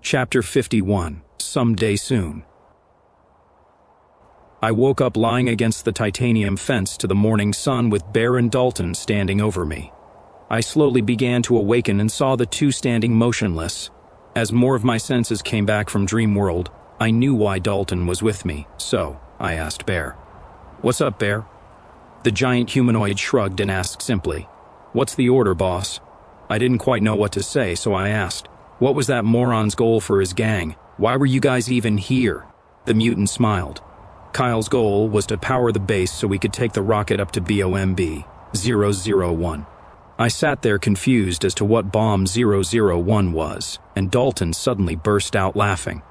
Chapter 51, Someday Soon. I woke up lying against the titanium fence to the morning sun with Bear and Dalton standing over me. I slowly began to awaken and saw the two standing motionless. As more of my senses came back from dream world, I knew why Dalton was with me, so I asked Bear. "What's up, Bear?" The giant humanoid shrugged and asked simply, "What's the order, boss?" I didn't quite know what to say, so I asked, "What was that moron's goal for his gang? Why were you guys even here?" The mutant smiled. "Kyle's goal was to power the base so we could take the rocket up to BOMB 001. I sat there confused as to what Bomb 001 was, and Dalton suddenly burst out laughing.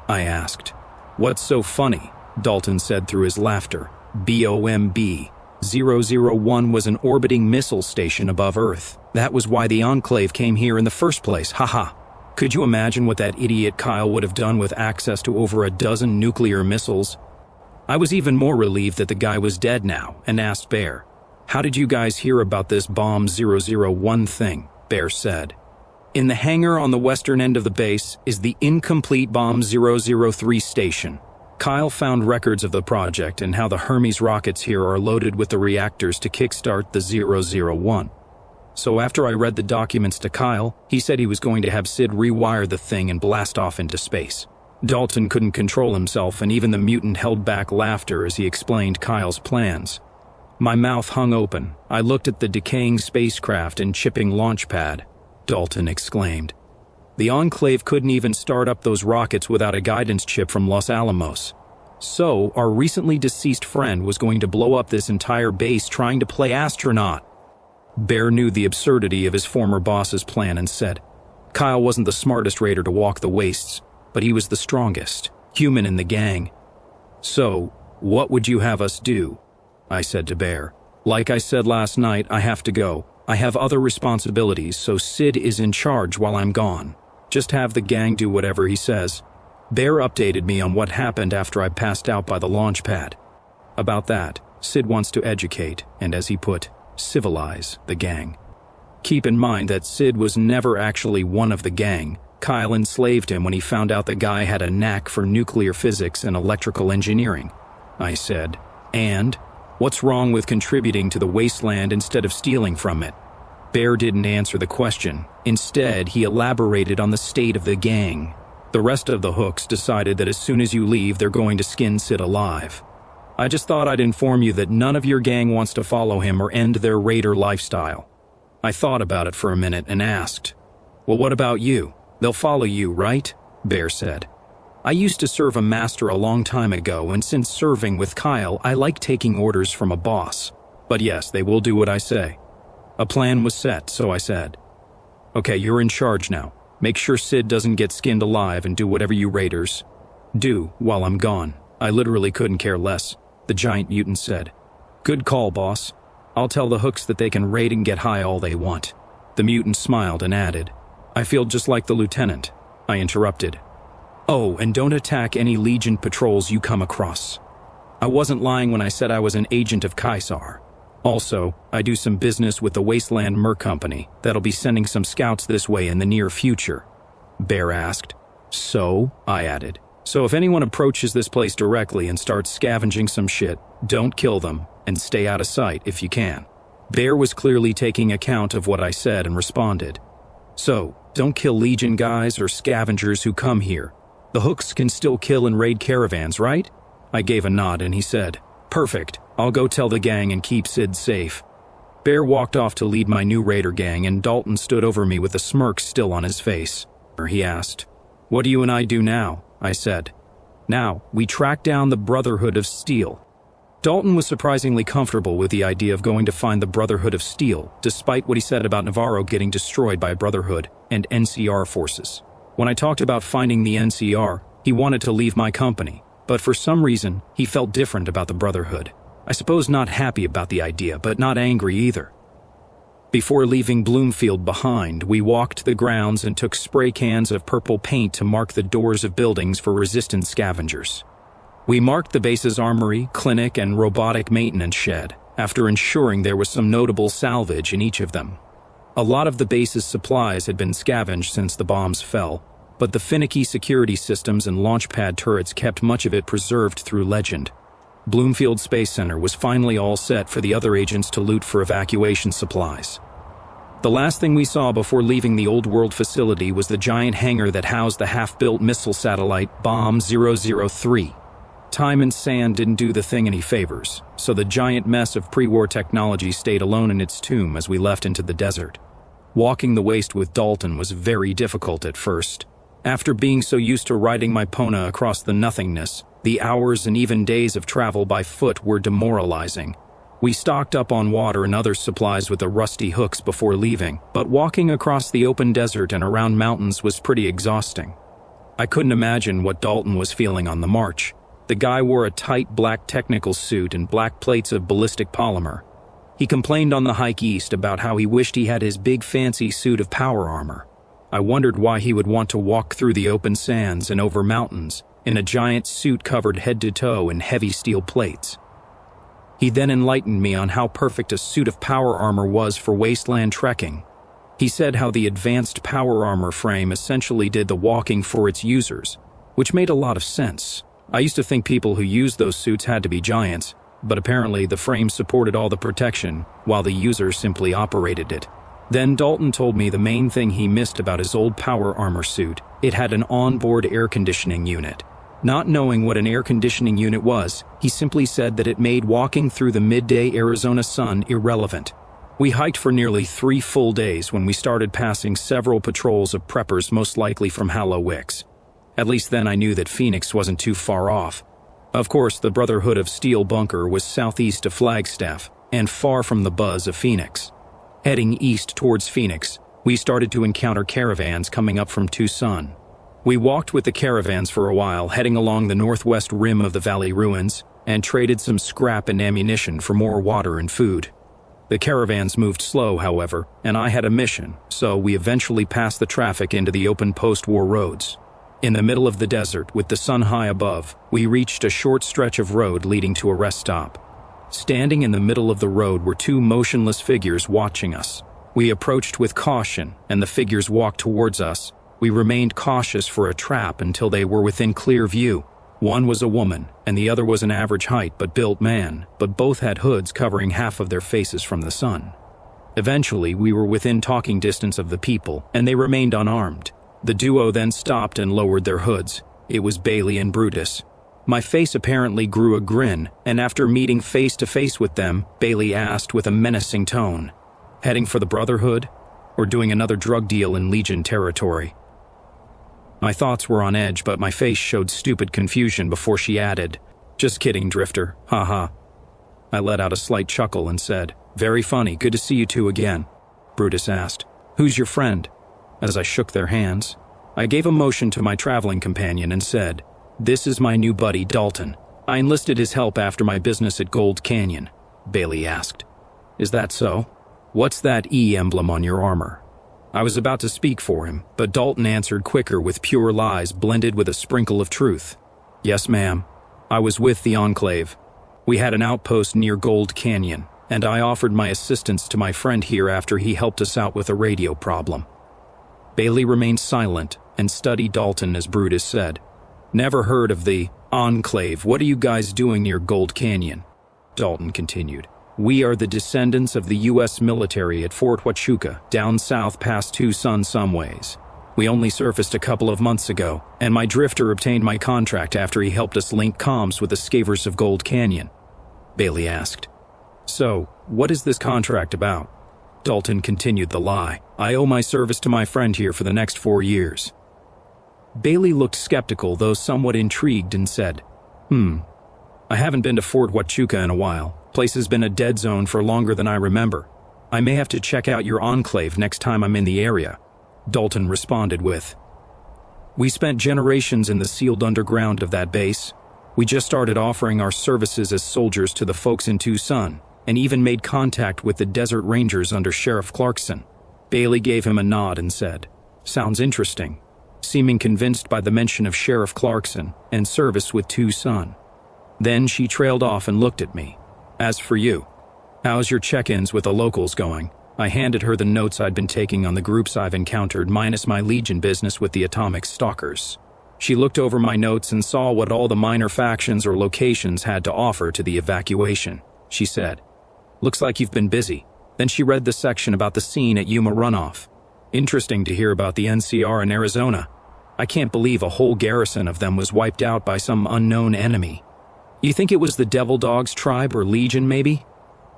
I asked, "What's so funny?" Dalton said through his laughter. BOMB 001 was an orbiting missile station above Earth. That was why the Enclave came here in the first place, haha. Could you imagine what that idiot Kyle would have done with access to over a dozen nuclear missiles? I was even more relieved that the guy was dead now, and asked Bear, "How did you guys hear about this Bomb 001 thing?" Bear said. "In the hangar on the western end of the base is the incomplete Bomb 003 station. Kyle found records of the project and how the Hermes rockets here are loaded with the reactors to kickstart the 001. So after I read the documents to Kyle, he said he was going to have Sid rewire the thing and blast off into space." Dalton couldn't control himself, and even the mutant held back laughter as he explained Kyle's plans. My mouth hung open. I looked at the decaying spacecraft and chipping launch pad. Dalton exclaimed. The Enclave couldn't even start up those rockets without a guidance chip from Los Alamos. So, our recently deceased friend was going to blow up this entire base trying to play astronaut. Bear knew the absurdity of his former boss's plan and said, "Kyle wasn't the smartest raider to walk the wastes, but he was the strongest human in the gang. So, what would you have us do?" I said to Bear. "Like I said last night, I have to go. I have other responsibilities, so Sid is in charge while I'm gone. Just have the gang do whatever he says." Bear updated me on what happened after I passed out by the launch pad. About that, Sid wants to educate, and as he put, civilize the gang. Keep in mind that Sid was never actually one of the gang. Kyle enslaved him when he found out the guy had a knack for nuclear physics and electrical engineering. I said, "And what's wrong with contributing to the wasteland instead of stealing from it?" Bear didn't answer the question. Instead, he elaborated on the state of the gang. The rest of the hooks decided that as soon as you leave, they're going to skin Sid alive. I just thought I'd inform you that none of your gang wants to follow him or end their raider lifestyle. I thought about it for a minute and asked, "Well, what about you? They'll follow you, right?" Bear said. "I used to serve a master a long time ago, and since serving with Kyle, I like taking orders from a boss. But yes, they will do what I say." A plan was set, so I said, "Okay, you're in charge now. Make sure Sid doesn't get skinned alive and do whatever you raiders do while I'm gone." I literally couldn't care less, the giant mutant said. "Good call, boss. I'll tell the hooks that they can raid and get high all they want." The mutant smiled and added, "I feel just like the lieutenant." I interrupted. "Oh, and don't attack any Legion patrols you come across." I wasn't lying when I said I was an agent of Kaisar. Also, I do some business with the Wasteland Mer Company that'll be sending some scouts this way in the near future. Bear asked. "So?" I added. "So if anyone approaches this place directly and starts scavenging some shit, don't kill them and stay out of sight if you can." Bear was clearly taking account of what I said and responded. "So, don't kill Legion guys or scavengers who come here. The hooks can still kill and raid caravans, right?" I gave a nod and he said, "Perfect. I'll go tell the gang and keep Sid safe." Bear walked off to lead my new raider gang, and Dalton stood over me with a smirk still on his face. He asked, "What do you and I do now?" I said. "Now, we track down the Brotherhood of Steel." Dalton was surprisingly comfortable with the idea of going to find the Brotherhood of Steel, despite what he said about Navarro getting destroyed by Brotherhood and NCR forces. When I talked about finding the NCR, he wanted to leave my company, but for some reason, he felt different about the Brotherhood. I suppose not happy about the idea, but not angry either. Before leaving Bloomfield behind, we walked the grounds and took spray cans of purple paint to mark the doors of buildings for resistant scavengers. We marked the base's armory, clinic, and robotic maintenance shed, after ensuring there was some notable salvage in each of them. A lot of the base's supplies had been scavenged since the bombs fell. but the finicky security systems and launch pad turrets kept much of it preserved through legend. Bloomfield Space Center was finally all set for the other agents to loot for evacuation supplies. The last thing we saw before leaving the Old World facility was the giant hangar that housed the half-built missile satellite Bomb 003. Time and sand didn't do the thing any favors, so the giant mess of pre-war technology stayed alone in its tomb as we left into the desert. Walking the waste with Dalton was very difficult at first. After being so used to riding my Pona across the nothingness, the hours and even days of travel by foot were demoralizing. We stocked up on water and other supplies with the rusty hooks before leaving, but walking across the open desert and around mountains was pretty exhausting. I couldn't imagine what Dalton was feeling on the march. The guy wore a tight black technical suit and black plates of ballistic polymer. He complained on the hike east about how he wished he had his big fancy suit of power armor. I wondered why he would want to walk through the open sands and over mountains in a giant suit covered head to toe in heavy steel plates. He then enlightened me on how perfect a suit of power armor was for wasteland trekking. He said how the advanced power armor frame essentially did the walking for its users, which made a lot of sense. I used to think people who used those suits had to be giants, but apparently the frame supported all the protection, while the user simply operated it. Then Dalton told me the main thing he missed about his old power armor suit: it had an onboard air conditioning unit. Not knowing what an air conditioning unit was, he simply said that it made walking through the midday Arizona sun irrelevant. We hiked for nearly 3 full days when we started passing several patrols of preppers, most likely from Hallowix. At least then I knew that Phoenix wasn't too far off. Of course, the Brotherhood of Steel bunker was southeast of Flagstaff and far from the buzz of Phoenix. Heading east towards Phoenix, we started to encounter caravans coming up from Tucson. We walked with the caravans for a while, heading along the northwest rim of the valley ruins, and traded some scrap and ammunition for more water and food. The caravans moved slow, however, and I had a mission, so we eventually passed the traffic into the open post-war roads. In the middle of the desert, with the sun high above, we reached a short stretch of road leading to a rest stop. Standing in the middle of the road were 2 motionless figures watching us. We approached with caution, and the figures walked towards us. We remained cautious for a trap until they were within clear view. One was a woman, and the other was an average height but built man, but both had hoods covering half of their faces from the sun. Eventually, we were within talking distance of the people, and they remained unarmed. The duo then stopped and lowered their hoods. It was Bailey and Brutus. My face apparently grew a grin, and after meeting face to face with them, Bailey asked with a menacing tone, "Heading for the Brotherhood? Or doing another drug deal in Legion territory?" My thoughts were on edge, but my face showed stupid confusion before she added, "Just kidding, Drifter, haha." I let out a slight chuckle and said, "Very funny, good to see you two again." Brutus asked, "Who's your friend?" As I shook their hands, I gave a motion to my traveling companion and said, "This is my new buddy, Dalton. I enlisted his help after my business at Gold Canyon." Bailey asked, "Is that so? What's that E emblem on your armor?" I was about to speak for him, but Dalton answered quicker with pure lies blended with a sprinkle of truth. "Yes, ma'am. I was with the Enclave. We had an outpost near Gold Canyon, and I offered my assistance to my friend here after he helped us out with a radio problem." Bailey remained silent and studied Dalton as Brutus said, "Never heard of the Enclave. What are you guys doing near Gold Canyon?" Dalton continued, "We are the descendants of the U.S. military at Fort Huachuca, down south past Tucson some ways. We only surfaced a couple of months ago, and my drifter obtained my contract after he helped us link comms with the scavers of Gold Canyon." Bailey asked, "So, what is this contract about?" Dalton continued the lie. "I owe my service to my friend here for the next 4 years." Bailey looked skeptical, though somewhat intrigued, and said, I haven't been to Fort Huachuca in a while. Place has been a dead zone for longer than I remember. I may have to check out your Enclave next time I'm in the area." Dalton responded with, "We spent generations in the sealed underground of that base. We just started offering our services as soldiers to the folks in Tucson, and even made contact with the Desert Rangers under Sheriff Clarkson." Bailey gave him a nod and said, "Sounds interesting," seeming convinced by the mention of Sheriff Clarkson and service with Tucson. Then she trailed off and looked at me. "As for you, how's your check-ins with the locals going? I handed her the notes I'd been taking on the groups I've encountered minus my Legion business with the Atomic Stalkers. She looked over my notes and saw what all the minor factions or locations had to offer to the evacuation. She said, "Looks like you've been busy." Then she read the section about the scene at Yuma Runoff. Interesting to hear about the NCR in Arizona. I can't believe a whole garrison of them was wiped out by some unknown enemy. You think it was the Devil Dogs tribe or Legion, maybe?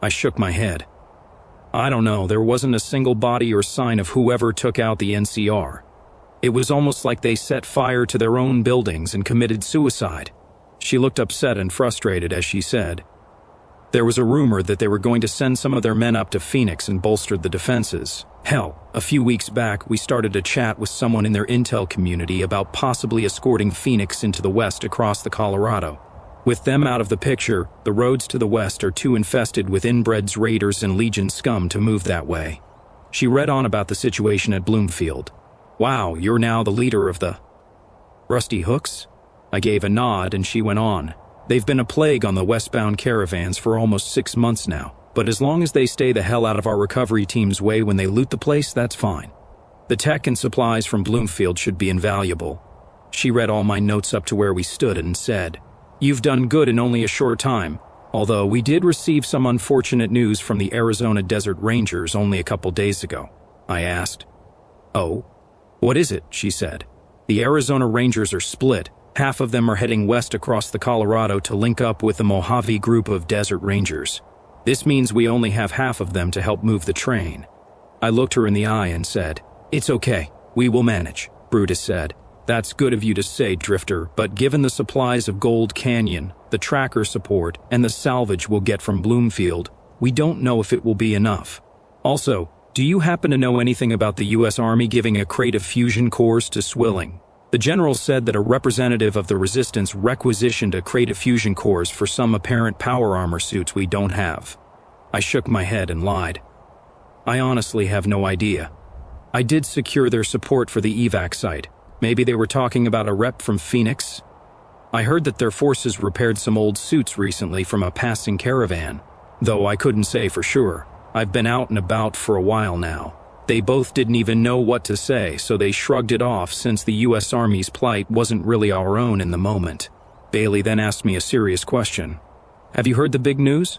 I shook my head. I don't know, there wasn't a single body or sign of whoever took out the NCR. It was almost like they set fire to their own buildings and committed suicide. She looked upset and frustrated as she said, "There was a rumor that they were going to send some of their men up to Phoenix and bolster the defenses. Hell, a few weeks back we started a chat with someone in their intel community about possibly escorting Phoenix into the west across the Colorado. With them out of the picture, the roads to the west are too infested with inbreds, raiders, and Legion scum to move that way." She read on about the situation at Bloomfield. "Wow, you're now the leader of the Rusty Hooks?" I gave a nod and she went on. "They've been a plague on the westbound caravans for almost 6 months now, but as long as they stay the hell out of our recovery team's way when they loot the place, that's fine. The tech and supplies from Bloomfield should be invaluable." She read all my notes up to where we stood and said, "You've done good in only a short time, although we did receive some unfortunate news from the Arizona Desert Rangers only a couple days ago." I asked. "Oh? What is it?" she said. "The Arizona Rangers are split. Half of them are heading west across the Colorado to link up with the Mojave group of Desert Rangers. This means we only have half of them to help move the train." I looked her in the eye and said, "It's okay. We will manage," Brutus said. "That's good of you to say, Drifter, but given the supplies of Gold Canyon, the tracker support, and the salvage we'll get from Bloomfield, we don't know if it will be enough. Also, do you happen to know anything about the U.S. Army giving a crate of fusion cores to Swilling? The general said that a representative of the Resistance requisitioned a crate of fusion cores for some apparent power armor suits we don't have." I shook my head and lied. "I honestly have no idea. I did secure their support for the evac site. Maybe they were talking about a rep from Phoenix? I heard that their forces repaired some old suits recently from a passing caravan, though I couldn't say for sure. I've been out and about for a while now. They both didn't even know what to say, so they shrugged it off since the U.S. Army's plight wasn't really our own in the moment." Bailey then asked me a serious question. "Have you heard the big news?"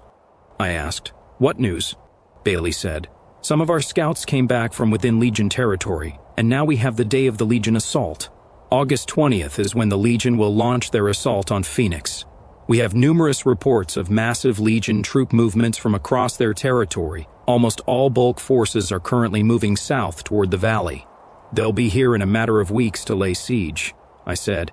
I asked. "What news?" Bailey said. "Some of our scouts came back from within Legion territory, and now we have the day of the Legion assault. August 20th is when the Legion will launch their assault on Phoenix. We have numerous reports of massive Legion troop movements from across their territory. Almost all bulk forces are currently moving south toward the valley. They'll be here in a matter of weeks to lay siege," I said.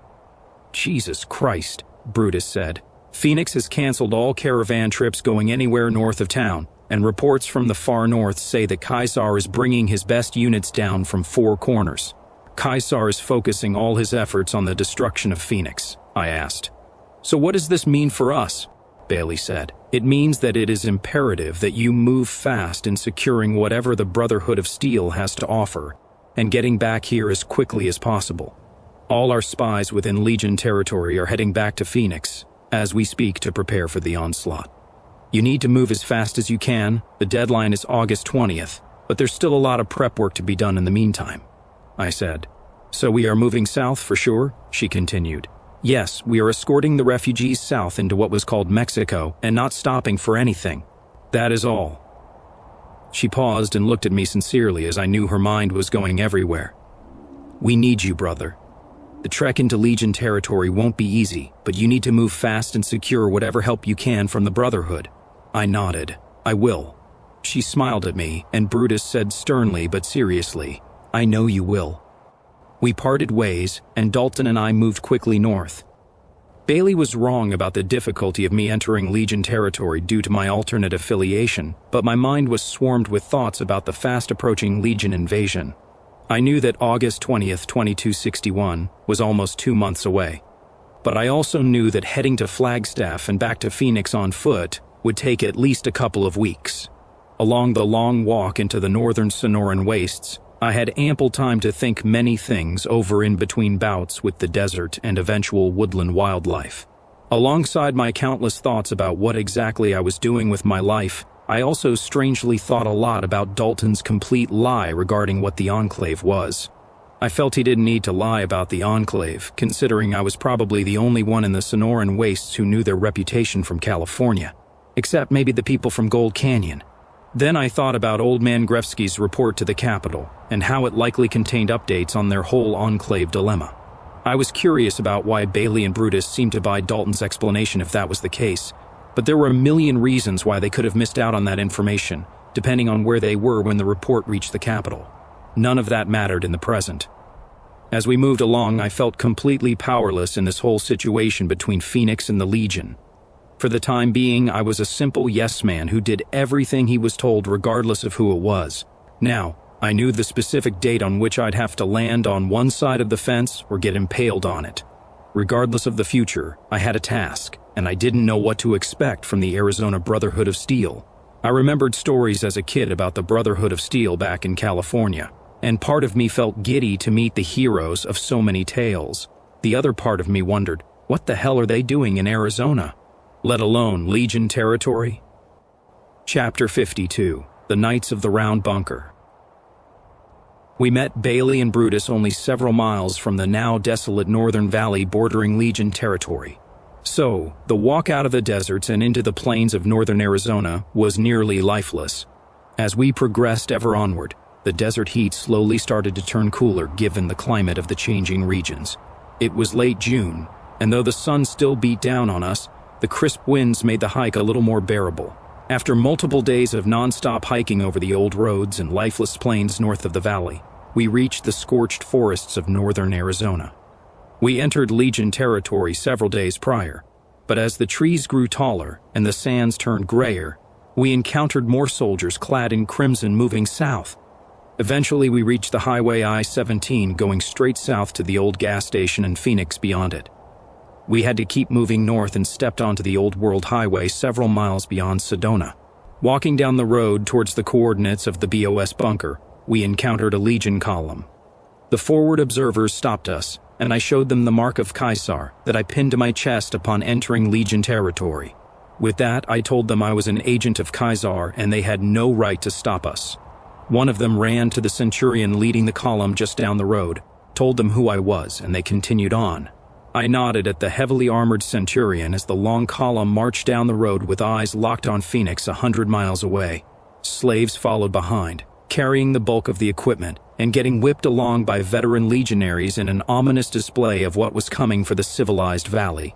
"Jesus Christ," Brutus said. "Phoenix has canceled all caravan trips going anywhere north of town, and reports from the far north say that Caesar is bringing his best units down from four corners. Caesar is focusing all his efforts on the destruction of Phoenix," I asked. "So what does this mean for us?" Bailey said. "It means that it is imperative that you move fast in securing whatever the Brotherhood of Steel has to offer, and getting back here as quickly as possible. All our spies within Legion territory are heading back to Phoenix as we speak to prepare for the onslaught. You need to move as fast as you can. The deadline is August 20th, but there's still a lot of prep work to be done in the meantime," I said. "So we are moving south for sure?" she continued. "Yes, we are escorting the refugees south into what was called Mexico and not stopping for anything. That is all." She paused and looked at me sincerely as I knew her mind was going everywhere. "We need you, brother. The trek into Legion territory won't be easy, but you need to move fast and secure whatever help you can from the Brotherhood." I nodded. "I will." She smiled at me, and Brutus said sternly but seriously, "I know you will." We parted ways, and Dalton and I moved quickly north. Bailey was wrong about the difficulty of me entering Legion territory due to my alternate affiliation, but my mind was swarmed with thoughts about the fast-approaching Legion invasion. I knew that August 20th, 2261 was almost 2 months away. But I also knew that heading to Flagstaff and back to Phoenix on foot would take at least a couple of weeks. Along the long walk into the northern Sonoran wastes, I had ample time to think many things over in between bouts with the desert and eventual woodland wildlife. Alongside my countless thoughts about what exactly I was doing with my life, I also strangely thought a lot about Dalton's complete lie regarding what the Enclave was. I felt he didn't need to lie about the Enclave, considering I was probably the only one in the Sonoran Wastes who knew their reputation from California. Except maybe the people from Gold Canyon. Then I thought about Old Man Grefsky's report to the Capitol, and how it likely contained updates on their whole Enclave dilemma. I was curious about why Bailey and Brutus seemed to buy Dalton's explanation if that was the case, but there were a million reasons why they could have missed out on that information, depending on where they were when the report reached the Capitol. None of that mattered in the present. As we moved along, I felt completely powerless in this whole situation between Phoenix and the Legion. For the time being, I was a simple yes man who did everything he was told regardless of who it was. Now, I knew the specific date on which I'd have to land on one side of the fence or get impaled on it. Regardless of the future, I had a task, and I didn't know what to expect from the Arizona Brotherhood of Steel. I remembered stories as a kid about the Brotherhood of Steel back in California, and part of me felt giddy to meet the heroes of so many tales. The other part of me wondered, what the hell are they doing in Arizona? Let alone Legion territory? Chapter 52. The Knights of the Round Bunker. We met Bailey and Brutus only several miles from the now desolate northern valley bordering Legion territory. So, the walk out of the deserts and into the plains of northern Arizona was nearly lifeless. As we progressed ever onward, the desert heat slowly started to turn cooler given the climate of the changing regions. It was late June, and though the sun still beat down on us, the crisp winds made the hike a little more bearable. After multiple days of non-stop hiking over the old roads and lifeless plains north of the valley, we reached the scorched forests of northern Arizona. We entered Legion territory several days prior, but as the trees grew taller and the sands turned grayer, we encountered more soldiers clad in crimson moving south. Eventually we reached the highway I-17 going straight south to the old gas station and Phoenix beyond it. We had to keep moving north and stepped onto the Old World Highway several miles beyond Sedona. Walking down the road towards the coordinates of the BOS bunker, we encountered a Legion column. The forward observers stopped us, and I showed them the mark of Caesar that I pinned to my chest upon entering Legion territory. With that, I told them I was an agent of Caesar and they had no right to stop us. One of them ran to the centurion leading the column just down the road, told them who I was, and they continued on. I nodded at the heavily armored centurion as the long column marched down the road with eyes locked on Phoenix 100 miles away. Slaves followed behind, carrying the bulk of the equipment and getting whipped along by veteran legionaries in an ominous display of what was coming for the civilized valley.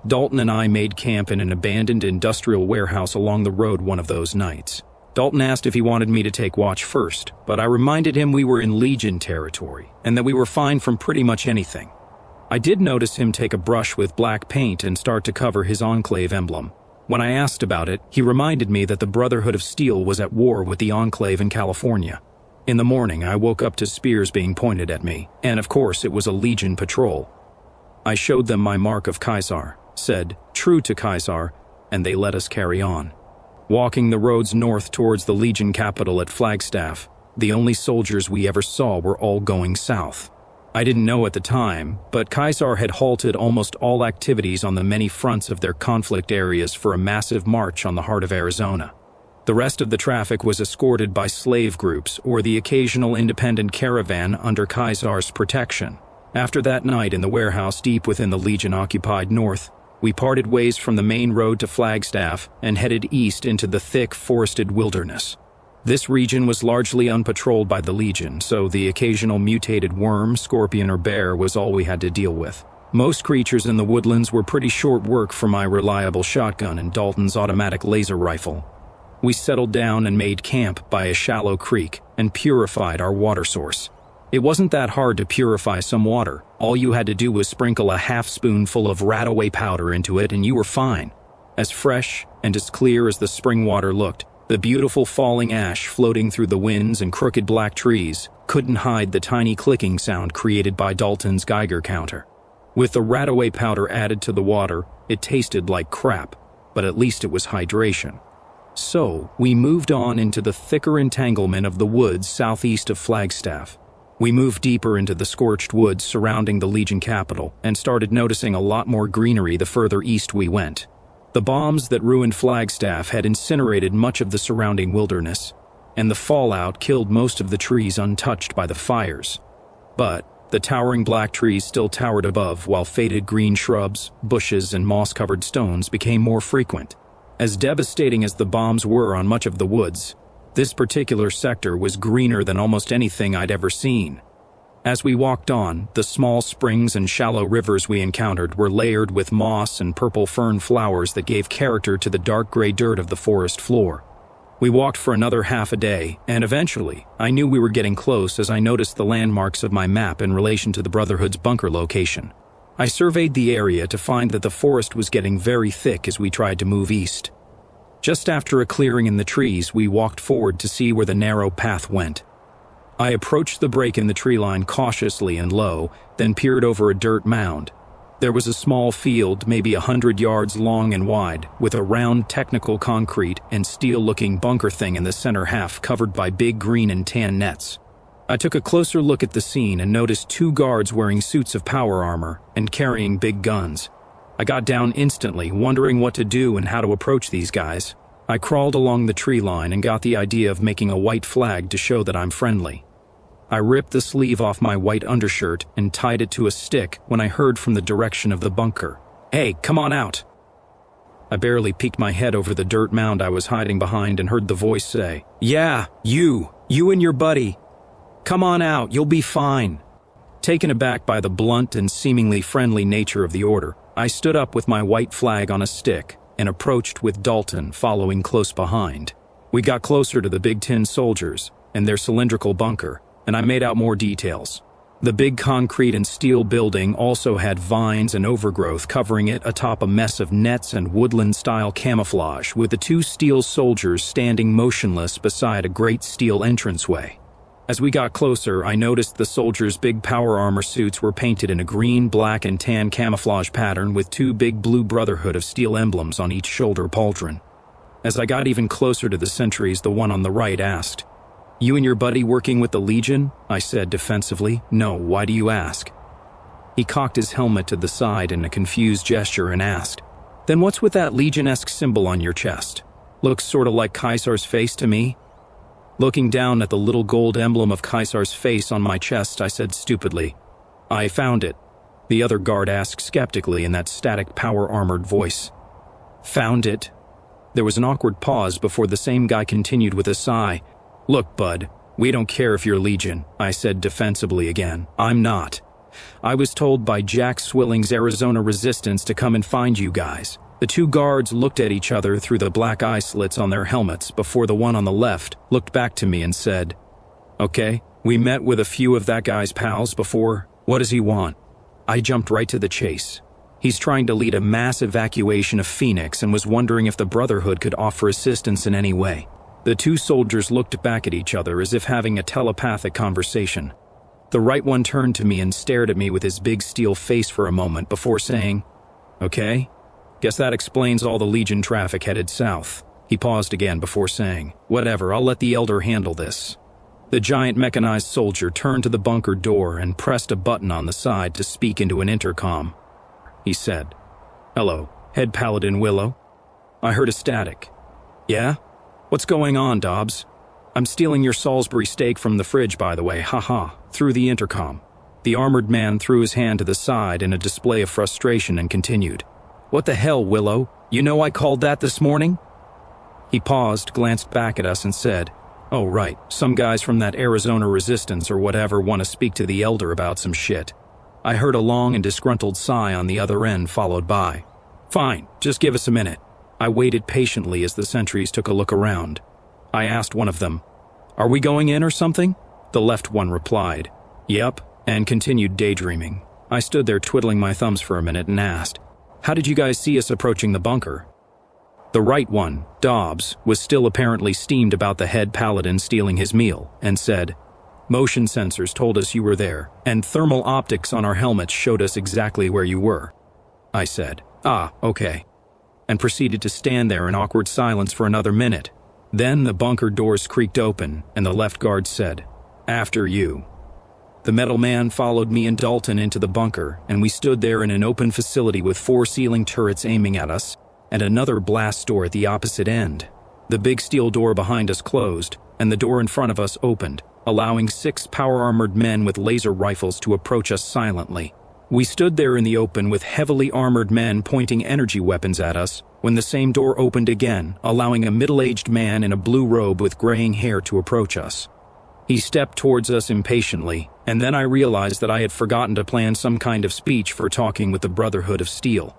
Dalton and I made camp in an abandoned industrial warehouse along the road one of those nights. Dalton asked if he wanted me to take watch first, but I reminded him we were in Legion territory and that we were fine from pretty much anything. I did notice him take a brush with black paint and start to cover his Enclave emblem. When I asked about it, he reminded me that the Brotherhood of Steel was at war with the Enclave in California. In the morning, I woke up to spears being pointed at me, and of course it was a Legion patrol. I showed them my mark of Caesar, said, "True to Caesar," and they let us carry on. Walking the roads north towards the Legion capital at Flagstaff, the only soldiers we ever saw were all going south. I didn't know at the time, but Caesar had halted almost all activities on the many fronts of their conflict areas for a massive march on the heart of Arizona. The rest of the traffic was escorted by slave groups or the occasional independent caravan under Caesar's protection. After that night in the warehouse deep within the Legion-occupied north, we parted ways from the main road to Flagstaff and headed east into the thick, forested wilderness. This region was largely unpatrolled by the Legion, so the occasional mutated worm, scorpion, or bear was all we had to deal with. Most creatures in the woodlands were pretty short work for my reliable shotgun and Dalton's automatic laser rifle. We settled down and made camp by a shallow creek and purified our water source. It wasn't that hard to purify some water. All you had to do was sprinkle a half-spoonful of rat-away powder into it and you were fine. As fresh and as clear as the spring water looked, the beautiful falling ash floating through the winds and crooked black trees couldn't hide the tiny clicking sound created by Dalton's Geiger counter. With the rat-away powder added to the water, it tasted like crap, but at least it was hydration. So, we moved on into the thicker entanglement of the woods southeast of Flagstaff. We moved deeper into the scorched woods surrounding the Legion capital and started noticing a lot more greenery the further east we went. The bombs that ruined Flagstaff had incinerated much of the surrounding wilderness, and the fallout killed most of the trees untouched by the fires. But the towering black trees still towered above, while faded green shrubs, bushes, and moss-covered stones became more frequent. As devastating as the bombs were on much of the woods, this particular sector was greener than almost anything I'd ever seen. As we walked on, the small springs and shallow rivers we encountered were layered with moss and purple fern flowers that gave character to the dark gray dirt of the forest floor. We walked for another half a day, and eventually, I knew we were getting close as I noticed the landmarks of my map in relation to the Brotherhood's bunker location. I surveyed the area to find that the forest was getting very thick as we tried to move east. Just after a clearing in the trees, we walked forward to see where the narrow path went. I approached the break in the tree line cautiously and low, then peered over a dirt mound. There was a small field, maybe 100 yards long and wide, with a round technical concrete and steel-looking bunker thing in the center half covered by big green and tan nets. I took a closer look at the scene and noticed 2 guards wearing suits of power armor and carrying big guns. I got down instantly, wondering what to do and how to approach these guys. I crawled along the tree line and got the idea of making a white flag to show that I'm friendly. I ripped the sleeve off my white undershirt and tied it to a stick when I heard from the direction of the bunker, "Hey, come on out!" I barely peeked my head over the dirt mound I was hiding behind and heard the voice say, "Yeah, you and your buddy. Come on out, you'll be fine." Taken aback by the blunt and seemingly friendly nature of the order, I stood up with my white flag on a stick and approached with Dalton following close behind. We got closer to the big tin soldiers and their cylindrical bunker, and I made out more details. The big concrete and steel building also had vines and overgrowth covering it atop a mess of nets and woodland-style camouflage, with the 2 steel soldiers standing motionless beside a great steel entranceway. As we got closer, I noticed the soldiers' big power armor suits were painted in a green, black, and tan camouflage pattern with 2 big blue Brotherhood of Steel emblems on each shoulder pauldron. As I got even closer to the sentries, the one on the right asked, "You and your buddy working with the Legion?" I said defensively. "No, why do you ask?" He cocked his helmet to the side in a confused gesture and asked, "Then what's with that Legion-esque symbol on your chest? Looks sorta like Caesar's face to me." Looking down at the little gold emblem of Caesar's face on my chest, I said stupidly, "I found it." The other guard asked skeptically in that static power-armored voice, "Found it?" There was an awkward pause before the same guy continued with a sigh. "Look, bud, we don't care if you're Legion," I said defensively again. "I'm not. I was told by Jack Swilling's Arizona Resistance to come and find you guys." The 2 guards looked at each other through the black eye slits on their helmets before the one on the left looked back to me and said, "Okay, we met with a few of that guy's pals before. What does he want?" I jumped right to the chase. He's trying to lead a mass evacuation of Phoenix and was wondering if the Brotherhood could offer assistance in any way. The 2 soldiers looked back at each other as if having a telepathic conversation. The right one turned to me and stared at me with his big steel face for a moment before saying, "Okay, guess that explains all the Legion traffic headed south." He paused again before saying, "Whatever, I'll let the Elder handle this." The giant mechanized soldier turned to the bunker door and pressed a button on the side to speak into an intercom. He said, "Hello, Head Paladin Willow." I heard a static. "Yeah? What's going on, Dobbs?" "I'm stealing your Salisbury steak from the fridge, by the way, haha," through the intercom. The armored man threw his hand to the side in a display of frustration and continued, "What the hell, Willow? You know I called that this morning?" He paused, glanced back at us and said, "Oh right, some guys from that Arizona Resistance or whatever want to speak to the Elder about some shit." I heard a long and disgruntled sigh on the other end followed by, "Fine, just give us a minute." I waited patiently as the sentries took a look around. I asked one of them, "Are we going in or something?" The left one replied, "Yep," and continued daydreaming. I stood there twiddling my thumbs for a minute and asked, "How did you guys see us approaching the bunker?" The right one, Dobbs, was still apparently steamed about the head paladin stealing his meal, and said, "Motion sensors told us you were there, and thermal optics on our helmets showed us exactly where you were." I said, "Ah, okay," and proceeded to stand there in awkward silence for another minute. Then the bunker doors creaked open, and the left guard said, "After you." The metal man followed me and Dalton into the bunker, and we stood there in an open facility with 4 ceiling turrets aiming at us. and another blast door at the opposite end. The big steel door behind us closed, and the door in front of us opened, allowing 6 power-armored men with laser rifles to approach us silently. We stood there in the open with heavily armored men pointing energy weapons at us when the same door opened again, allowing a middle-aged man in a blue robe with graying hair to approach us. He stepped towards us impatiently, and then I realized that I had forgotten to plan some kind of speech for talking with the Brotherhood of Steel.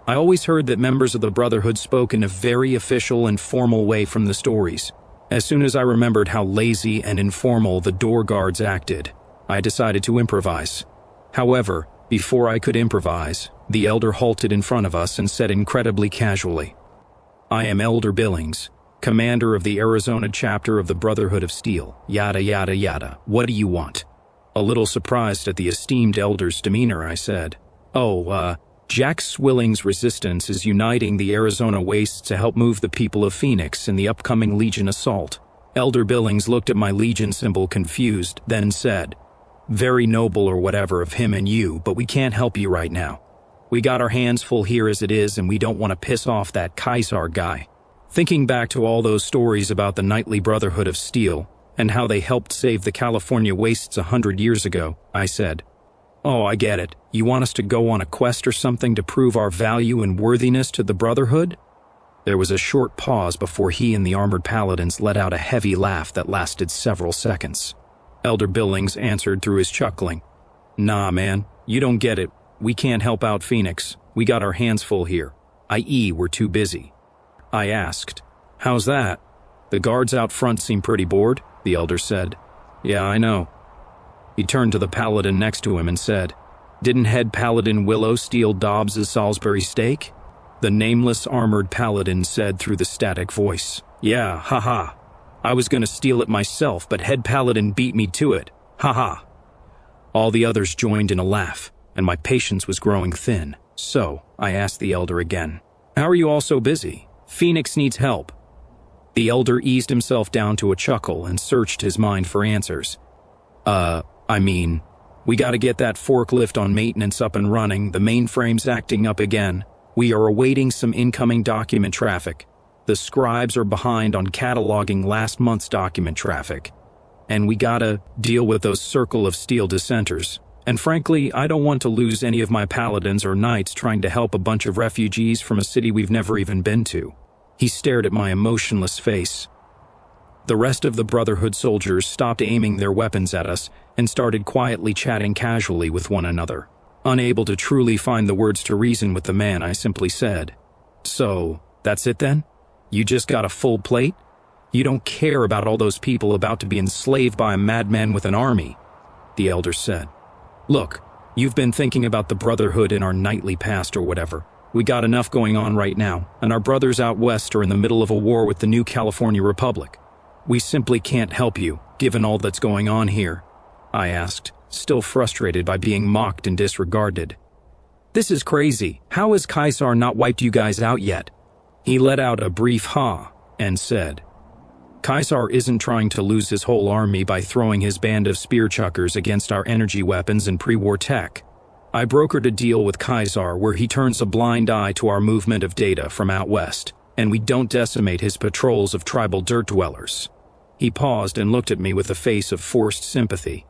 I always heard that members of the Brotherhood spoke in a very official and formal way from the stories. As soon as I remembered how lazy and informal the door guards acted, I decided to improvise. However, before I could improvise, the Elder halted in front of us and said incredibly casually, "I am Elder Billings, commander of the Arizona chapter of the Brotherhood of Steel, yada yada yada. What do you want?" A little surprised at the esteemed Elder's demeanor, I said, Jack Swilling's resistance is uniting the Arizona wastes to help move the people of Phoenix in the upcoming Legion assault. Elder Billings looked at my Legion symbol confused, then said, "Very noble or whatever of him and you, but we can't help you right now. We got our hands full here as it is, and we don't want to piss off that Kaiser guy." Thinking back to all those stories about the Knightly Brotherhood of Steel and how they helped save the California wastes 100 years ago, I said, "Oh, I get it. You want us to go on a quest or something to prove our value and worthiness to the Brotherhood?" There was a short pause before he and the armored paladins let out a heavy laugh that lasted several seconds. Elder Billings answered through his chuckling, "Nah, man, you don't get it. We can't help out Phoenix. We got our hands full here, i.e. we're too busy." I asked, "How's that?" "The guards out front seem pretty bored," the Elder said. "Yeah, I know." He turned to the paladin next to him and said, "Didn't head paladin Willow steal Dobbs's Salisbury steak?" The nameless armored paladin said through the static voice, "Yeah, haha. I was gonna steal it myself, but head paladin beat me to it. Haha." All the others joined in a laugh, and my patience was growing thin. So, I asked the Elder again, "How are you all so busy? Phoenix needs help." The Elder eased himself down to a chuckle and searched his mind for answers. We gotta get that forklift on maintenance up and running, the mainframe's acting up again. We are awaiting some incoming document traffic. The scribes are behind on cataloging last month's document traffic. And we gotta deal with those Circle of Steel dissenters. And frankly, I don't want to lose any of my paladins or knights trying to help a bunch of refugees from a city we've never even been to." He stared at my emotionless face. The rest of the Brotherhood soldiers stopped aiming their weapons at us and started quietly chatting casually with one another. Unable to truly find the words to reason with the man, I simply said, "So, that's it then? You just got a full plate? You don't care about all those people about to be enslaved by a madman with an army?" The Elder said, "Look, you've been thinking about the Brotherhood in our nightly past or whatever. We got enough going on right now, and our brothers out west are in the middle of a war with the new California Republic. We simply can't help you, given all that's going on here." I asked, still frustrated by being mocked and disregarded. "This is crazy. How has Kaiser not wiped you guys out yet?" He let out a brief ha and said, "Kaiser isn't trying to lose his whole army by throwing his band of spear chuckers against our energy weapons and pre-war tech. I brokered a deal with Kaiser where he turns a blind eye to our movement of data from out west, and we don't decimate his patrols of tribal dirt dwellers." He paused and looked at me with a face of forced sympathy.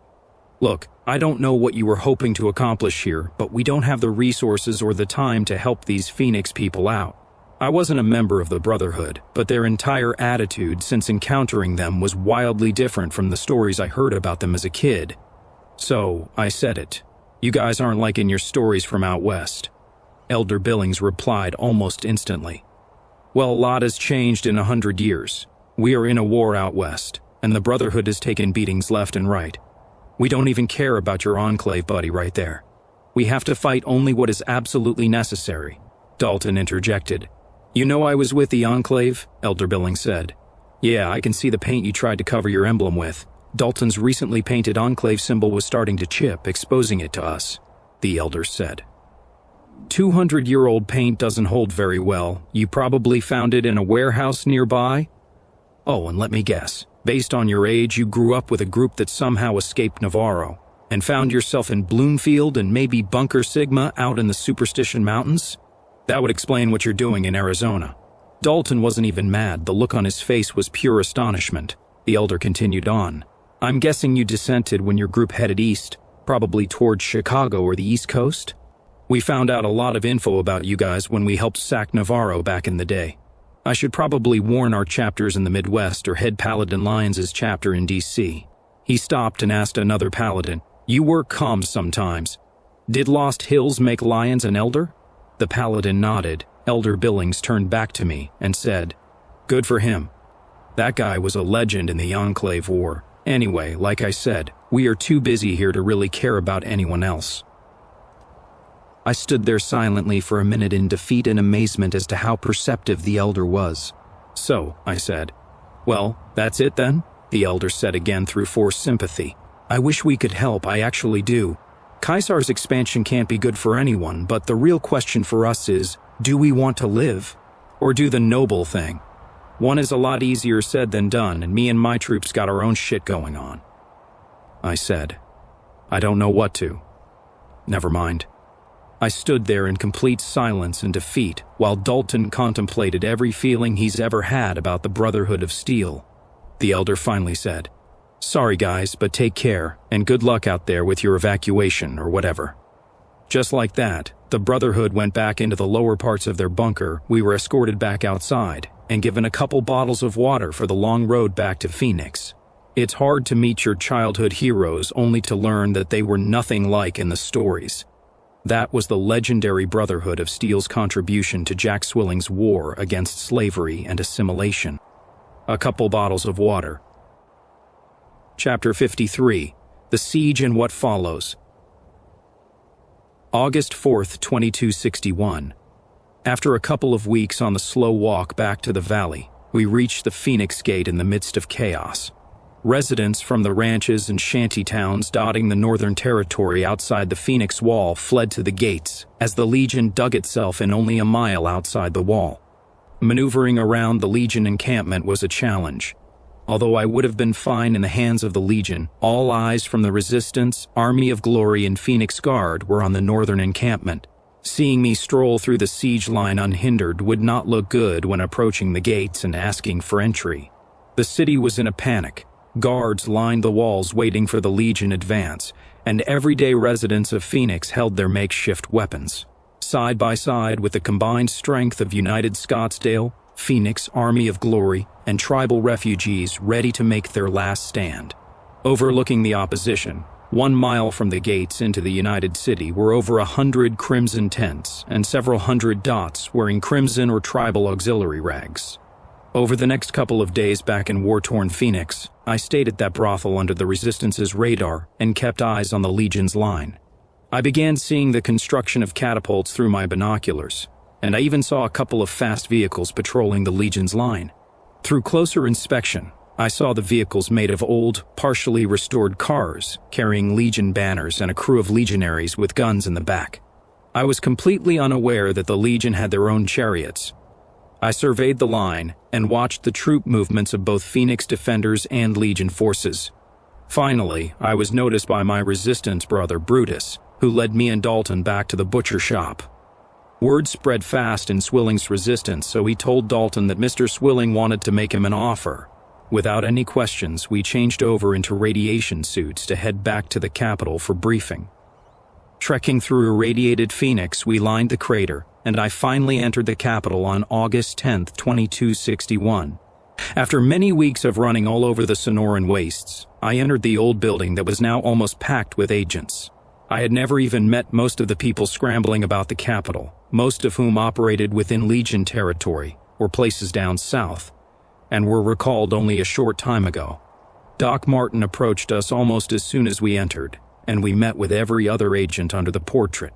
"Look, I don't know what you were hoping to accomplish here, but we don't have the resources or the time to help these Phoenix people out. I wasn't a member of the Brotherhood, but their entire attitude since encountering them was wildly different from the stories I heard about them as a kid. So, I said it. You guys aren't like in your stories from out west." Elder Billings replied almost instantly, "Well, a lot has changed in 100 years. We are in a war out west, and the Brotherhood has taken beatings left and right. We don't even care about your enclave buddy right there. We have to fight only what is absolutely necessary." Dalton interjected. "You know I was with the enclave," Elder Billings said. "Yeah, I can see the paint you tried to cover your emblem with. Dalton's recently painted enclave symbol was starting to chip, exposing it to us," the Elder said. 200-year-old paint doesn't hold very well. You probably found it in a warehouse nearby? Oh, and let me guess. Based on your age, you grew up with a group that somehow escaped Navarro and found yourself in Bloomfield and maybe Bunker Sigma out in the Superstition Mountains? That would explain what you're doing in Arizona." Dalton wasn't even mad. The look on his face was pure astonishment. The elder continued on. "I'm guessing you dissented when your group headed east, probably towards Chicago or the East Coast? We found out a lot of info about you guys when we helped sack Navarro back in the day. I should probably warn our chapters in the Midwest or head Paladin Lyons' chapter in D.C. He stopped and asked another Paladin, "You work comms sometimes. Did Lost Hills make Lyons an elder?" The Paladin nodded. Elder Billings turned back to me and said, "Good for him. That guy was a legend in the Enclave War. Anyway, like I said, we are too busy here to really care about anyone else." I stood there silently for a minute in defeat and amazement as to how perceptive the elder was. "So," I said. "Well, that's it then?" the elder said again through forced sympathy. "I wish we could help, I actually do. Caesar's expansion can't be good for anyone, but the real question for us is, do we want to live? Or do the noble thing? One is a lot easier said than done, and me and my troops got our own shit going on." I said, "I don't know what to. Never mind." I stood there in complete silence and defeat while Dalton contemplated every feeling he's ever had about the Brotherhood of Steel. The elder finally said, "Sorry guys, but take care, and good luck out there with your evacuation or whatever." Just like that, the Brotherhood went back into the lower parts of their bunker. We were escorted back outside and given a couple bottles of water for the long road back to Phoenix. It's hard to meet your childhood heroes only to learn that they were nothing like in the stories. That was the legendary Brotherhood of Steel's contribution to Jack Swilling's war against slavery and assimilation. A couple bottles of water. Chapter 53. The Siege and What Follows. August 4th, 2261. After a couple of weeks on the slow walk back to the valley, we reached the Phoenix Gate in the midst of chaos. Residents from the ranches and shanty towns dotting the northern territory outside the Phoenix Wall fled to the gates as the Legion dug itself in only a mile outside the wall. Maneuvering around the Legion encampment was a challenge. Although I would have been fine in the hands of the Legion, all eyes from the Resistance, Army of Glory, and Phoenix Guard were on the northern encampment. Seeing me stroll through the siege line unhindered would not look good when approaching the gates and asking for entry. The city was in a panic. Guards lined the walls waiting for the Legion advance, and everyday residents of Phoenix held their makeshift weapons. Side by side with the combined strength of United Scottsdale, Phoenix, Army of Glory, and tribal refugees ready to make their last stand. Overlooking the opposition, 1 mile from the gates into the United City were over 100 crimson tents and several hundred dots wearing crimson or tribal auxiliary rags. Over the next couple of days back in war-torn Phoenix, I stayed at that brothel under the Resistance's radar and kept eyes on the Legion's line. I began seeing the construction of catapults through my binoculars, and I even saw a couple of fast vehicles patrolling the Legion's line. Through closer inspection, I saw the vehicles made of old, partially restored cars, carrying Legion banners and a crew of legionaries with guns in the back. I was completely unaware that the Legion had their own chariots. I surveyed the line and watched the troop movements of both Phoenix defenders and Legion forces. Finally, I was noticed by my Resistance brother Brutus, who led me and Dalton back to the butcher shop. Word spread fast in Swilling's Resistance, so he told Dalton that Mr. Swilling wanted to make him an offer. Without any questions, we changed over into radiation suits to head back to the capital for briefing. Trekking through irradiated Phoenix, we lined the crater, and I finally entered the capital on August 10th, 2261. After many weeks of running all over the Sonoran wastes, I entered the old building that was now almost packed with agents. I had never even met most of the people scrambling about the capital, most of whom operated within Legion territory or places down south, and were recalled only a short time ago. Doc Martin approached us almost as soon as we entered, and we met with every other agent under the portrait.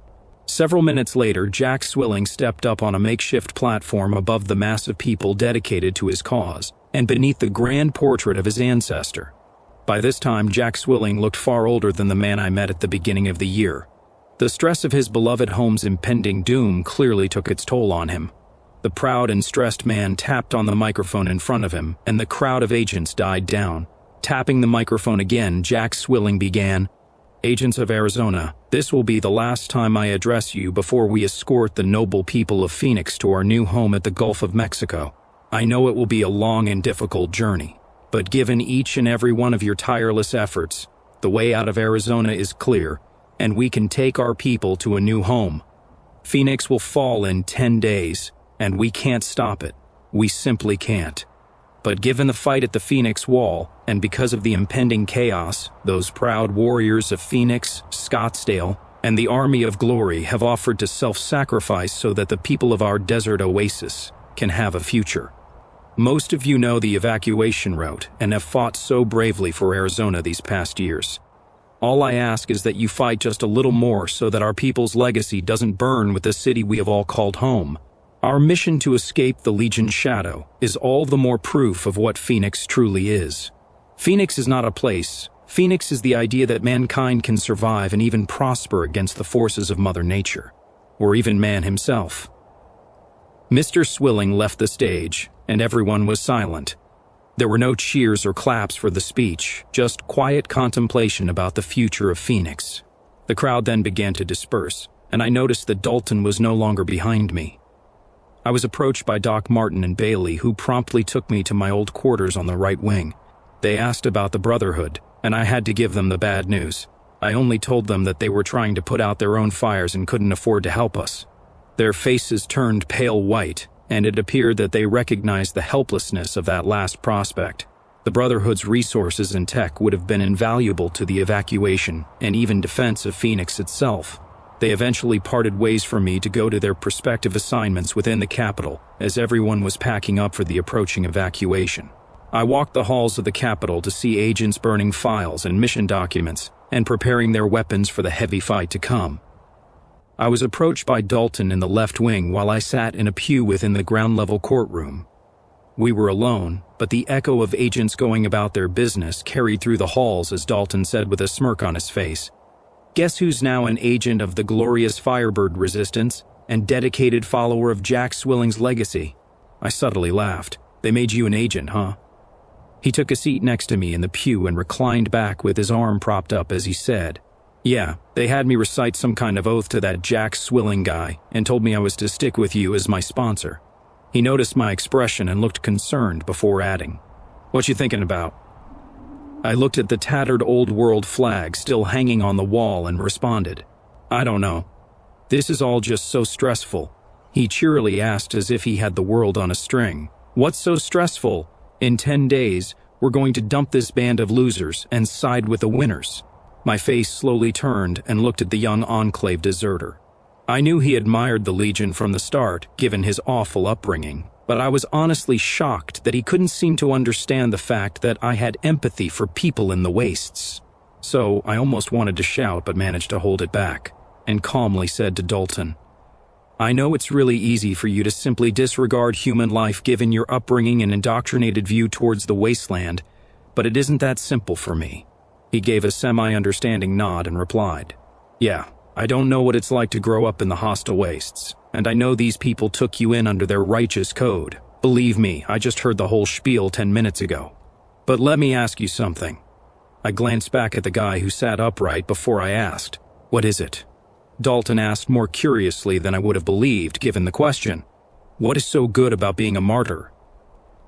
Several minutes later, Jack Swilling stepped up on a makeshift platform above the mass of people dedicated to his cause, and beneath the grand portrait of his ancestor. By this time, Jack Swilling looked far older than the man I met at the beginning of the year. The stress of his beloved home's impending doom clearly took its toll on him. The proud and stressed man tapped on the microphone in front of him, and the crowd of agents died down. Tapping the microphone again, Jack Swilling began, Agents of Arizona, this will be the last time I address you before we escort the noble people of Phoenix to our new home at the Gulf of Mexico. I know it will be a long and difficult journey, but given each and every one of your tireless efforts, the way out of Arizona is clear, and we can take our people to a new home. Phoenix will fall in 10 days, and we can't stop it. We simply can't. But given the fight at the Phoenix Wall, and because of the impending chaos, those proud warriors of Phoenix, Scottsdale, and the Army of Glory have offered to self-sacrifice so that the people of our desert oasis can have a future. Most of you know the evacuation route and have fought so bravely for Arizona these past years. All I ask is that you fight just a little more so that our people's legacy doesn't burn with the city we have all called home. Our mission to escape the Legion's shadow is all the more proof of what Phoenix truly is. Phoenix is not a place. Phoenix is the idea that mankind can survive and even prosper against the forces of Mother Nature, or even man himself. Mr. Swilling left the stage, and everyone was silent. There were no cheers or claps for the speech, just quiet contemplation about the future of Phoenix. The crowd then began to disperse, and I noticed that Dalton was no longer behind me. I was approached by Doc Martin and Bailey, who promptly took me to my old quarters on the right wing. They asked about the Brotherhood, and I had to give them the bad news. I only told them that they were trying to put out their own fires and couldn't afford to help us. Their faces turned pale white, and it appeared that they recognized the helplessness of that last prospect. The Brotherhood's resources and tech would have been invaluable to the evacuation and even defense of Phoenix itself. They eventually parted ways from me to go to their prospective assignments within the capital, as everyone was packing up for the approaching evacuation. I walked the halls of the capital to see agents burning files and mission documents and preparing their weapons for the heavy fight to come. I was approached by Dalton in the left wing while I sat in a pew within the ground-level courtroom. We were alone, but the echo of agents going about their business carried through the halls as Dalton said with a smirk on his face, "Guess who's now an agent of the glorious Firebird Resistance and dedicated follower of Jack Swilling's legacy?" I subtly laughed. "They made you an agent, huh?" He took a seat next to me in the pew and reclined back with his arm propped up as he said, "Yeah, they had me recite some kind of oath to that Jack Swilling guy and told me I was to stick with you as my sponsor." He noticed my expression and looked concerned before adding, "What you thinking about?" I looked at the tattered old world flag still hanging on the wall and responded, "I don't know. This is all just so stressful." He cheerily asked as if he had the world on a string, "What's so stressful? In 10 days, we're going to dump this band of losers and side with the winners." My face slowly turned and looked at the young Enclave deserter. I knew he admired the Legion from the start, given his awful upbringing, but I was honestly shocked that he couldn't seem to understand the fact that I had empathy for people in the wastes. So I almost wanted to shout but managed to hold it back, and calmly said to Dalton, "I know it's really easy for you to simply disregard human life given your upbringing and indoctrinated view towards the wasteland, but it isn't that simple for me." He gave a semi-understanding nod and replied, "Yeah, I don't know what it's like to grow up in the hostile wastes, and I know these people took you in under their righteous code. Believe me, I just heard the whole spiel 10 minutes ago. But let me ask you something." I glanced back at the guy who sat upright before I asked, "What is it?" Dalton asked more curiously than I would have believed given the question. "What is so good about being a martyr?"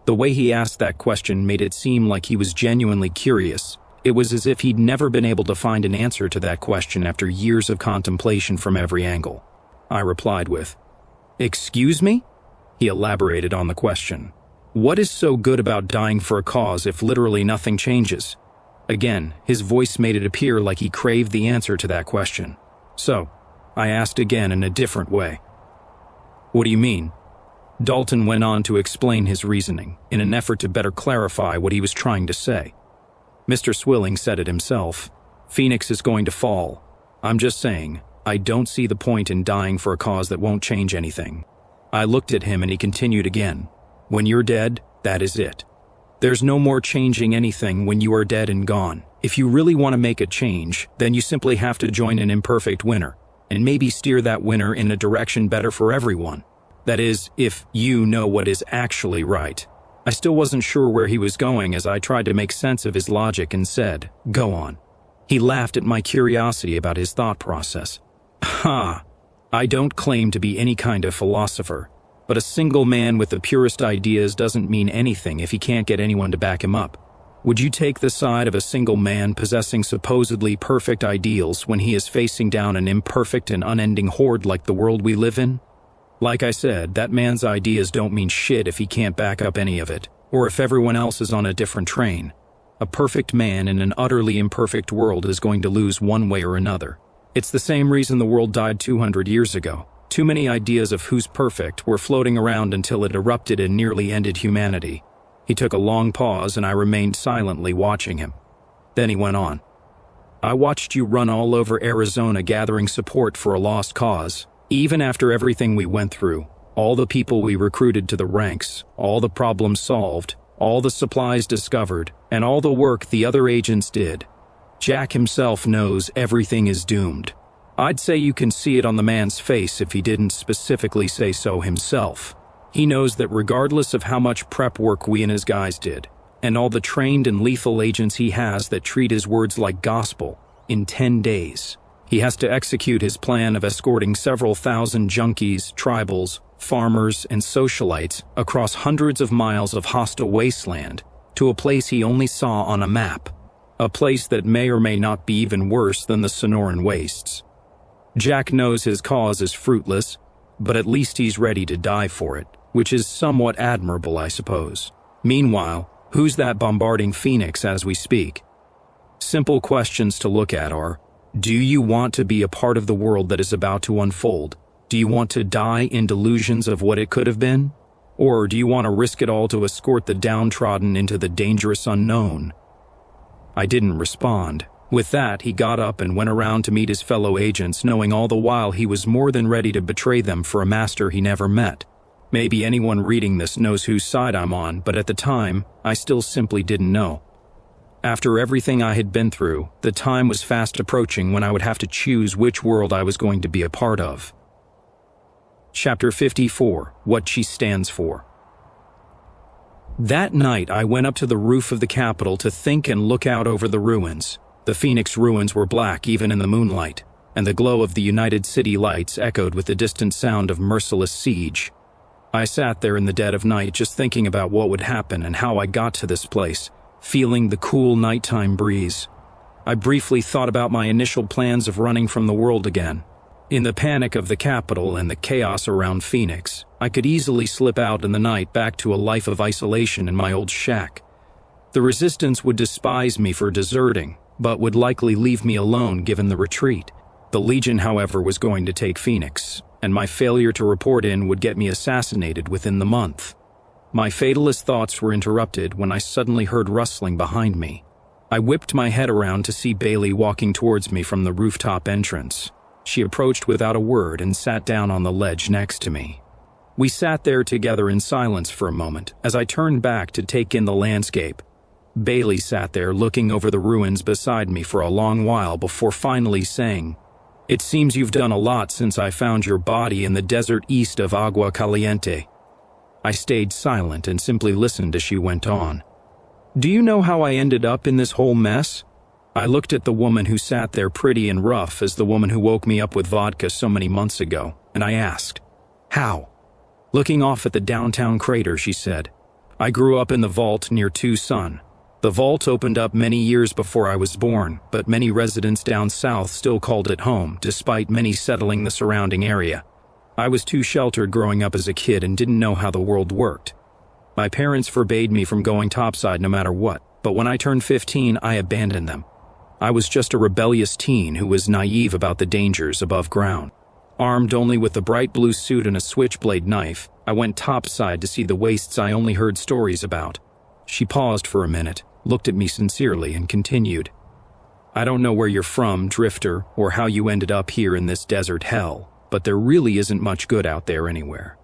The way he asked that question made it seem like he was genuinely curious. It was as if he'd never been able to find an answer to that question after years of contemplation from every angle. I replied with, "Excuse me?" He elaborated on the question. "What is so good about dying for a cause if literally nothing changes?" Again, his voice made it appear like he craved the answer to that question. So, I asked again in a different way. "What do you mean?" Dalton went on to explain his reasoning, in an effort to better clarify what he was trying to say. Mr. Swilling said it himself. Phoenix is going to fall. I'm just saying, I don't see the point in dying for a cause that won't change anything. I looked at him and he continued again. When you're dead, that is it. There's no more changing anything when you are dead and gone. If you really want to make a change, then you simply have to join an imperfect winner, and maybe steer that winner in a direction better for everyone. That is, if you know what is actually right. I still wasn't sure where he was going as I tried to make sense of his logic and said, "Go on." He laughed at my curiosity about his thought process. Ha! I don't claim to be any kind of philosopher, but a single man with the purest ideas doesn't mean anything if he can't get anyone to back him up. Would you take the side of a single man possessing supposedly perfect ideals when he is facing down an imperfect and unending horde like the world we live in? Like I said, that man's ideas don't mean shit if he can't back up any of it, or if everyone else is on a different train. A perfect man in an utterly imperfect world is going to lose one way or another. It's the same reason the world died 200 years ago. Too many ideas of who's perfect were floating around until it erupted and nearly ended humanity. He took a long pause and I remained silently watching him. Then he went on. I watched you run all over Arizona gathering support for a lost cause. Even after everything we went through, all the people we recruited to the ranks, all the problems solved, all the supplies discovered, and all the work the other agents did, Jack himself knows everything is doomed. I'd say you can see it on the man's face if he didn't specifically say so himself. He knows that regardless of how much prep work we and his guys did, and all the trained and lethal agents he has that treat his words like gospel, in 10 days, he has to execute his plan of escorting several thousand junkies, tribals, farmers, and socialites across hundreds of miles of hostile wasteland to a place he only saw on a map. A place that may or may not be even worse than the Sonoran wastes. Jack knows his cause is fruitless, but at least he's ready to die for it, which is somewhat admirable, I suppose. Meanwhile, who's that bombarding Phoenix as we speak? Simple questions to look at are, do you want to be a part of the world that is about to unfold? Do you want to die in delusions of what it could have been? Or do you want to risk it all to escort the downtrodden into the dangerous unknown? I didn't respond. With that, he got up and went around to meet his fellow agents, knowing all the while he was more than ready to betray them for a master he never met. Maybe anyone reading this knows whose side I'm on, but at the time, I still simply didn't know. After everything I had been through, the time was fast approaching when I would have to choose which world I was going to be a part of. Chapter 54, What She Stands For. That night, I went up to the roof of the Capitol to think and look out over the ruins. The Phoenix ruins were black even in the moonlight, and the glow of the United City lights echoed with the distant sound of merciless siege. I sat there in the dead of night just thinking about what would happen and how I got to this place, feeling the cool nighttime breeze. I briefly thought about my initial plans of running from the world again. In the panic of the Capitol and the chaos around Phoenix, I could easily slip out in the night back to a life of isolation in my old shack. The Resistance would despise me for deserting, but would likely leave me alone given the retreat. The Legion, however, was going to take Phoenix, and my failure to report in would get me assassinated within the month. My fatalist thoughts were interrupted when I suddenly heard rustling behind me. I whipped my head around to see Bailey walking towards me from the rooftop entrance. She approached without a word and sat down on the ledge next to me. We sat there together in silence for a moment as I turned back to take in the landscape. Bailey sat there looking over the ruins beside me for a long while before finally saying, "It seems you've done a lot since I found your body in the desert east of Agua Caliente." I stayed silent and simply listened as she went on. "Do you know how I ended up in this whole mess?" I looked at the woman who sat there pretty and rough as the woman who woke me up with vodka so many months ago, and I asked, "How?" Looking off at the downtown crater, she said, "I grew up in the vault near Tucson. The vault opened up many years before I was born, but many residents down south still called it home, despite many settling the surrounding area. I was too sheltered growing up as a kid and didn't know how the world worked. My parents forbade me from going topside no matter what, but when I turned 15, I abandoned them. I was just a rebellious teen who was naive about the dangers above ground. Armed only with a bright blue suit and a switchblade knife, I went topside to see the wastes I only heard stories about." She paused for a minute, looked at me sincerely, and continued, "I don't know where you're from, Drifter, or how you ended up here in this desert hell, but there really isn't much good out there anywhere.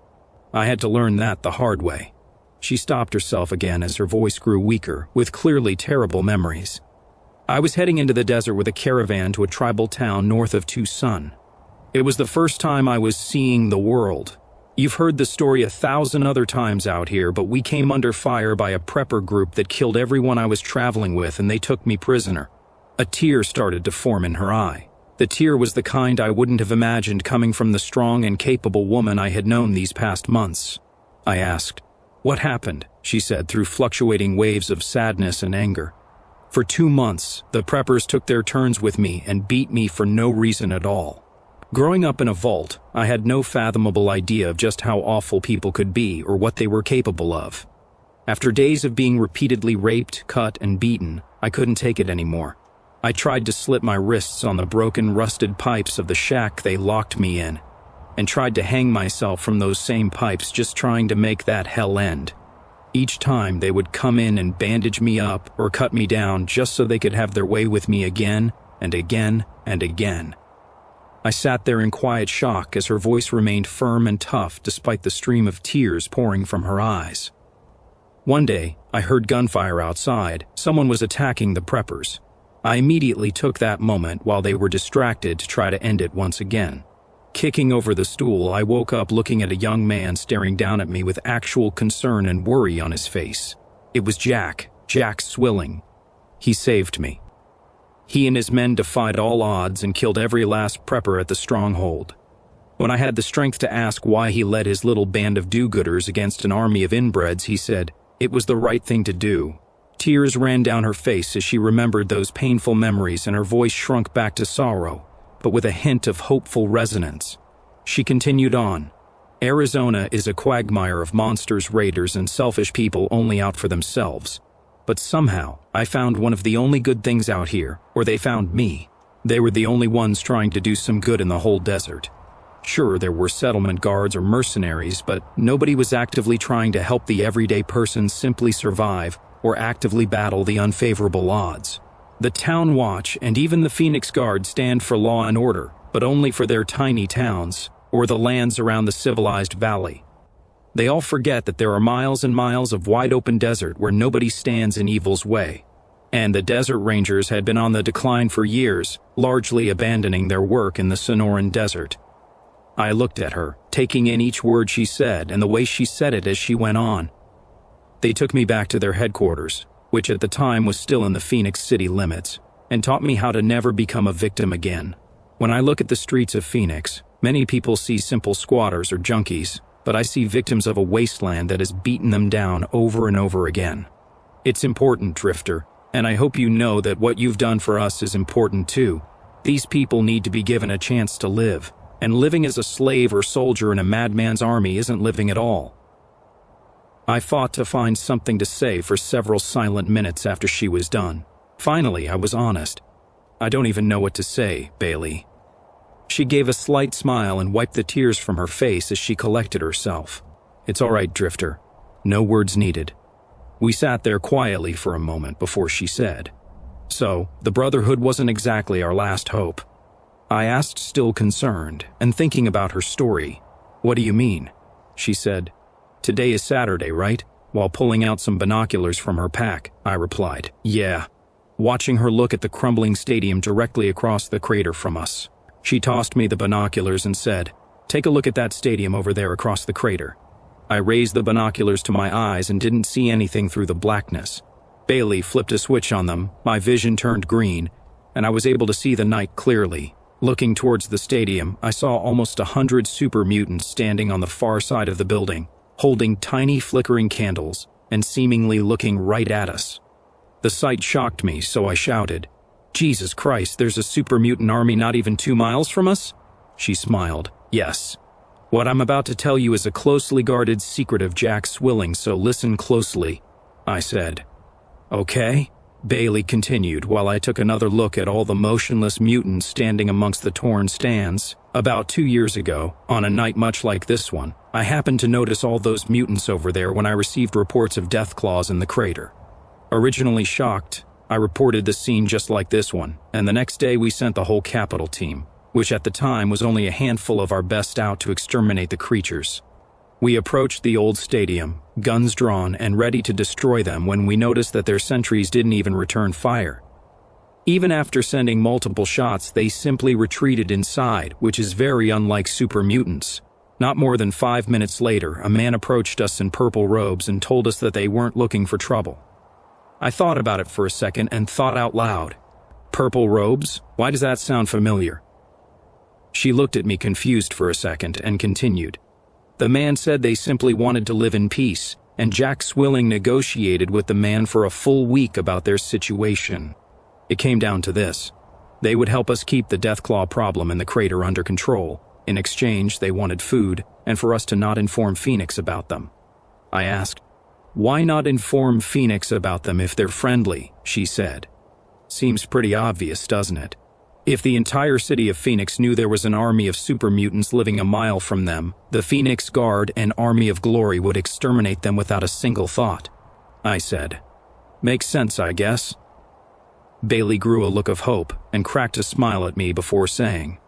I had to learn that the hard way." She stopped herself again as her voice grew weaker, with clearly terrible memories. "I was heading into the desert with a caravan to a tribal town north of Tucson. It was the first time I was seeing the world. You've heard the story 1,000 other times out here, but we came under fire by a prepper group that killed everyone I was traveling with, and they took me prisoner. A tear started to form in her eye. The tear was the kind I wouldn't have imagined coming from the strong and capable woman I had known these past months. I asked, "What happened?" she said through fluctuating waves of sadness and anger. "For 2 months, the preppers took their turns with me and beat me for no reason at all. Growing up in a vault, I had no fathomable idea of just how awful people could be or what they were capable of. After days of being repeatedly raped, cut, and beaten, I couldn't take it anymore. I tried to slit my wrists on the broken, rusted pipes of the shack they locked me in, and tried to hang myself from those same pipes, just trying to make that hell end. Each time they would come in and bandage me up or cut me down just so they could have their way with me again and again and again." I sat there in quiet shock as her voice remained firm and tough despite the stream of tears pouring from her eyes. One day, I heard gunfire outside. Someone was attacking the preppers. I immediately took that moment while they were distracted to try to end it once again. Kicking over the stool, I woke up looking at a young man staring down at me with actual concern and worry on his face. It was Jack Swilling. He saved me. He and his men defied all odds and killed every last prepper at the stronghold. When I had the strength to ask why he led his little band of do-gooders against an army of inbreds, he said, "It was the right thing to do." Tears ran down her face as she remembered those painful memories, and her voice shrunk back to sorrow, but with a hint of hopeful resonance. She continued on, "Arizona is a quagmire of monsters, raiders, and selfish people only out for themselves. But somehow, I found one of the only good things out here, or they found me. They were the only ones trying to do some good in the whole desert. Sure, there were settlement guards or mercenaries, but nobody was actively trying to help the everyday person simply survive or actively battle the unfavorable odds. The Town Watch and even the Phoenix Guard stand for law and order, but only for their tiny towns or the lands around the civilized valley. They all forget that there are miles and miles of wide-open desert where nobody stands in evil's way. And the Desert Rangers had been on the decline for years, largely abandoning their work in the Sonoran Desert." I looked at her, taking in each word she said and the way she said it as she went on. "They took me back to their headquarters, which at the time was still in the Phoenix city limits, and taught me how to never become a victim again. When I look at the streets of Phoenix, many people see simple squatters or junkies, but I see victims of a wasteland that has beaten them down over and over again. It's important, Drifter, and I hope you know that what you've done for us is important too. These people need to be given a chance to live, and living as a slave or soldier in a madman's army isn't living at all." I fought to find something to say for several silent minutes after she was done. Finally, I was honest. "I don't even know what to say, Bailey." She gave a slight smile and wiped the tears from her face as she collected herself. "It's all right, Drifter. No words needed." We sat there quietly for a moment before she said, "So, the Brotherhood wasn't exactly our last hope?" I asked, still concerned, and thinking about her story. "What do you mean?" She said, "Today is Saturday, right?" While pulling out some binoculars from her pack, I replied, "Yeah." Watching her look at the crumbling stadium directly across the crater from us, she tossed me the binoculars and said, "Take a look at that stadium over there across the crater." I raised the binoculars to my eyes and didn't see anything through the blackness. Bailey flipped a switch on them, my vision turned green, and I was able to see the night clearly. Looking towards the stadium, I saw almost 100 super mutants standing on the far side of the building, holding tiny flickering candles and seemingly looking right at us. The sight shocked me, so I shouted, "Jesus Christ, there's a super mutant army not even 2 miles from us?" She smiled. "Yes. What I'm about to tell you is a closely guarded secret of Jack Swilling, so listen closely," I said. "Okay?" Bailey continued while I took another look at all the motionless mutants standing amongst the torn stands. "About 2 years ago, on a night much like this one, I happened to notice all those mutants over there when I received reports of deathclaws in the crater. Originally shocked, I reported the scene just like this one, and the next day we sent the whole capital team, which at the time was only a handful of our best out to exterminate the creatures. We approached the old stadium, guns drawn and ready to destroy them when we noticed that their sentries didn't even return fire. Even after sending multiple shots, they simply retreated inside, which is very unlike super mutants. Not more than 5 minutes later, a man approached us in purple robes and told us that they weren't looking for trouble. I thought about it for a second and thought out loud. Purple robes? Why does that sound familiar? She looked at me confused for a second and continued. The man said they simply wanted to live in peace, and Jack Swilling negotiated with the man for a full week about their situation. It came down to this. They would help us keep the Deathclaw problem in the crater under control. In exchange, they wanted food, and for us to not inform Phoenix about them. I asked, "Why not inform Phoenix about them if they're friendly?" she said. Seems pretty obvious, doesn't it? If the entire city of Phoenix knew there was an army of super mutants living a mile from them, the Phoenix Guard and Army of Glory would exterminate them without a single thought. I said, "Makes sense, I guess." Bailey grew a look of hope and cracked a smile at me before saying,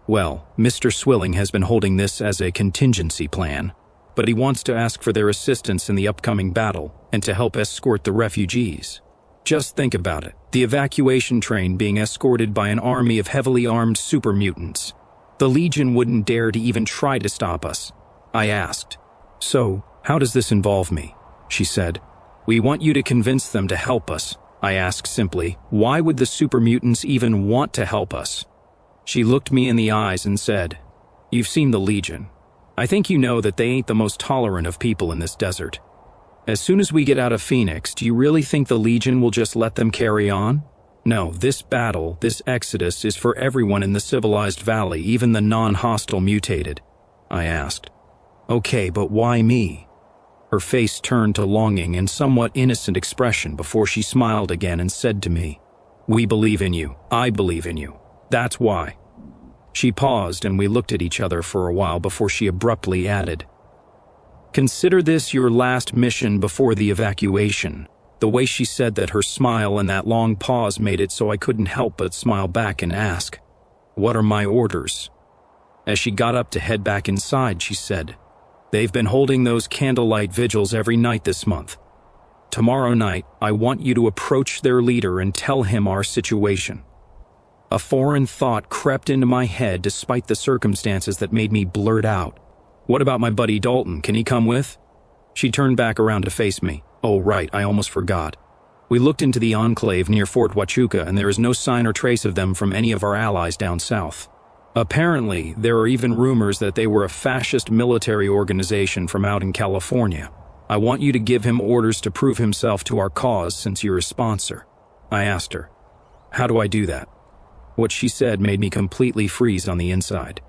"Well, Mr. Swilling has been holding this as a contingency plan, but he wants to ask for their assistance in the upcoming battle and to help escort the refugees. Just think about it, the evacuation train being escorted by an army of heavily armed super mutants. The Legion wouldn't dare to even try to stop us." I asked, "So, how does this involve me?" She said, "We want you to convince them to help us." I asked simply, "Why would the super mutants even want to help us?" She looked me in the eyes and said, "You've seen the Legion. I think you know that they ain't the most tolerant of people in this desert. As soon as we get out of Phoenix, do you really think the Legion will just let them carry on? No, this battle, this exodus, is for everyone in the civilized valley, even the non-hostile mutated." I asked, "Okay, but why me?" Her face turned to longing and somewhat innocent expression before she smiled again and said to me, "We believe in you. I believe in you. That's why." She paused and we looked at each other for a while before she abruptly added, "Consider this your last mission before the evacuation." The way she said that, her smile and that long pause made it so I couldn't help but smile back and ask, "What are my orders?" As she got up to head back inside, she said, "They've been holding those candlelight vigils every night this month. Tomorrow night, I want you to approach their leader and tell him our situation." A foreign thought crept into my head despite the circumstances that made me blurt out, "What about my buddy Dalton? Can he come with?" She turned back around to face me. "Oh right, I almost forgot. We looked into the enclave near Fort Huachuca and there is no sign or trace of them from any of our allies down south. Apparently, there are even rumors that they were a fascist military organization from out in California. I want you to give him orders to prove himself to our cause since you're a sponsor." I asked her, "How do I do that?" What she said made me completely freeze on the inside.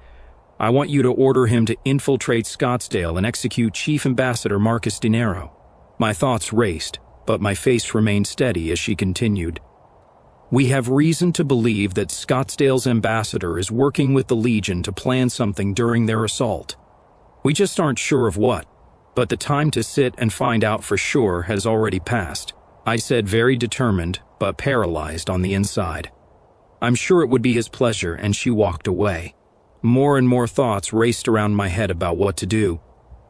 "I want you to order him to infiltrate Scottsdale and execute Chief Ambassador Marcus De Niro." My thoughts raced, but my face remained steady as she continued. "We have reason to believe that Scottsdale's ambassador is working with the Legion to plan something during their assault. We just aren't sure of what, but the time to sit and find out for sure has already passed," I said, very determined but paralyzed on the inside. "I'm sure it would be his pleasure," and she walked away. More and more thoughts raced around my head about what to do.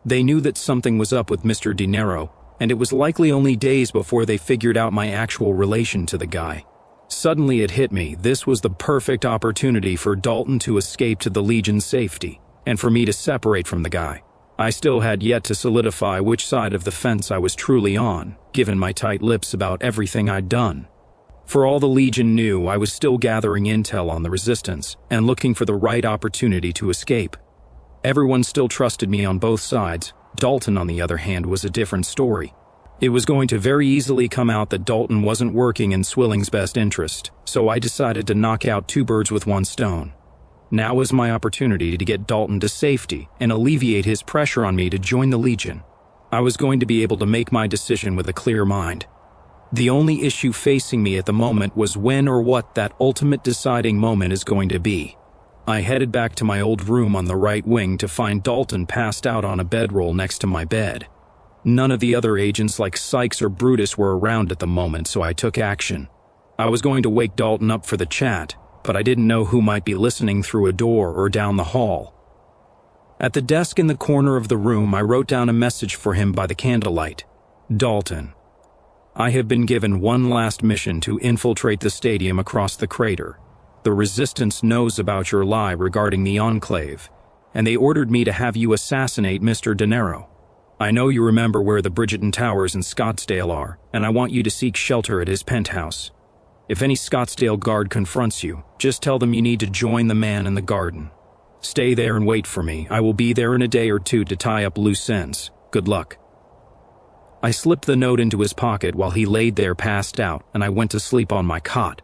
They knew that something was up with Mr. De Niro, and it was likely only days before they figured out my actual relation to the guy. Suddenly it hit me, this was the perfect opportunity for Dalton to escape to the Legion's safety, and for me to separate from the guy. I still had yet to solidify which side of the fence I was truly on, given my tight lips about everything I'd done. For all the Legion knew, I was still gathering intel on the Resistance and looking for the right opportunity to escape. Everyone still trusted me on both sides. Dalton, on the other hand, was a different story. It was going to very easily come out that Dalton wasn't working in Swilling's best interest, so I decided to knock out two birds with one stone. Now was my opportunity to get Dalton to safety and alleviate his pressure on me to join the Legion. I was going to be able to make my decision with a clear mind. The only issue facing me at the moment was when or what that ultimate deciding moment is going to be. I headed back to my old room on the right wing to find Dalton passed out on a bedroll next to my bed. None of the other agents like Sykes or Brutus were around at the moment, so I took action. I was going to wake Dalton up for the chat, but I didn't know who might be listening through a door or down the hall. At the desk in the corner of the room, I wrote down a message for him by the candlelight. "Dalton, I have been given one last mission to infiltrate the stadium across the crater. The Resistance knows about your lie regarding the Enclave, and they ordered me to have you assassinate Mr. De Niro. I know you remember where the Bridgeton Towers in Scottsdale are, and I want you to seek shelter at his penthouse. If any Scottsdale guard confronts you, just tell them you need to join the man in the garden. Stay there and wait for me. I will be there in a day or two to tie up loose ends. Good luck." I slipped the note into his pocket while he laid there passed out, and I went to sleep on my cot.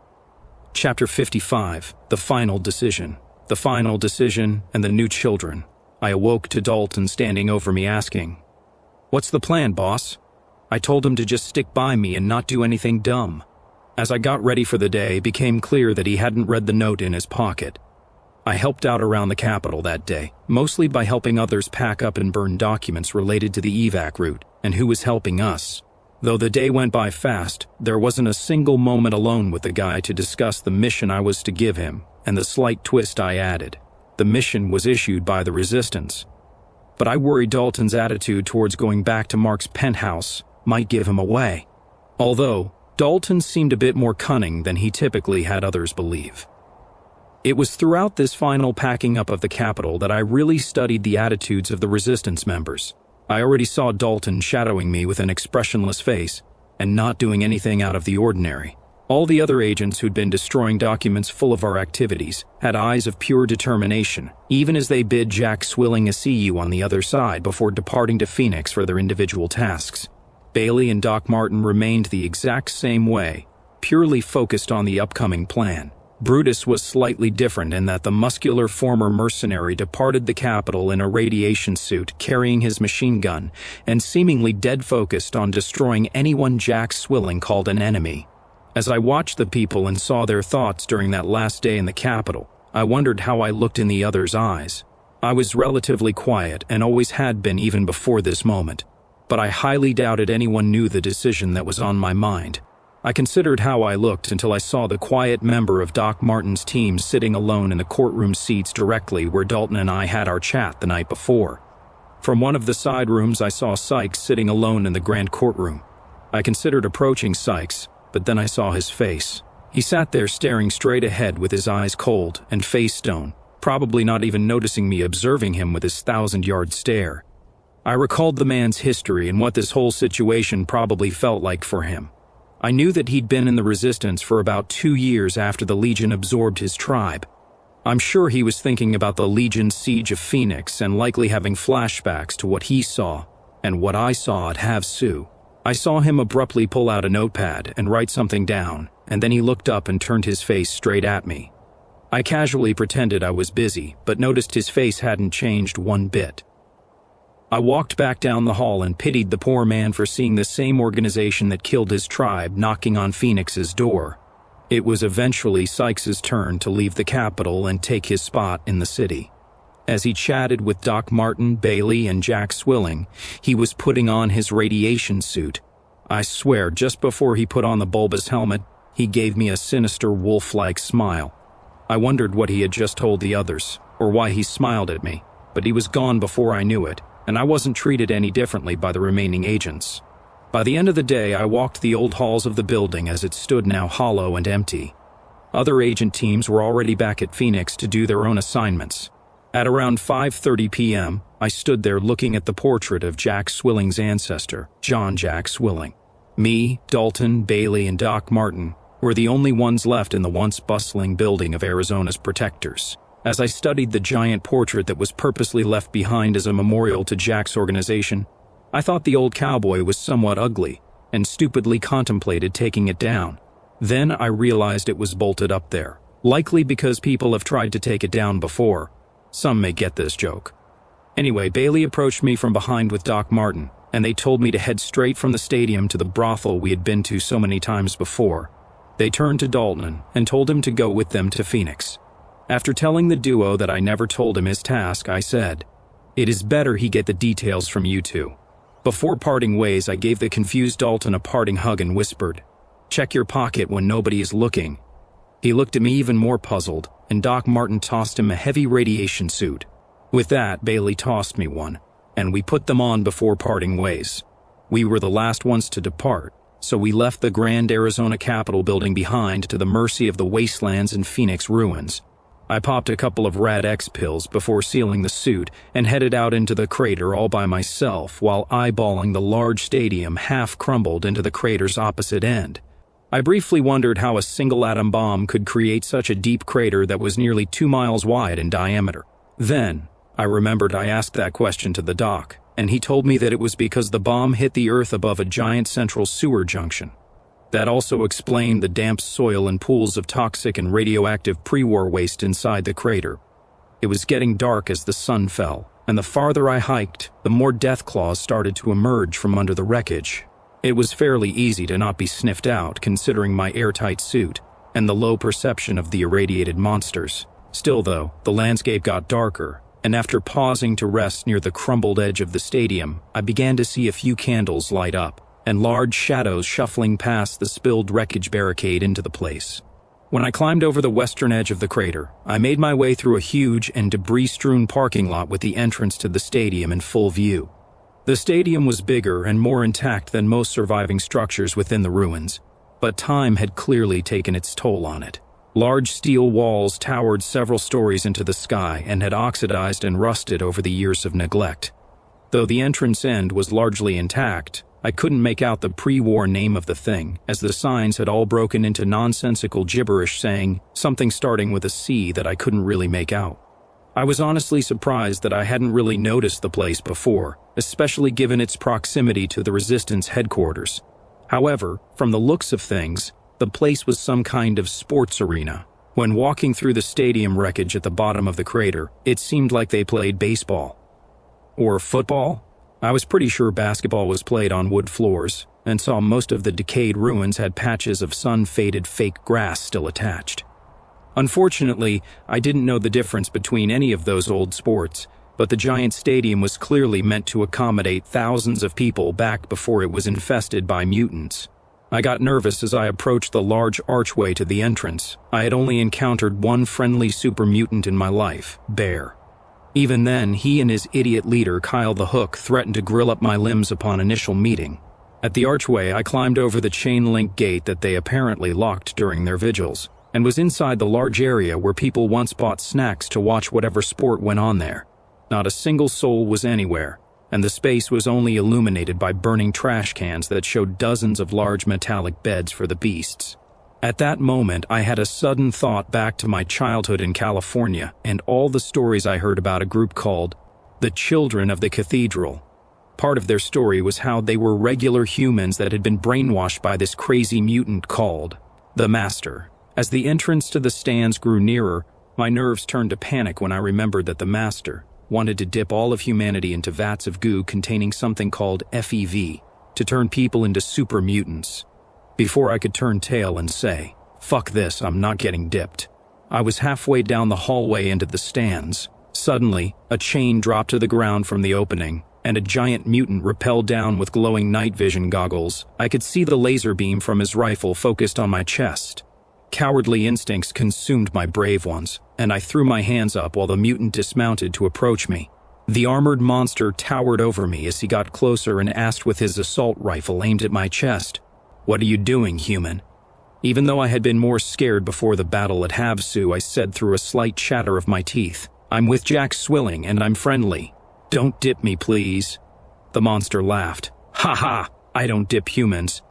Chapter 55, The Final Decision. The Final Decision and the New Children. I awoke to Dalton standing over me asking, "What's the plan, boss?" I told him to just stick by me and not do anything dumb. As I got ready for the day, it became clear that he hadn't read the note in his pocket. I helped out around the Capitol that day, mostly by helping others pack up and burn documents related to the evac route and who was helping us. Though the day went by fast, there wasn't a single moment alone with the guy to discuss the mission I was to give him and the slight twist I added. The mission was issued by the Resistance. But I worried Dalton's attitude towards going back to Mark's penthouse might give him away. Although, Dalton seemed a bit more cunning than he typically had others believe. It was throughout this final packing up of the Capitol that I really studied the attitudes of the Resistance members. I already saw Dalton shadowing me with an expressionless face and not doing anything out of the ordinary. All the other agents who'd been destroying documents full of our activities had eyes of pure determination, even as they bid Jack Swilling a see you on the other side before departing to Phoenix for their individual tasks. Bailey and Doc Martin remained the exact same way, purely focused on the upcoming plan. Brutus was slightly different in that the muscular former mercenary departed the Capitol in a radiation suit carrying his machine gun and seemingly dead focused on destroying anyone Jack Swilling called an enemy. As I watched the people and saw their thoughts during that last day in the Capitol, I wondered how I looked in the others' eyes. I was relatively quiet and always had been even before this moment, but I highly doubted anyone knew the decision that was on my mind. I considered how I looked until I saw the quiet member of Doc Martin's team sitting alone in the courtroom seats directly where Dalton and I had our chat the night before. From one of the side rooms I saw Sykes sitting alone in the grand courtroom. I considered approaching Sykes, but then I saw his face. He sat there staring straight ahead with his eyes cold and face stone, probably not even noticing me observing him with his 1,000-yard stare. I recalled the man's history and what this whole situation probably felt like for him. I knew that he'd been in the Resistance for about 2 years after the Legion absorbed his tribe. I'm sure he was thinking about the Legion's siege of Phoenix and likely having flashbacks to what he saw and what I saw at Havasu. I saw him abruptly pull out a notepad and write something down, and then he looked up and turned his face straight at me. I casually pretended I was busy, but noticed his face hadn't changed one bit. I walked back down the hall and pitied the poor man for seeing the same organization that killed his tribe knocking on Phoenix's door. It was eventually Sykes's turn to leave the Capitol and take his spot in the city. As he chatted with Doc Martin, Bailey, and Jack Swilling, he was putting on his radiation suit. I swear, just before he put on the bulbous helmet, he gave me a sinister wolf-like smile. I wondered what he had just told the others, or why he smiled at me, but he was gone before I knew it, and I wasn't treated any differently by the remaining agents. By the end of the day, I walked the old halls of the building as it stood now hollow and empty. Other agent teams were already back at Phoenix to do their own assignments. At around 5:30 p.m., I stood there looking at the portrait of Jack Swilling's ancestor, John Jack Swilling. Me, Dalton, Bailey, and Doc Martin were the only ones left in the once bustling building of Arizona's protectors. As I studied the giant portrait that was purposely left behind as a memorial to Jack's organization, I thought the old cowboy was somewhat ugly and stupidly contemplated taking it down. Then I realized it was bolted up there, likely because people have tried to take it down before. Some may get this joke. Anyway, Bailey approached me from behind with Doc Martin, and they told me to head straight from the stadium to the brothel we had been to so many times before. They turned to Dalton and told him to go with them to Phoenix. After telling the duo that I never told him his task, I said, "It is better he get the details from you two." Before parting ways, I gave the confused Dalton a parting hug and whispered, "Check your pocket when nobody is looking." He looked at me even more puzzled, and Doc Martin tossed him a heavy radiation suit. With that, Bailey tossed me one, and we put them on before parting ways. We were the last ones to depart, so we left the grand Arizona Capitol building behind to the mercy of the wastelands and Phoenix ruins. I popped a couple of Rad-X pills before sealing the suit and headed out into the crater all by myself while eyeballing the large stadium half crumbled into the crater's opposite end. I briefly wondered how a single atom bomb could create such a deep crater that was nearly 2 miles wide in diameter. Then, I remembered I asked that question to the doc, and he told me that it was because the bomb hit the earth above a giant central sewer junction. That also explained the damp soil and pools of toxic and radioactive pre-war waste inside the crater. It was getting dark as the sun fell, and the farther I hiked, the more death claws started to emerge from under the wreckage. It was fairly easy to not be sniffed out considering my airtight suit and the low perception of the irradiated monsters. Still though, the landscape got darker, and after pausing to rest near the crumbled edge of the stadium, I began to see a few candles light up and large shadows shuffling past the spilled wreckage barricade into the place. When I climbed over the western edge of the crater, I made my way through a huge and debris-strewn parking lot with the entrance to the stadium in full view. The stadium was bigger and more intact than most surviving structures within the ruins, but time had clearly taken its toll on it. Large steel walls towered several stories into the sky and had oxidized and rusted over the years of neglect. Though the entrance end was largely intact, I couldn't make out the pre-war name of the thing, as the signs had all broken into nonsensical gibberish saying something starting with a C that I couldn't really make out. I was honestly surprised that I hadn't really noticed the place before, especially given its proximity to the Resistance headquarters. However, from the looks of things, the place was some kind of sports arena. When walking through the stadium wreckage at the bottom of the crater, it seemed like they played baseball. Or football? I was pretty sure basketball was played on wood floors, and saw most of the decayed ruins had patches of sun-faded fake grass still attached. Unfortunately, I didn't know the difference between any of those old sports, but the giant stadium was clearly meant to accommodate thousands of people back before it was infested by mutants. I got nervous as I approached the large archway to the entrance. I had only encountered one friendly super mutant in my life, Bear. Even then, he and his idiot leader, Kyle the Hook, threatened to grill up my limbs upon initial meeting. At the archway, I climbed over the chain-link gate that they apparently locked during their vigils, and was inside the large area where people once bought snacks to watch whatever sport went on there. Not a single soul was anywhere, and the space was only illuminated by burning trash cans that showed dozens of large metallic beds for the beasts. At that moment, I had a sudden thought back to my childhood in California and all the stories I heard about a group called the Children of the Cathedral. Part of their story was how they were regular humans that had been brainwashed by this crazy mutant called the Master. As the entrance to the stands grew nearer, my nerves turned to panic when I remembered that the Master wanted to dip all of humanity into vats of goo containing something called FEV to turn people into super mutants. Before I could turn tail and say, "Fuck this, I'm not getting dipped," I was halfway down the hallway into the stands. Suddenly, a chain dropped to the ground from the opening, and a giant mutant rappelled down with glowing night vision goggles. I could see the laser beam from his rifle focused on my chest. Cowardly instincts consumed my brave ones, and I threw my hands up while the mutant dismounted to approach me. The armored monster towered over me as he got closer and asked with his assault rifle aimed at my chest, "What are you doing, human?" Even though I had been more scared before the battle at Havasu, I said through a slight chatter of my teeth, "I'm with Jack Swilling and I'm friendly. Don't dip me, please." The monster laughed. "Ha ha, I don't dip humans.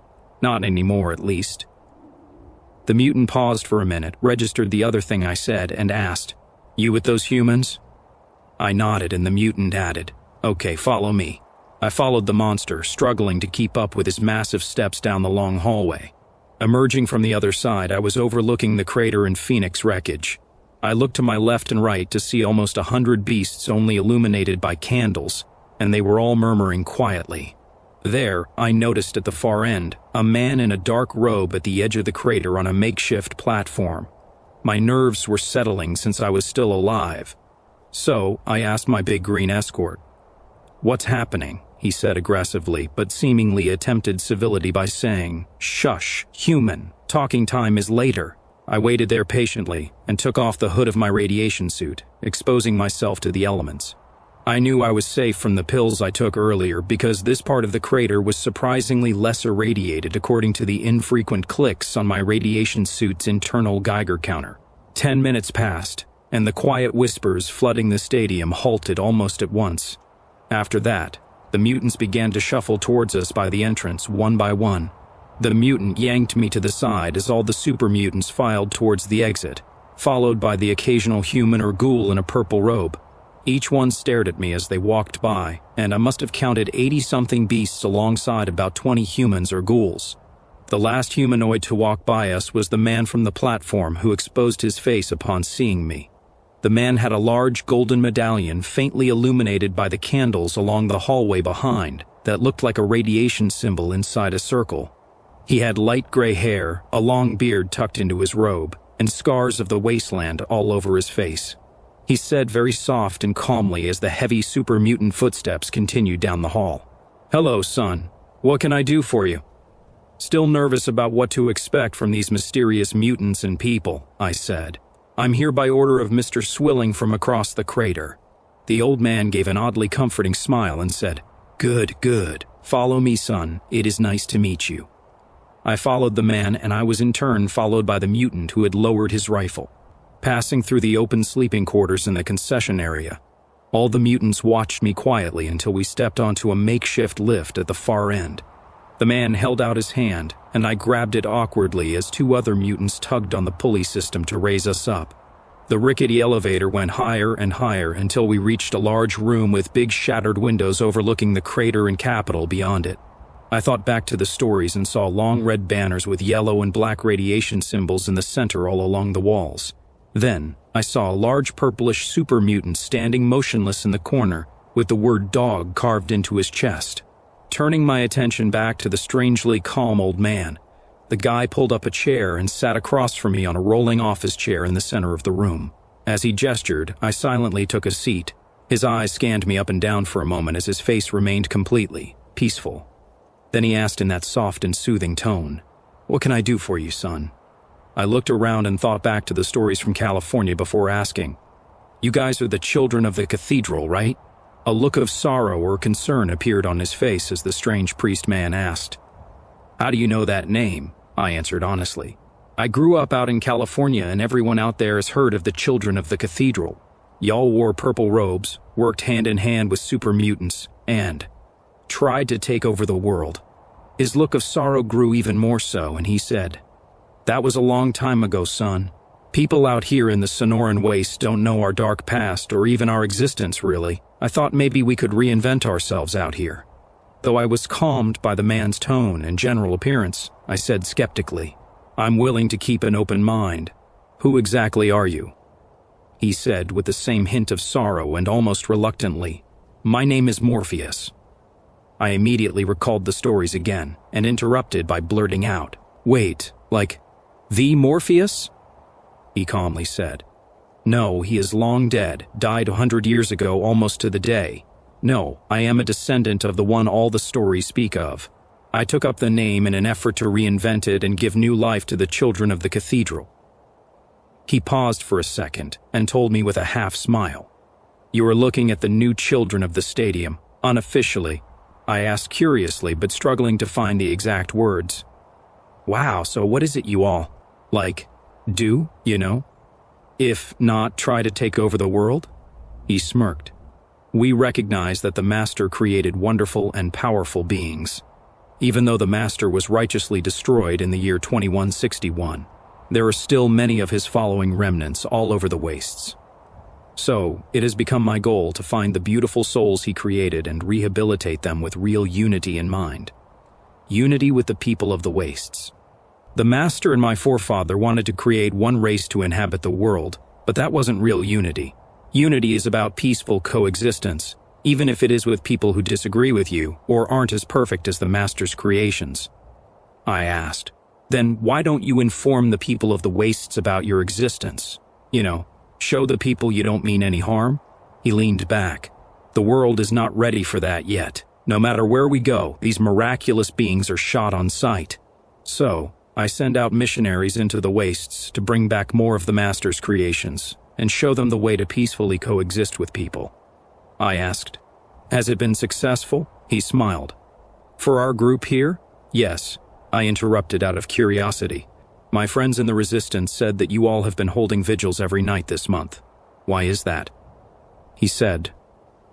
Not anymore, at least." The mutant paused for a minute, registered the other thing I said, and asked, "You with those humans?" I nodded and the mutant added, "Okay, follow me." I followed the monster, struggling to keep up with his massive steps down the long hallway. Emerging from the other side, I was overlooking the crater and Phoenix wreckage. I looked to my left and right to see almost 100 beasts only illuminated by candles, and they were all murmuring quietly. There, I noticed at the far end, a man in a dark robe at the edge of the crater on a makeshift platform. My nerves were settling since I was still alive. So, I asked my big green escort. "What's happening?" he said aggressively, but seemingly attempted civility by saying, "Shush, human, talking time is later." I waited there patiently and took off the hood of my radiation suit, exposing myself to the elements. I knew I was safe from the pills I took earlier because this part of the crater was surprisingly less irradiated according to the infrequent clicks on my radiation suit's internal Geiger counter. 10 minutes passed, and the quiet whispers flooding the stadium halted almost at once. After that, the mutants began to shuffle towards us by the entrance one by one. The mutant yanked me to the side as all the super mutants filed towards the exit, followed by the occasional human or ghoul in a purple robe. Each one stared at me as they walked by, and I must have counted 80-something beasts alongside about 20 humans or ghouls. The last humanoid to walk by us was the man from the platform who exposed his face upon seeing me. The man had a large golden medallion faintly illuminated by the candles along the hallway behind that looked like a radiation symbol inside a circle. He had light gray hair, a long beard tucked into his robe, and scars of the wasteland all over his face. He said very soft and calmly as the heavy super mutant footsteps continued down the hall. "Hello, son. What can I do for you?" Still nervous about what to expect from these mysterious mutants and people, I said. "I'm here by order of Mr. Swilling from across the crater." The old man gave an oddly comforting smile and said, Good. Follow me, son. It is nice to meet you." I followed the man, and I was in turn followed by the mutant who had lowered his rifle. Passing through the open sleeping quarters in the concession area, all the mutants watched me quietly until we stepped onto a makeshift lift at the far end. The man held out his hand, and I grabbed it awkwardly as two other mutants tugged on the pulley system to raise us up. The rickety elevator went higher and higher until we reached a large room with big shattered windows overlooking the crater and Capitol beyond it. I thought back to the stories and saw long red banners with yellow and black radiation symbols in the center all along the walls. Then, I saw a large purplish super mutant standing motionless in the corner with the word dog carved into his chest. Turning my attention back to the strangely calm old man, the guy pulled up a chair and sat across from me on a rolling office chair in the center of the room. As he gestured, I silently took a seat. His eyes scanned me up and down for a moment as his face remained completely peaceful. Then he asked in that soft and soothing tone, "What can I do for you, son?" I looked around and thought back to the stories from California before asking, "You guys are the children of the cathedral, right?" A look of sorrow or concern appeared on his face as the strange priest man asked. "How do you know that name?" I answered honestly. "I grew up out in California and everyone out there has heard of the children of the cathedral. Y'all wore purple robes, worked hand in hand with super mutants, and tried to take over the world." His look of sorrow grew even more so, and he said, "That was a long time ago, son. People out here in the Sonoran Wastes don't know our dark past or even our existence, really. I thought maybe we could reinvent ourselves out here." Though I was calmed by the man's tone and general appearance, I said skeptically, "I'm willing to keep an open mind. Who exactly are you?" He said with the same hint of sorrow and almost reluctantly, "My name is Morpheus." I immediately recalled the stories again and interrupted by blurting out, "Wait, like, the Morpheus?" He calmly said, "No, he is long dead, died 100 years ago almost to the day. No, I am a descendant of the one all the stories speak of. I took up the name in an effort to reinvent it and give new life to the children of the cathedral." He paused for a second and told me with a half smile, "You are looking at the new children of the stadium, unofficially." I asked curiously but struggling to find the exact words. "Wow, so what is it you all, do, you know? If not try to take over the world?" He smirked. "We recognize that the Master created wonderful and powerful beings. Even though the Master was righteously destroyed in the year 2161, there are still many of his following remnants all over the wastes. So, it has become my goal to find the beautiful souls he created and rehabilitate them with real unity in mind. Unity with the people of the wastes. The Master and my forefather wanted to create one race to inhabit the world, but that wasn't real unity. Unity is about peaceful coexistence, even if it is with people who disagree with you or aren't as perfect as the Master's creations." I asked, "Then why don't you inform the people of the wastes about your existence? Show the people you don't mean any harm?" He leaned back. "The world is not ready for that yet. No matter where we go, these miraculous beings are shot on sight. So, I send out missionaries into the wastes to bring back more of the Master's creations and show them the way to peacefully coexist with people." I asked, "Has it been successful?" He smiled. "For our group here? Yes," I interrupted out of curiosity. "My friends in the Resistance said that you all have been holding vigils every night this month. Why is that?" He said,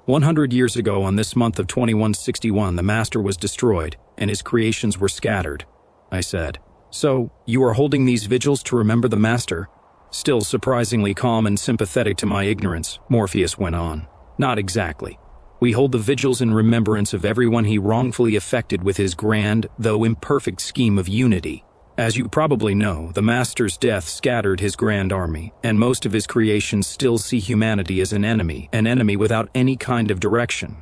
100 years ago on this month of 2161, the Master was destroyed, and his creations were scattered. I said. So, you are holding these vigils to remember the Master? Still surprisingly calm and sympathetic to my ignorance, Morpheus went on. Not exactly. We hold the vigils in remembrance of everyone he wrongfully affected with his grand, though imperfect scheme of unity. As you probably know, the Master's death scattered his grand army, and most of his creations still see humanity as an enemy without any kind of direction.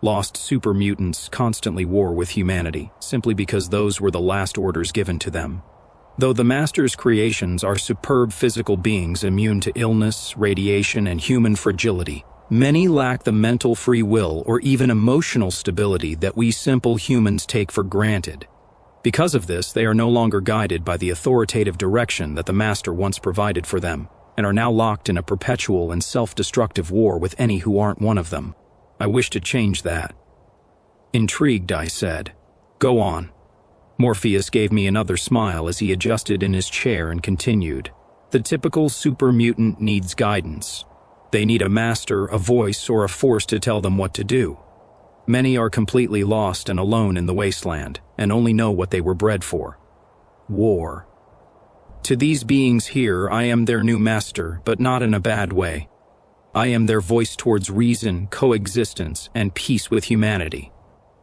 Lost super mutants constantly war with humanity, simply because those were the last orders given to them. Though the Master's creations are superb physical beings immune to illness, radiation, and human fragility, many lack the mental free will or even emotional stability that we simple humans take for granted. Because of this, they are no longer guided by the authoritative direction that the Master once provided for them, and are now locked in a perpetual and self-destructive war with any who aren't one of them. I wish to change that. Intrigued, I said. Go on. Morpheus gave me another smile as he adjusted in his chair and continued. The typical super mutant needs guidance. They need a master, a voice, or a force to tell them what to do. Many are completely lost and alone in the wasteland, and only know what they were bred for. War. To these beings here, I am their new master, but not in a bad way. I am their voice towards reason, coexistence, and peace with humanity.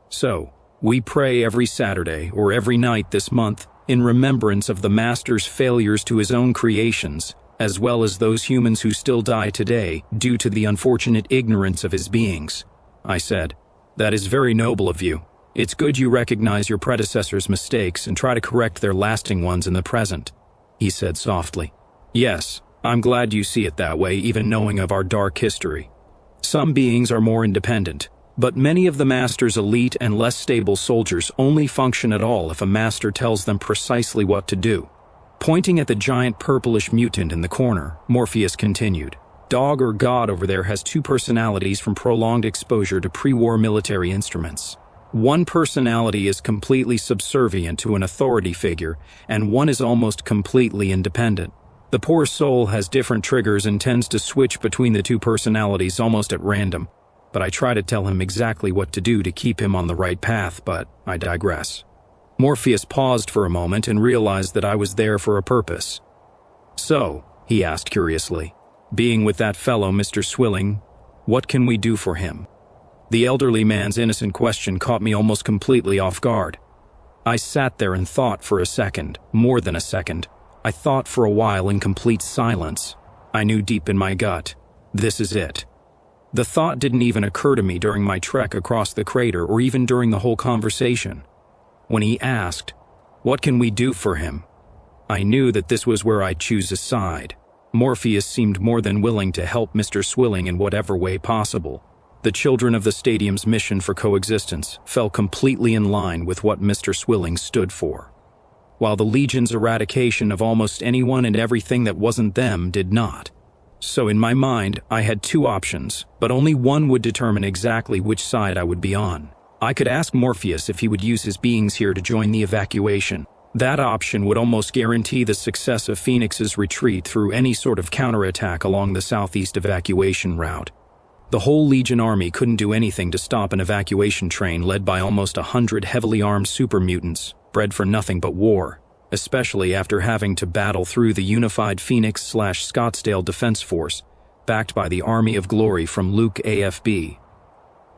So, we pray every Saturday or every night this month in remembrance of the Master's failures to his own creations, as well as those humans who still die today due to the unfortunate ignorance of his beings. I said, That is very noble of you. It's good you recognize your predecessors' mistakes and try to correct their lasting ones in the present, he said softly. Yes, I'm glad you see it that way, even knowing of our dark history. Some beings are more independent, but many of the Master's elite and less stable soldiers only function at all if a Master tells them precisely what to do. Pointing at the giant purplish mutant in the corner, Morpheus continued. Dog or God over there has two personalities from prolonged exposure to pre-war military instruments. One personality is completely subservient to an authority figure, and one is almost completely independent. The poor soul has different triggers and tends to switch between the two personalities almost at random, but I try to tell him exactly what to do to keep him on the right path, but I digress. Morpheus paused for a moment and realized that I was there for a purpose. So, he asked curiously, being with that fellow, Mr. Swilling, what can we do for him? The elderly man's innocent question caught me almost completely off guard. I sat there and thought for a second, more than a second. I thought for a while in complete silence. I knew deep in my gut, this is it. The thought didn't even occur to me during my trek across the crater or even during the whole conversation. When he asked, what can we do for him? I knew that this was where I'd choose a side. Morpheus seemed more than willing to help Mr. Swilling in whatever way possible. The children of the stadium's mission for coexistence fell completely in line with what Mr. Swilling stood for, while the Legion's eradication of almost anyone and everything that wasn't them did not. So in my mind, I had two options, but only one would determine exactly which side I would be on. I could ask Morpheus if he would use his beings here to join the evacuation. That option would almost guarantee the success of Phoenix's retreat through any sort of counterattack along the southeast evacuation route. The whole Legion army couldn't do anything to stop an evacuation train led by almost 100 heavily armed super mutants, bred for nothing but war, especially after having to battle through the unified Phoenix/Scottsdale Defense Force, backed by the Army of Glory from Luke AFB.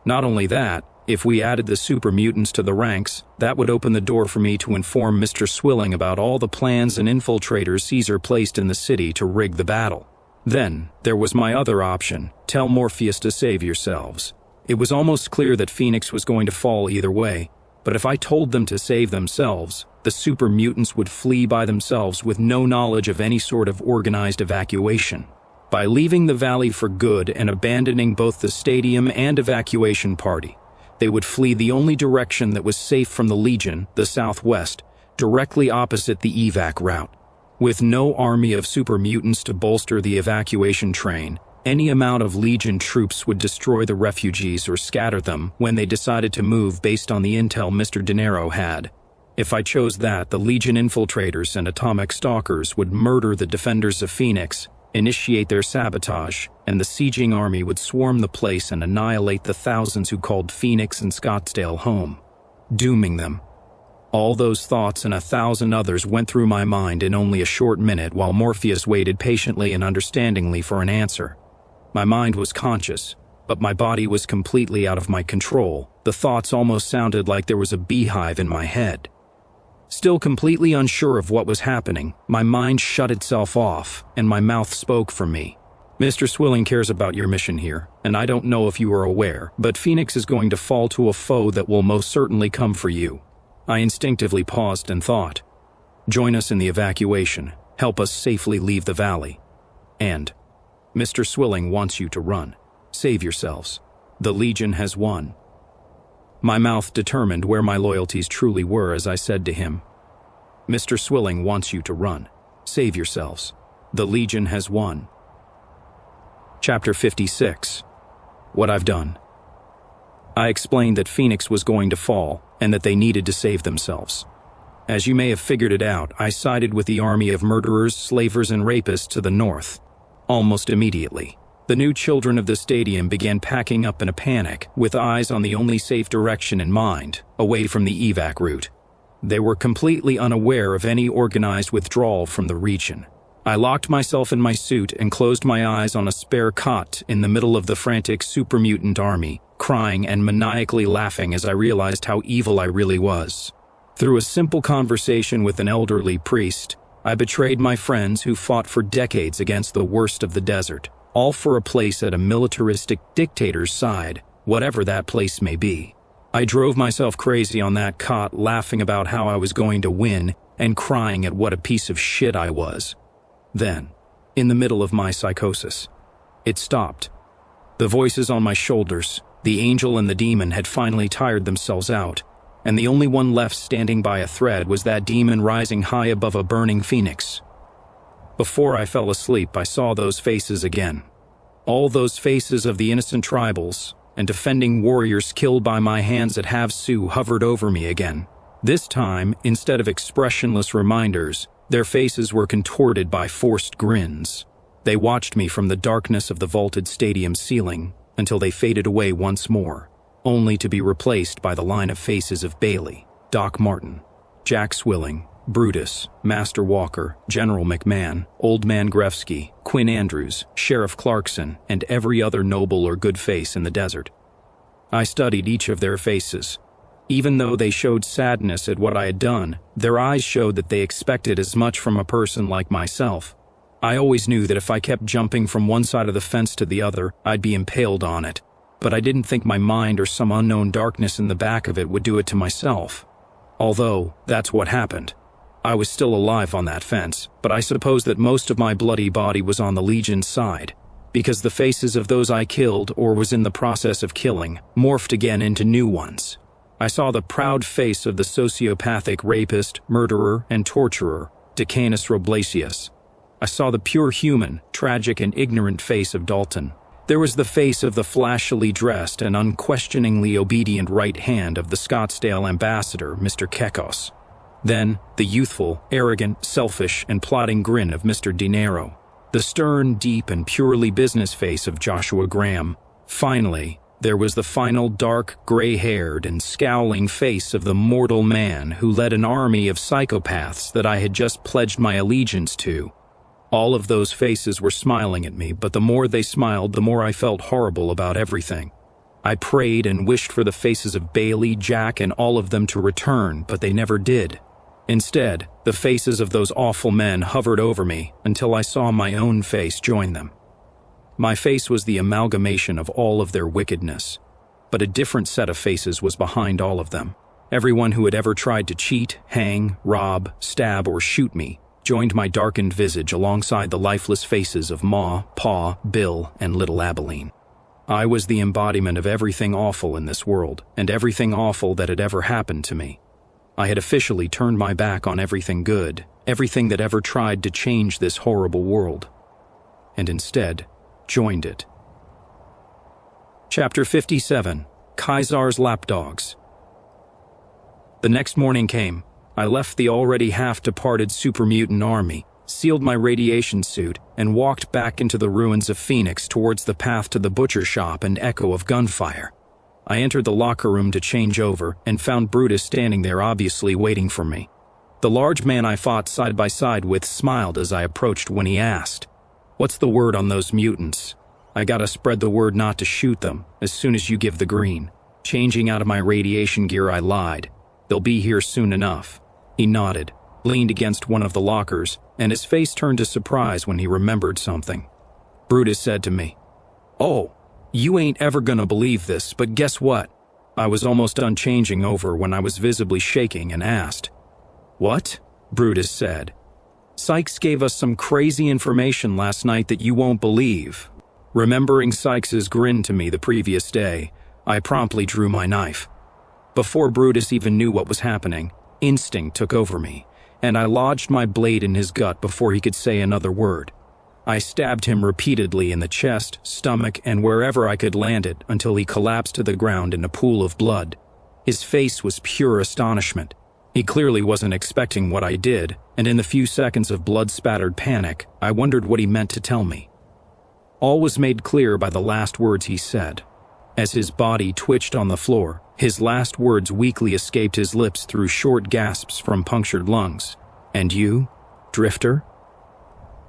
Not only that, if we added the super mutants to the ranks, that would open the door for me to inform Mr. Swilling about all the plans and infiltrators Caesar placed in the city to rig the battle. Then, there was my other option, tell Morpheus to save yourselves. It was almost clear that Phoenix was going to fall either way, but if I told them to save themselves, the super mutants would flee by themselves with no knowledge of any sort of organized evacuation. By leaving the valley for good and abandoning both the stadium and evacuation party, they would flee the only direction that was safe from the Legion, the southwest, directly opposite the evac route. With no army of super mutants to bolster the evacuation train, any amount of Legion troops would destroy the refugees or scatter them when they decided to move based on the intel Mr. De Niro had. If I chose that, the Legion infiltrators and atomic stalkers would murder the defenders of Phoenix, initiate their sabotage, and the sieging army would swarm the place and annihilate the thousands who called Phoenix and Scottsdale home, dooming them. All those thoughts and 1,000 others went through my mind in only a short minute while Morpheus waited patiently and understandingly for an answer. My mind was conscious, but my body was completely out of my control. The thoughts almost sounded like there was a beehive in my head. Still completely unsure of what was happening, my mind shut itself off, and my mouth spoke for me. Mr. Swilling cares about your mission here, and I don't know if you are aware, but Phoenix is going to fall to a foe that will most certainly come for you. I instinctively paused and thought, join us in the evacuation, help us safely leave the valley. And, Mr. Swilling wants you to run. Save yourselves. The Legion has won. My mouth determined where my loyalties truly were as I said to him, Mr. Swilling wants you to run. Save yourselves. The Legion has won. Chapter 56. What I've done. I explained that Phoenix was going to fall and that they needed to save themselves. As you may have figured it out, I sided with the army of murderers, slavers, and rapists to the north. Almost immediately, the new children of the stadium began packing up in a panic, with eyes on the only safe direction in mind, away from the evac route. They were completely unaware of any organized withdrawal from the region. I locked myself in my suit and closed my eyes on a spare cot in the middle of the frantic super mutant army, crying and maniacally laughing as I realized how evil I really was. Through a simple conversation with an elderly priest, I betrayed my friends who fought for decades against the worst of the desert, all for a place at a militaristic dictator's side, whatever that place may be. I drove myself crazy on that cot, laughing about how I was going to win and crying at what a piece of shit I was. Then, in the middle of my psychosis, it stopped. The voices on my shoulders, the angel and the demon, had finally tired themselves out, and the only one left standing by a thread was that demon rising high above a burning phoenix. Before I fell asleep, I saw those faces again. All those faces of the innocent tribals and defending warriors killed by my hands at Havasu hovered over me again. This time, instead of expressionless reminders, their faces were contorted by forced grins. They watched me from the darkness of the vaulted stadium ceiling until they faded away once more, only to be replaced by the line of faces of Bailey, Doc Martin, Jack Swilling, Brutus, Master Walker, General McMahon, Old Man Grefsky, Quinn Andrews, Sheriff Clarkson, and every other noble or good face in the desert. I studied each of their faces. Even though they showed sadness at what I had done, their eyes showed that they expected as much from a person like myself. I always knew that if I kept jumping from one side of the fence to the other, I'd be impaled on it. But I didn't think my mind or some unknown darkness in the back of it would do it to myself. Although, that's what happened. I was still alive on that fence, but I suppose that most of my bloody body was on the Legion's side, because the faces of those I killed or was in the process of killing morphed again into new ones. I saw the proud face of the sociopathic rapist, murderer, and torturer, Decanus Roblasius. I saw the pure human, tragic, and ignorant face of Dalton. There was the face of the flashily dressed and unquestioningly obedient right hand of the Scottsdale ambassador, Mr. Kekos. Then, the youthful, arrogant, selfish, and plotting grin of Mr. Dinero. The stern, deep, and purely business face of Joshua Graham. Finally, there was the final dark, gray-haired, and scowling face of the mortal man who led an army of psychopaths that I had just pledged my allegiance to. All of those faces were smiling at me, but the more they smiled, the more I felt horrible about everything. I prayed and wished for the faces of Bailey, Jack, and all of them to return, but they never did. Instead, the faces of those awful men hovered over me until I saw my own face join them. My face was the amalgamation of all of their wickedness, but a different set of faces was behind all of them. Everyone who had ever tried to cheat, hang, rob, stab, or shoot me joined my darkened visage alongside the lifeless faces of Ma, Pa, Bill, and little Abilene. I was the embodiment of everything awful in this world, and everything awful that had ever happened to me. I had officially turned my back on everything good, everything that ever tried to change this horrible world, and instead joined it. Chapter 57. Kaisar's Lapdogs. The next morning came. I left the already half-departed super mutant army, sealed my radiation suit, and walked back into the ruins of Phoenix towards the path to the butcher shop and echo of gunfire. I entered the locker room to change over and found Brutus standing there obviously waiting for me. The large man I fought side by side with smiled as I approached when he asked, "What's the word on those mutants? I gotta spread the word not to shoot them as soon as you give the green." Changing out of my radiation gear, I lied. "They'll be here soon enough." He nodded, leaned against one of the lockers, and his face turned to surprise when he remembered something. Brutus said to me, "Oh, you ain't ever gonna believe this, but guess what?" I was almost done changing over when I was visibly shaking and asked, "What?" Brutus said, "Sykes gave us some crazy information last night that you won't believe." Remembering Sykes's grin to me the previous day, I promptly drew my knife. Before Brutus even knew what was happening, instinct took over me, and I lodged my blade in his gut before he could say another word. I stabbed him repeatedly in the chest, stomach, and wherever I could land it until he collapsed to the ground in a pool of blood. His face was pure astonishment. He clearly wasn't expecting what I did, and in the few seconds of blood-spattered panic, I wondered what he meant to tell me. All was made clear by the last words he said. As his body twitched on the floor, his last words weakly escaped his lips through short gasps from punctured lungs. "And you, Drifter?"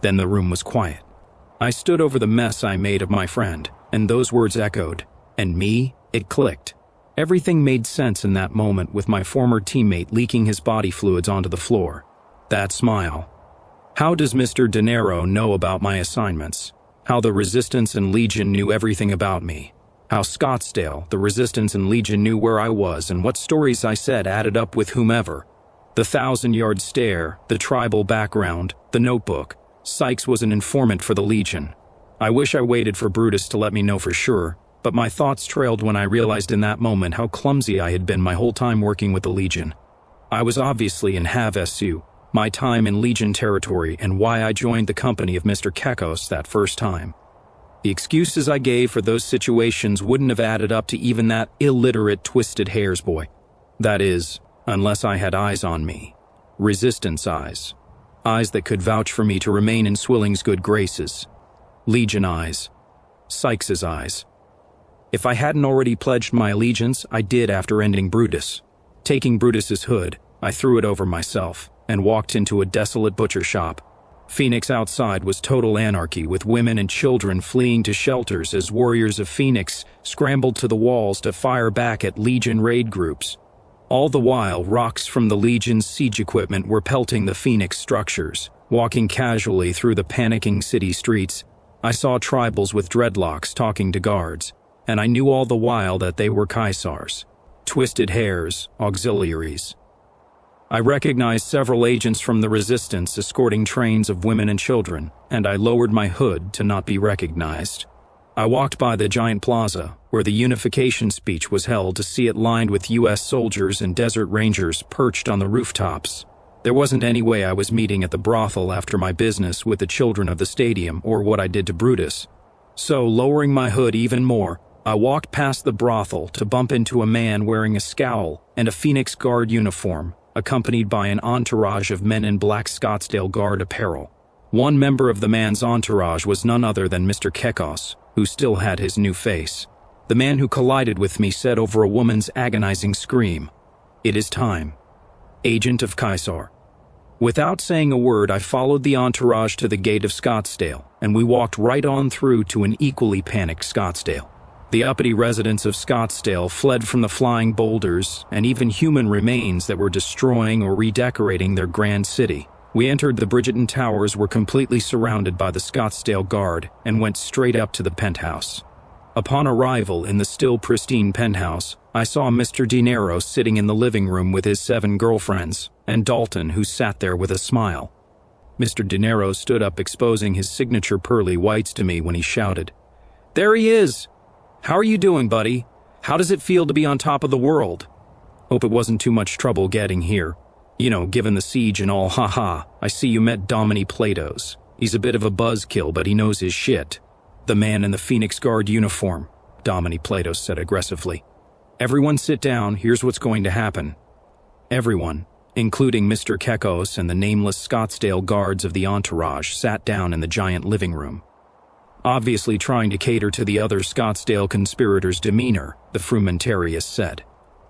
Then the room was quiet. I stood over the mess I made of my friend, and those words echoed. "And me?" It clicked. Everything made sense in that moment with my former teammate leaking his body fluids onto the floor. That smile. How does Mr. De Niro know about my assignments? How the Resistance and Legion knew everything about me? How Scottsdale, the Resistance and Legion knew where I was and what stories I said added up with whomever? The 1,000-yard stare, the tribal background, the notebook. Sykes was an informant for the Legion. I wish I waited for Brutus to let me know for sure, but my thoughts trailed when I realized in that moment how clumsy I had been my whole time working with the Legion. I was obviously in Have-SU, my time in Legion territory and why I joined the company of Mr. Kekos that first time. The excuses I gave for those situations wouldn't have added up to even that illiterate twisted hairs boy. That is, unless I had eyes on me. Resistance eyes. Eyes that could vouch for me to remain in Swilling's good graces. Legion eyes. Sykes's eyes. If I hadn't already pledged my allegiance, I did after ending Brutus. Taking Brutus's hood, I threw it over myself and walked into a desolate butcher shop. Phoenix outside was total anarchy, with women and children fleeing to shelters as warriors of Phoenix scrambled to the walls to fire back at Legion raid groups. All the while, rocks from the Legion's siege equipment were pelting the Phoenix structures. Walking casually through the panicking city streets, I saw tribals with dreadlocks talking to guards, and I knew all the while that they were Caesars. Twisted hairs, auxiliaries. I recognized several agents from the Resistance escorting trains of women and children, and I lowered my hood to not be recognized. I walked by the giant plaza, where the unification speech was held, to see it lined with U.S. soldiers and desert rangers perched on the rooftops. There wasn't any way I was meeting at the brothel after my business with the children of the stadium or what I did to Brutus. So, lowering my hood even more, I walked past the brothel to bump into a man wearing a scowl and a Phoenix Guard uniform, accompanied by an entourage of men in black Scottsdale Guard apparel. One member of the man's entourage was none other than Mr. Kekos, who still had his new face. The man who collided with me said over a woman's agonizing scream, "It is time. Agent of Caesar." Without saying a word, I followed the entourage to the gate of Scottsdale, and we walked right on through to an equally panicked Scottsdale. The uppity residents of Scottsdale fled from the flying boulders and even human remains that were destroying or redecorating their grand city. We entered the Bridgeton Towers, were completely surrounded by the Scottsdale Guard, and went straight up to the penthouse. Upon arrival in the still pristine penthouse, I saw Mr. De Niro sitting in the living room with his 7 girlfriends, and Dalton, who sat there with a smile. Mr. De Niro stood up, exposing his signature pearly whites to me when he shouted, "There he is! How are you doing, buddy? How does it feel to be on top of the world? Hope it wasn't too much trouble getting here. You know, given the siege and all, haha. I see you met Domini Platos. He's a bit of a buzzkill, but he knows his shit." "The man in the Phoenix Guard uniform," Domini Platos said aggressively. "Everyone sit down, here's what's going to happen." Everyone, including Mr. Kekos and the nameless Scottsdale guards of the entourage, sat down in the giant living room. obviously trying to cater to the other Scottsdale conspirators' demeanor, the frumentarius said.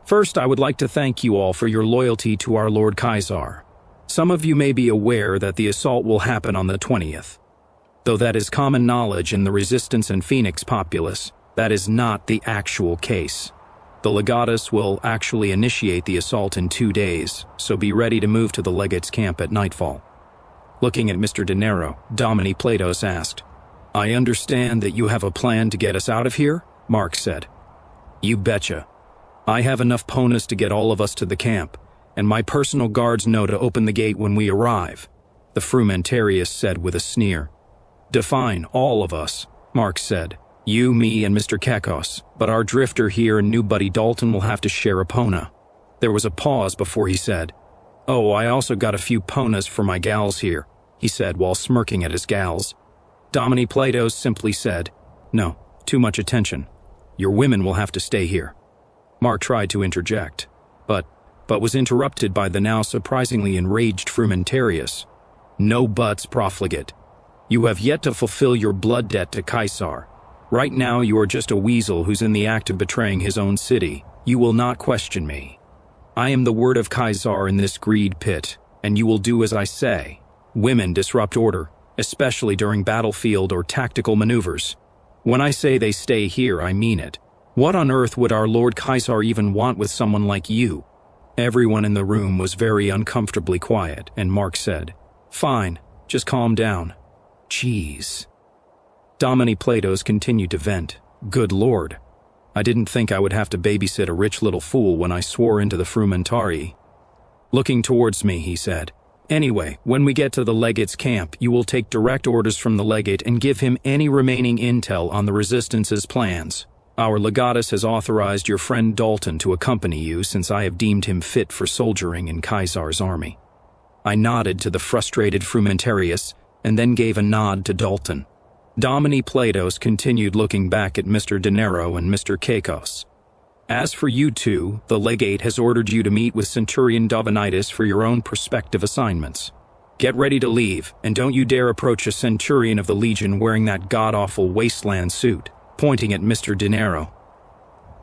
First, I would like to thank you all for your loyalty to our Lord Kaisar. Some of you may be aware that the assault will happen on the 20th. Though that is common knowledge in the Resistance and Phoenix populace, that is not the actual case. The legatus will actually initiate the assault in 2 days, so be ready to move to the legate's camp at nightfall. Looking at Mr. De Niro, Domini Platos asked, I understand that you have a plan to get us out of here? Mark said. You betcha. I have enough ponas to get all of us to the camp, and my personal guards know to open the gate when we arrive, the frumentarius said with a sneer. Define all of us, Mark said. You, me, and Mr. Kekos, but our drifter here and new buddy Dalton will have to share a pona. There was a pause before he said, Oh, I also got a few ponas for my gals here, he said while smirking at his gals. Domini Platos simply said, No, too much attention. Your women will have to stay here. Mark tried to interject, but was interrupted by the now surprisingly enraged frumentarius. No buts, profligate. You have yet to fulfill your blood debt to Kaisar. Right now you are just a weasel who's in the act of betraying his own city. You will not question me. I am the word of Kaisar in this greed pit, and you will do as I say. Women disrupt order, especially during battlefield or tactical maneuvers. When I say they stay here, I mean it. What on earth would our Lord Kaisar even want with someone like you? Everyone in the room was very uncomfortably quiet, and Mark said, Fine, just calm down. Jeez. Domini Platos continued to vent. Good Lord. I didn't think I would have to babysit a rich little fool when I swore into the frumentarii. Looking towards me, he said, Anyway, when we get to the legate's camp, you will take direct orders from the legate and give him any remaining intel on the Resistance's plans. Our legatus has authorized your friend Dalton to accompany you since I have deemed him fit for soldiering in Kaisar's army. I nodded to the frustrated frumentarius and then gave a nod to Dalton. Domini Platos continued looking back at Mr. De Niro and Mr. Kekos. As for you two, the legate has ordered you to meet with Centurion Davanitis for your own prospective assignments. Get ready to leave, and don't you dare approach a Centurion of the Legion wearing that god-awful wasteland suit, pointing at Mr. De Niro.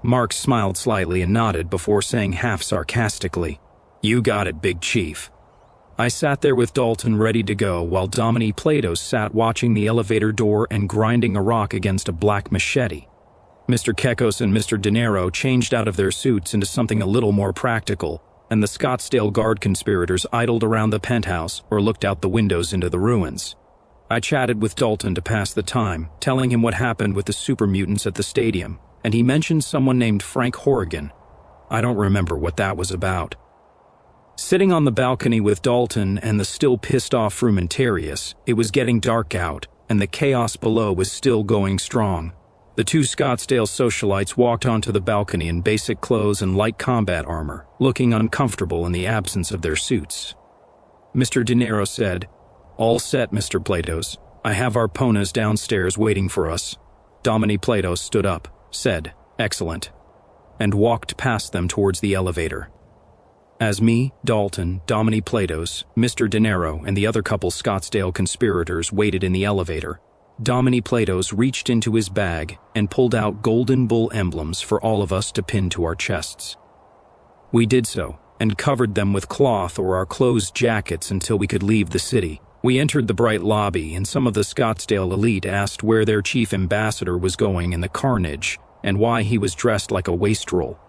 Mark smiled slightly and nodded before saying half sarcastically, You got it, Big Chief. I sat there with Dalton ready to go while Domini Platos sat watching the elevator door and grinding a rock against a black machete. Mr. Kekos and Mr. De Niro changed out of their suits into something a little more practical, and the Scottsdale Guard conspirators idled around the penthouse or looked out the windows into the ruins. I chatted with Dalton to pass the time, telling him what happened with the super mutants at the stadium, and he mentioned someone named Frank Horrigan. I don't remember what that was about. Sitting on the balcony with Dalton and the still pissed-off frumentarius, it was getting dark out, and the chaos below was still going strong. The two Scottsdale socialites walked onto the balcony in basic clothes and light combat armor, looking uncomfortable in the absence of their suits. Mr. De Niro said, All set, Mr. Platos. I have our ponas downstairs waiting for us. Domini Platos stood up, said, Excellent, and walked past them towards the elevator. As me, Dalton, Domini Platos, Mr. De Niro, and the other couple Scottsdale conspirators waited in the elevator, Domini Platos reached into his bag and pulled out golden bull emblems for all of us to pin to our chests. We did so, and covered them with cloth or our closed jackets until we could leave the city. We entered the bright lobby, and some of the Scottsdale elite asked where their chief ambassador was going in the carnage and why he was dressed like a wastrel.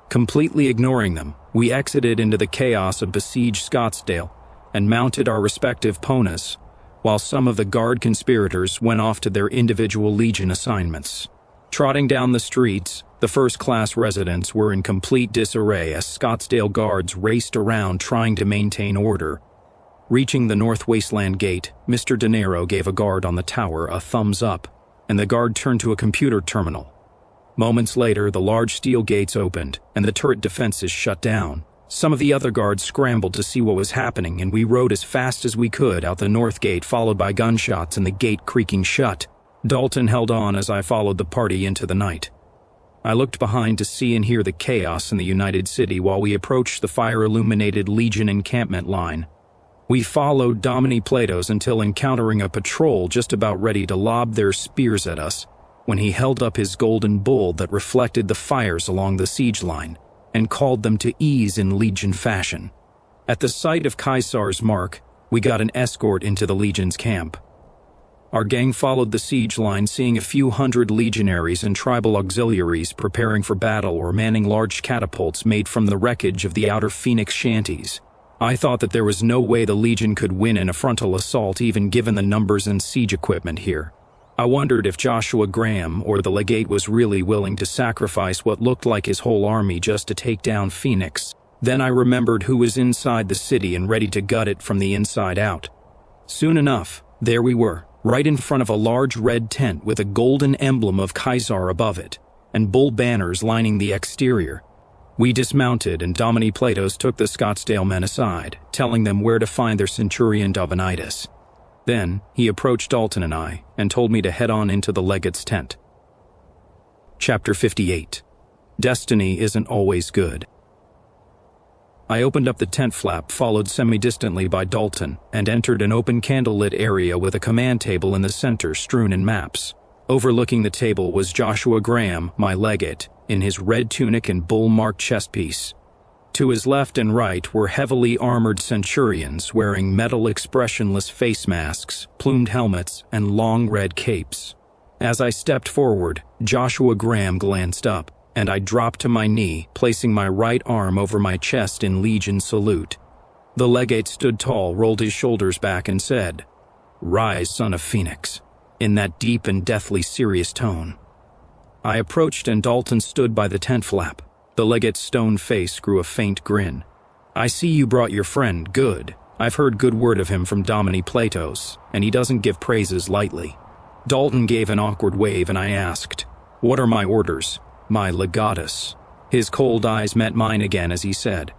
Completely ignoring them, we exited into the chaos of besieged Scottsdale and mounted our respective ponas, while some of the guard conspirators went off to their individual legion assignments. Trotting down the streets, the first-class residents were in complete disarray as Scottsdale guards raced around trying to maintain order. Reaching the North Wasteland gate, Mr. De Niro gave a guard on the tower a thumbs up, and the guard turned to a computer terminal. Moments later, the large steel gates opened, and the turret defenses shut down. Some of the other guards scrambled to see what was happening, and we rode as fast as we could out the north gate, followed by gunshots and the gate creaking shut. Dalton held on as I followed the party into the night. I looked behind to see and hear the chaos in the United City while we approached the fire-illuminated Legion encampment line. We followed Domini Platos until encountering a patrol just about ready to lob their spears at us, when he held up his golden bull that reflected the fires along the siege line and called them to ease in Legion fashion. At the sight of Caesar's mark, we got an escort into the Legion's camp. Our gang followed the siege line, seeing a few hundred legionaries and tribal auxiliaries preparing for battle or manning large catapults made from the wreckage of the outer Phoenix shanties. I thought that there was no way the Legion could win in a frontal assault, even given the numbers and siege equipment here. I wondered if Joshua Graham or the legate was really willing to sacrifice what looked like his whole army just to take down Phoenix. Then I remembered who was inside the city and ready to gut it from the inside out. Soon enough, there we were, right in front of a large red tent with a golden emblem of Caesar above it, and bull banners lining the exterior. We dismounted, and Domini Platos took the Scottsdale men aside, telling them where to find their Centurion Davanitis. Then, he approached Dalton and I, and told me to head on into the legate's tent. Chapter 58. Destiny Isn't Always Good. I opened up the tent flap, followed semi-distantly by Dalton, and entered an open candlelit area with a command table in the center strewn in maps. Overlooking the table was Joshua Graham, my legate, in his red tunic and bull-marked chestpiece. To his left and right were heavily armored centurions wearing metal expressionless face masks, plumed helmets, and long red capes. As I stepped forward, Joshua Graham glanced up, and I dropped to my knee, placing my right arm over my chest in Legion salute. The legate stood tall, rolled his shoulders back, and said, "Rise, son of Phoenix," in that deep and deathly serious tone. I approached, and Dalton stood by the tent flap. The legate's stone face grew a faint grin. "I see you brought your friend. Good. I've heard good word of him from Domini Platos, and he doesn't give praises lightly." Dalton gave an awkward wave, and I asked, "What are my orders, my legatus?" His cold eyes met mine again as he said,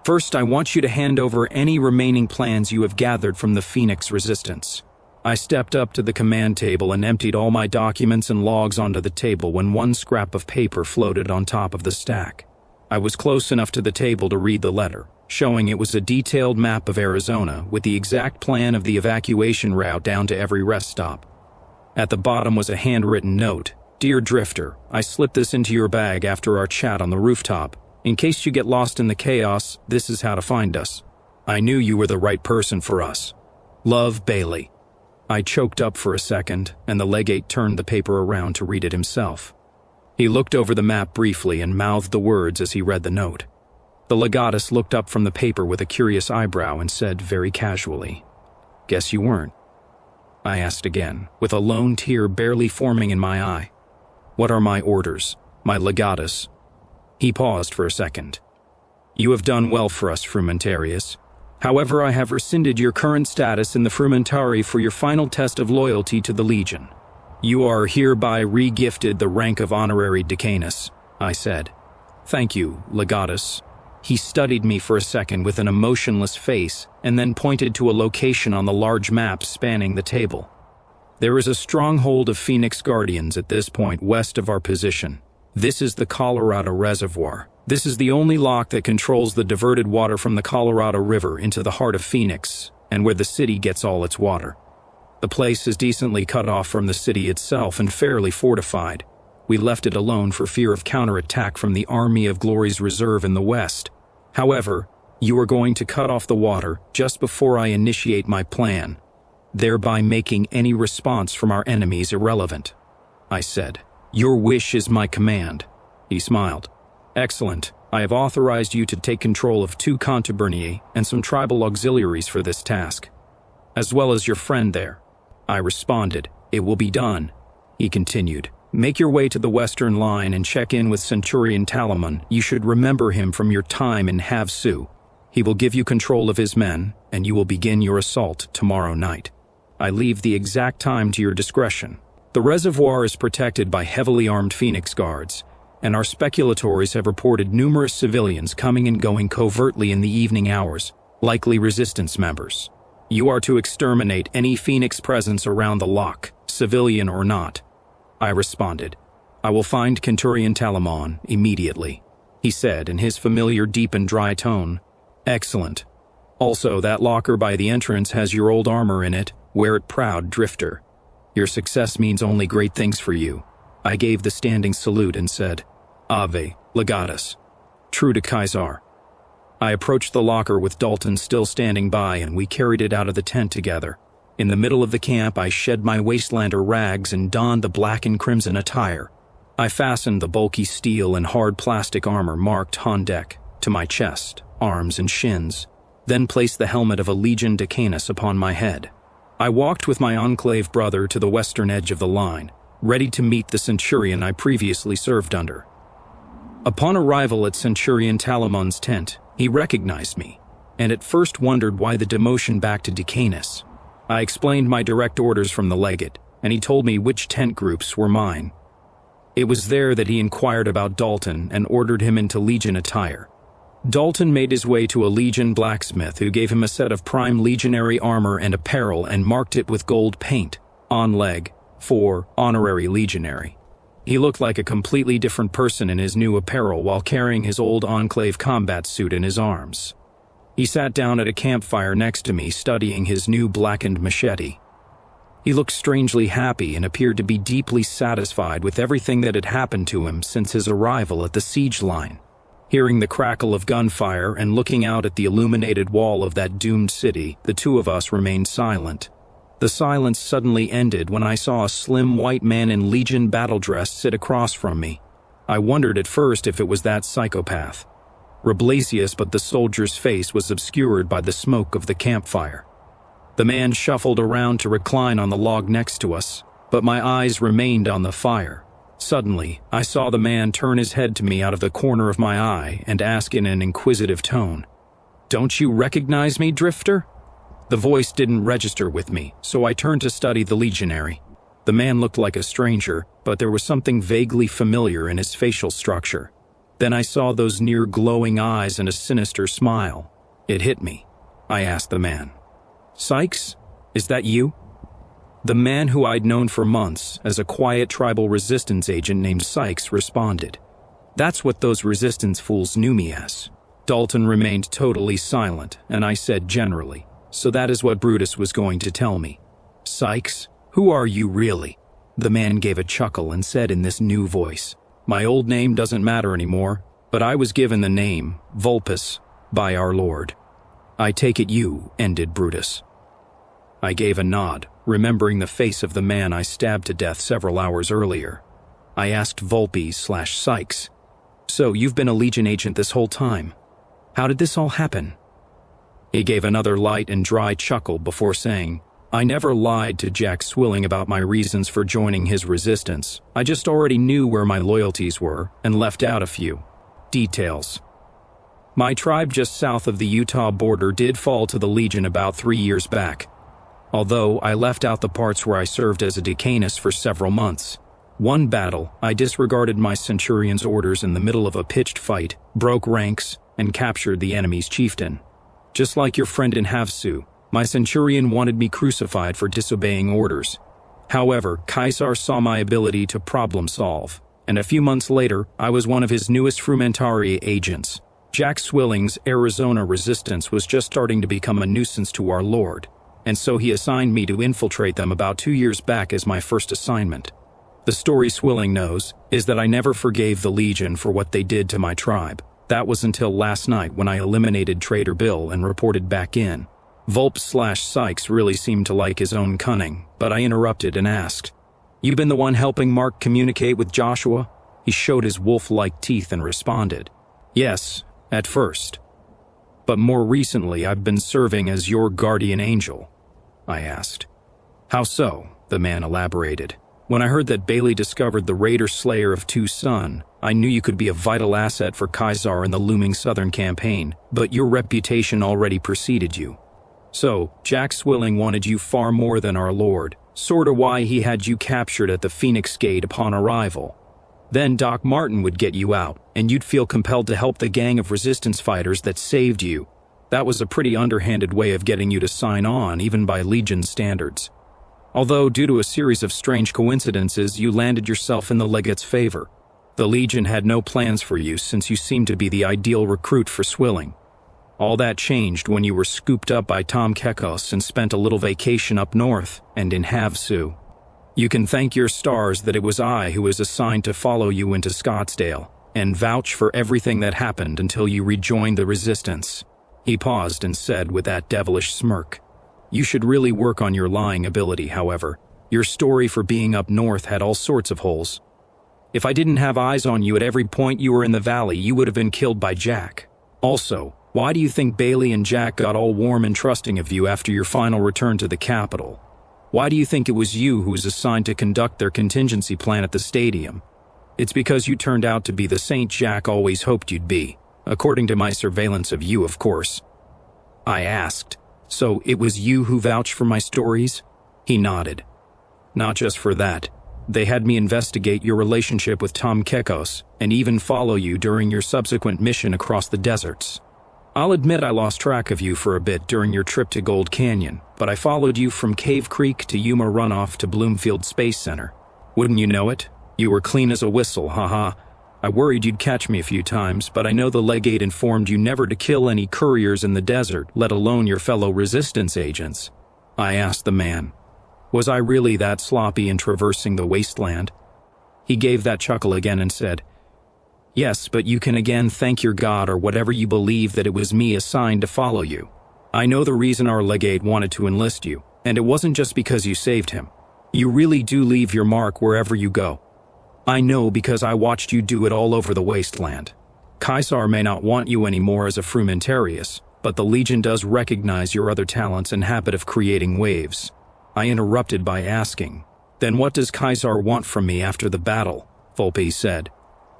"First, I want you to hand over any remaining plans you have gathered from the Phoenix resistance." I stepped up to the command table and emptied all my documents and logs onto the table when one scrap of paper floated on top of the stack. I was close enough to the table to read the letter, showing it was a detailed map of Arizona with the exact plan of the evacuation route down to every rest stop. At the bottom was a handwritten note. "Dear Drifter, I slipped this into your bag after our chat on the rooftop. In case you get lost in the chaos, this is how to find us. I knew you were the right person for us. Love, Bailey." I choked up for a second, and the legate turned the paper around to read it himself. He looked over the map briefly and mouthed the words as he read the note. The legatus looked up from the paper with a curious eyebrow and said very casually, "Guess you weren't." I asked again, with a lone tear barely forming in my eye. "What are my orders, my legatus?" He paused for a second. "You have done well for us, Frumentarius. However, I have rescinded your current status in the Frumentari for your final test of loyalty to the Legion. You are hereby re-gifted the rank of Honorary Decanus," I said. "Thank you, legatus." He studied me for a second with an emotionless face and then pointed to a location on the large map spanning the table. "There is a stronghold of Phoenix Guardians at this point west of our position. This is the Colorado Reservoir. This is the only lock that controls the diverted water from the Colorado River into the heart of Phoenix, and where the city gets all its water. The place is decently cut off from the city itself and fairly fortified. We left it alone for fear of counterattack from the Army of Glory's reserve in the west. However, you are going to cut off the water just before I initiate my plan, thereby making any response from our enemies irrelevant." I said, "Your wish is my command." He smiled. "Excellent. I have authorized you to take control of 2 Contuberniae and some tribal auxiliaries for this task, as well as your friend there." I responded, "It will be done." He continued, "Make your way to the western line and check in with Centurion Talamon. You should remember him from your time in Havsu. He will give you control of his men, and you will begin your assault tomorrow night. I leave the exact time to your discretion. The reservoir is protected by heavily armed Phoenix guards, and our speculatories have reported numerous civilians coming and going covertly in the evening hours, likely resistance members. You are to exterminate any Phoenix presence around the lock, civilian or not." I responded, "I will find Centurion Talamon immediately." He said in his familiar deep and dry tone, "Excellent. Also, that locker by the entrance has your old armor in it. Wear it proud, Drifter. Your success means only great things for you. I gave the standing salute and said, Ave, Legatus. True to Caesar. I approached the locker with Dalton still standing by, and we carried it out of the tent together. In the middle of the camp, I shed my Wastelander rags and donned the black and crimson attire. I fastened the bulky steel and hard plastic armor marked Hondek to my chest, arms, and shins, then placed the helmet of a Legion Decanus upon my head. I walked with my Enclave brother to the western edge of the line, ready to meet the Centurion I previously served under. Upon arrival at Centurion Talamon's tent, he recognized me, and at first wondered why the demotion back to Decanus. I explained my direct orders from the legate, and he told me which tent groups were mine. It was there that he inquired about Dalton and ordered him into Legion attire. Dalton made his way to a Legion blacksmith who gave him a set of prime legionary armor and apparel and marked it with gold paint, on leg, for honorary legionary. He looked like a completely different person in his new apparel while carrying his old Enclave combat suit in his arms. He sat down at a campfire next to me, studying his new blackened machete. He looked strangely happy and appeared to be deeply satisfied with everything that had happened to him since his arrival at the siege line. Hearing the crackle of gunfire and looking out at the illuminated wall of that doomed city, the two of us remained silent. The silence suddenly ended when I saw a slim white man in Legion battle dress sit across from me. I wondered at first if it was that psychopath, Reblasius, but the soldier's face was obscured by the smoke of the campfire. The man shuffled around to recline on the log next to us, but my eyes remained on the fire. Suddenly, I saw the man turn his head to me out of the corner of my eye and ask in an inquisitive tone, "Don't you recognize me, Drifter?" The voice didn't register with me, so I turned to study the legionary. The man looked like a stranger, but there was something vaguely familiar in his facial structure. Then I saw those near glowing eyes and a sinister smile. It hit me. I asked the man, "Sykes, is that you?" The man, who I'd known for months as a quiet tribal resistance agent named Sykes, responded, "That's what those resistance fools knew me as." Dalton remained totally silent, and I said generally, "So that is what Brutus was going to tell me." "Sykes, who are you really?" The man gave a chuckle and said in this new voice, "My old name doesn't matter anymore, but I was given the name, Vulpus, by our Lord." "I take it you ended Brutus." I gave a nod, remembering the face of the man I stabbed to death several hours earlier. I asked Volpe/Sykes, "So you've been a Legion agent this whole time? How did this all happen?" He gave another light and dry chuckle before saying, "I never lied to Jack Swilling about my reasons for joining his resistance. I just already knew where my loyalties were and left out a few details. My tribe just south of the Utah border did fall to the Legion about 3 years back, although I left out the parts where I served as a Decanus for several months. One battle, I disregarded my Centurion's orders in the middle of a pitched fight, broke ranks, and captured the enemy's chieftain. Just like your friend in Havsu, my Centurion wanted me crucified for disobeying orders. However, Caesar saw my ability to problem solve, and a few months later, I was one of his newest Frumentarii agents. Jack Swilling's Arizona resistance was just starting to become a nuisance to our Lord, and so he assigned me to infiltrate them about 2 years back as my first assignment. The story Swilling knows is that I never forgave the Legion for what they did to my tribe. That was until last night when I eliminated Traitor Bill and reported back in. Vulp/Sykes really seemed to like his own cunning, but I interrupted and asked, "You been the one helping Mark communicate with Joshua?" He showed his wolf-like teeth and responded, "Yes, at first. But more recently I've been serving as your guardian angel." I asked. "How so?" the man elaborated. "When I heard that Bailey discovered the Raider Slayer of Tucson, I knew you could be a vital asset for Caesar in the looming southern campaign, but your reputation already preceded you. So, Jack Swilling wanted you far more than our Lord, sorta why he had you captured at the Phoenix Gate upon arrival. Then Doc Martin would get you out, and you'd feel compelled to help the gang of resistance fighters that saved you. That was a pretty underhanded way of getting you to sign on, even by Legion standards. Although, due to a series of strange coincidences, you landed yourself in the legate's favor. The Legion had no plans for you since you seemed to be the ideal recruit for Swilling. All that changed when you were scooped up by Tom Kekos and spent a little vacation up north and in Havasu. You can thank your stars that it was I who was assigned to follow you into Scottsdale and vouch for everything that happened until you rejoined the Resistance." He paused and said with that devilish smirk, "You should really work on your lying ability, however. Your story for being up north had all sorts of holes. If I didn't have eyes on you at every point you were in the valley, you would have been killed by Jack. Also, why do you think Bailey and Jack got all warm and trusting of you after your final return to the capital? Why do you think it was you who was assigned to conduct their contingency plan at the stadium? It's because you turned out to be the saint Jack always hoped you'd be, according to my surveillance of you, of course." I asked, "So it was you who vouched for my stories?" He nodded. "Not just for that. They had me investigate your relationship with Tom Kekos and even follow you during your subsequent mission across the deserts. I'll admit I lost track of you for a bit during your trip to Gold Canyon, but I followed you from Cave Creek to Yuma Runoff to Bloomfield Space Center. Wouldn't you know it? You were clean as a whistle, haha. I worried you'd catch me a few times, but I know the legate informed you never to kill any couriers in the desert, let alone your fellow Resistance agents." I asked the man. Was I really that sloppy in traversing the wasteland? He gave that chuckle again and said, "Yes, but you can again thank your God or whatever you believe that it was me assigned to follow you. I know the reason our legate wanted to enlist you, and it wasn't just because you saved him. You really do leave your mark wherever you go. I know because I watched you do it all over the wasteland. Caesar may not want you anymore as a frumentarius, but the Legion does recognize your other talents and habit of creating waves." I interrupted by asking, "Then what does Caesar want from me after the battle?" Volpe said.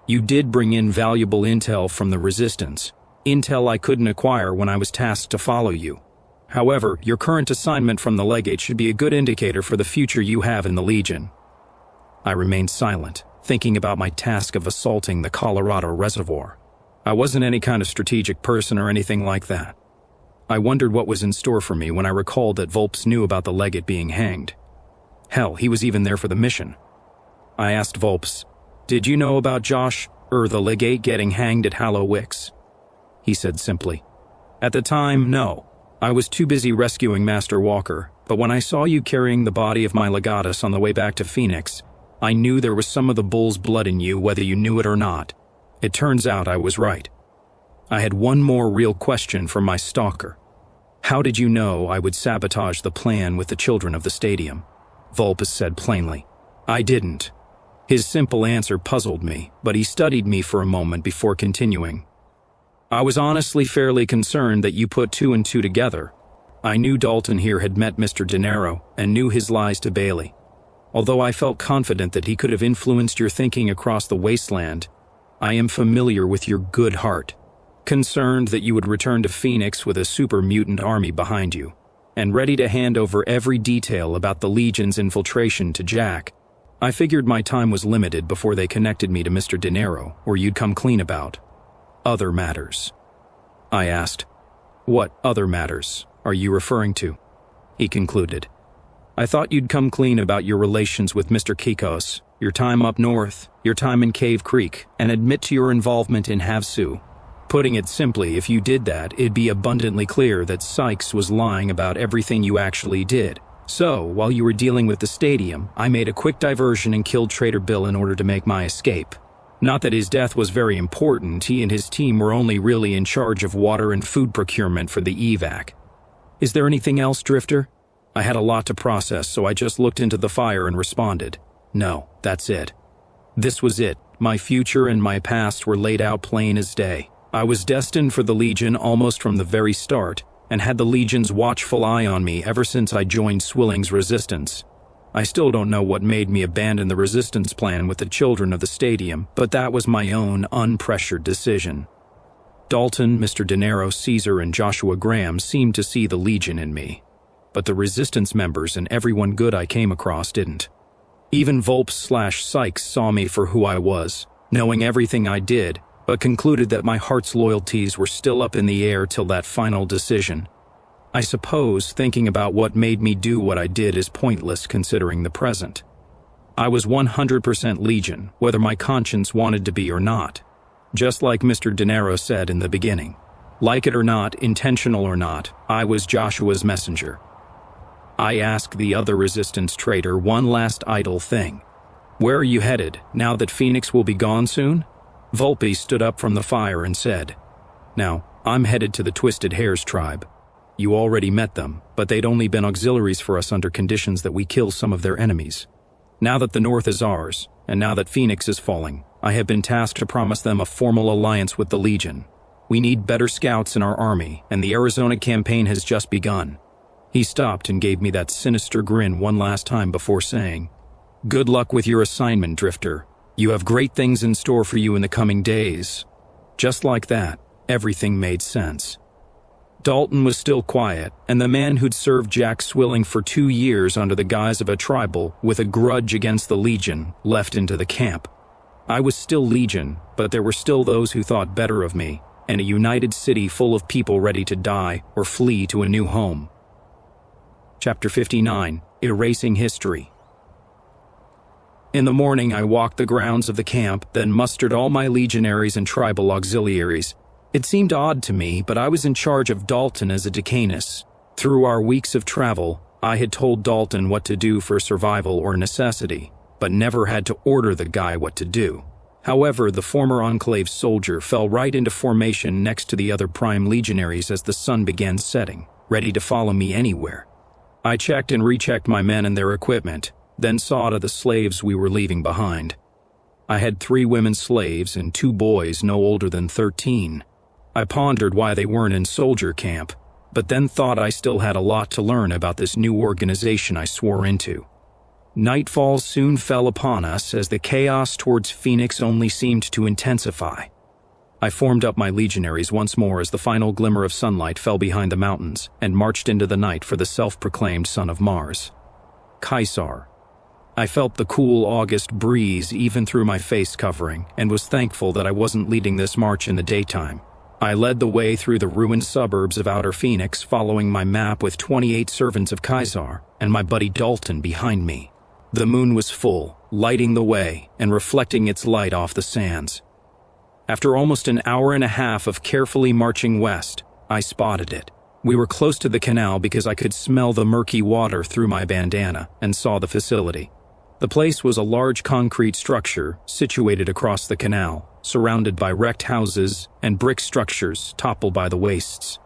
"You did bring in valuable intel from the Resistance, intel I couldn't acquire when I was tasked to follow you. However, your current assignment from the legate should be a good indicator for the future you have in the Legion." I remained silent, thinking about my task of assaulting the Colorado Reservoir. I wasn't any kind of strategic person or anything like that. I wondered what was in store for me when I recalled that Volpes knew about the legate being hanged. Hell, he was even there for the mission. I asked Volpes, "Did you know about the legate getting hanged at Hallowix?" He said simply, "At the time, no. I was too busy rescuing Master Walker, but when I saw you carrying the body of my legatus on the way back to Phoenix, I knew there was some of the bull's blood in you whether you knew it or not. It turns out I was right." I had one more real question for my stalker. "How did you know I would sabotage the plan with the children of the stadium?" Volpes said plainly, "I didn't." His simple answer puzzled me, but he studied me for a moment before continuing. "I was honestly fairly concerned that you put two and two together. I knew Dalton here had met Mr. De Niro and knew his lies to Bailey. Although I felt confident that he could have influenced your thinking across the wasteland, I am familiar with your good heart. Concerned that you would return to Phoenix with a super mutant army behind you, and ready to hand over every detail about the Legion's infiltration to Jack, I figured my time was limited before they connected me to Mr. De Niro, or you'd come clean about other matters." I asked, "What other matters are you referring to?" He concluded, "I thought you'd come clean about your relations with Mr. Kekos, your time up north, your time in Cave Creek, and admit to your involvement in Havasu. Putting it simply, if you did that, it'd be abundantly clear that Sykes was lying about everything you actually did. So, while you were dealing with the stadium, I made a quick diversion and killed Trader Bill in order to make my escape. Not that his death was very important, he and his team were only really in charge of water and food procurement for the evac. Is there anything else, Drifter?" I had a lot to process, so I just looked into the fire and responded, "No, that's it." This was it. My future and my past were laid out plain as day. I was destined for the Legion almost from the very start, and had the Legion's watchful eye on me ever since I joined Swilling's Resistance. I still don't know what made me abandon the Resistance plan with the children of the stadium, but that was my own unpressured decision. Dalton, Mr. De Niro, Caesar, and Joshua Graham seemed to see the Legion in me, but the Resistance members and everyone good I came across didn't. Even Volpes/Sykes saw me for who I was, knowing everything I did, but concluded that my heart's loyalties were still up in the air till that final decision. I suppose thinking about what made me do what I did is pointless considering the present. I was 100% Legion, whether my conscience wanted to be or not. Just like Mr. De Niro said in the beginning, Like it or not, intentional or not, I was Joshua's messenger. I asked the other resistance traitor one last idle thing. Where are you headed, now that Phoenix will be gone soon? Volpe stood up from the fire and said, Now, I'm headed to the Twisted Hares tribe. You already met them, but they'd only been auxiliaries for us under conditions that we kill some of their enemies. Now that the North is ours, and now that Phoenix is falling, I have been tasked to promise them a formal alliance with the Legion. We need better scouts in our army, and the Arizona campaign has just begun. He stopped and gave me that sinister grin one last time before saying, Good luck with your assignment, Drifter. You have great things in store for you in the coming days. Just like that, everything made sense. Dalton was still quiet, and the man who'd served Jack Swilling for 2 years under the guise of a tribal with a grudge against the Legion left into the camp. I was still Legion, but there were still those who thought better of me, and a united city full of people ready to die or flee to a new home. Chapter 59, Erasing History. In the morning, I walked the grounds of the camp, then mustered all my legionaries and tribal auxiliaries. It seemed odd to me, but I was in charge of Dalton as a decanus. Through our weeks of travel, I had told Dalton what to do for survival or necessity, but never had to order the guy what to do. However, the former Enclave soldier fell right into formation next to the other Prime legionaries as the sun began setting, ready to follow me anywhere. I checked and rechecked my men and their equipment, then saw to the slaves we were leaving behind. I had 3 women slaves and 2 boys no older than 13. I pondered why they weren't in soldier camp, but then thought I still had a lot to learn about this new organization I swore into. Nightfall soon fell upon us as the chaos towards Phoenix only seemed to intensify. I formed up my legionaries once more as the final glimmer of sunlight fell behind the mountains and marched into the night for the self-proclaimed son of Mars. Caesar. I felt the cool August breeze even through my face covering and was thankful that I wasn't leading this march in the daytime. I led the way through the ruined suburbs of Outer Phoenix, following my map with 28 servants of Caesar and my buddy Dalton behind me. The moon was full, lighting the way and reflecting its light off the sands. After almost an hour and a half of carefully marching west, I spotted it. We were close to the canal because I could smell the murky water through my bandana and saw the facility. The place was a large concrete structure situated across the canal, surrounded by wrecked houses and brick structures toppled by the wastes.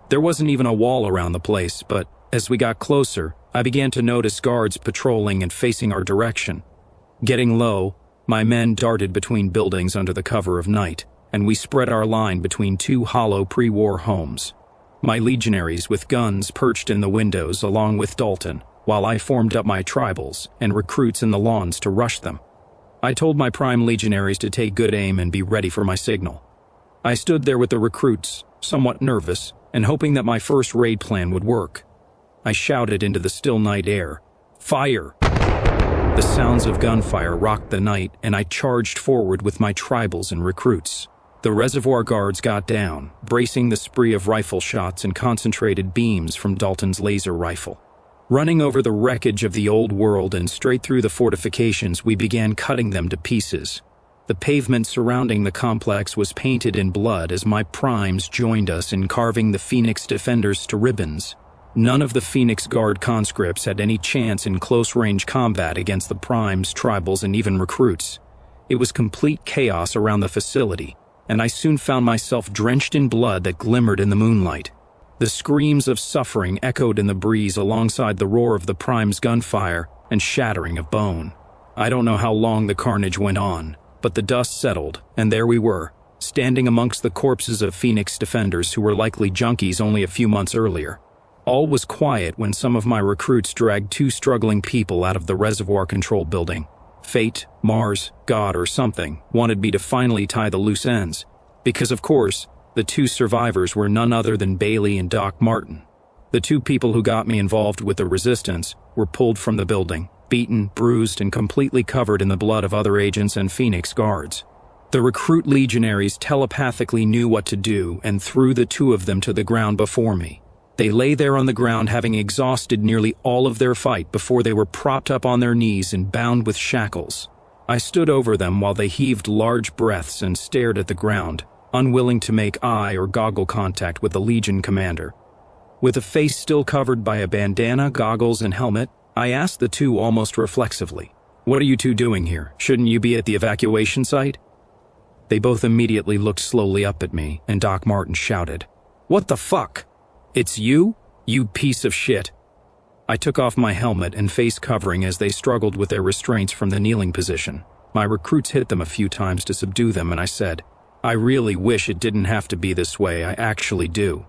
There wasn't even a wall around the place, but as we got closer, I began to notice guards patrolling and facing our direction. Getting low, my men darted between buildings under the cover of night, and we spread our line between 2 hollow pre-war homes. My legionaries with guns perched in the windows along with Dalton, while I formed up my tribals and recruits in the lawns to rush them. I told my prime legionaries to take good aim and be ready for my signal. I stood there with the recruits, somewhat nervous, and hoping that my first raid plan would work. I shouted into the still night air, "Fire!" The sounds of gunfire rocked the night, and I charged forward with my tribals and recruits. The reservoir guards got down, bracing the spree of rifle shots and concentrated beams from Dalton's laser rifle. Running over the wreckage of the old world and straight through the fortifications, we began cutting them to pieces. The pavement surrounding the complex was painted in blood as my primes joined us in carving the Phoenix defenders to ribbons. None of the Phoenix Guard conscripts had any chance in close-range combat against the primes, tribals, and even recruits. It was complete chaos around the facility, and I soon found myself drenched in blood that glimmered in the moonlight. The screams of suffering echoed in the breeze alongside the roar of the prime's gunfire and shattering of bone. I don't know how long the carnage went on, but the dust settled, and there we were, standing amongst the corpses of Phoenix defenders who were likely junkies only a few months earlier. All was quiet when some of my recruits dragged 2 struggling people out of the reservoir control building. Fate, Mars, God, or something wanted me to finally tie the loose ends, because of course, the 2 survivors were none other than Bailey and Doc Martin. The 2 people who got me involved with the resistance were pulled from the building, beaten, bruised, and completely covered in the blood of other agents and Phoenix guards. The recruit legionaries telepathically knew what to do and threw the 2 of them to the ground before me. They lay there on the ground having exhausted nearly all of their fight before they were propped up on their knees and bound with shackles. I stood over them while they heaved large breaths and stared at the ground, unwilling to make eye or goggle contact with the Legion commander. With a face still covered by a bandana, goggles, and helmet, I asked the two almost reflexively, "What are you two doing here? Shouldn't you be at the evacuation site?" They both immediately looked slowly up at me, and Doc Martin shouted, "What the fuck? It's you? You piece of shit!" I took off my helmet and face covering as they struggled with their restraints from the kneeling position. My recruits hit them a few times to subdue them, and I said, "I really wish it didn't have to be this way, I actually do."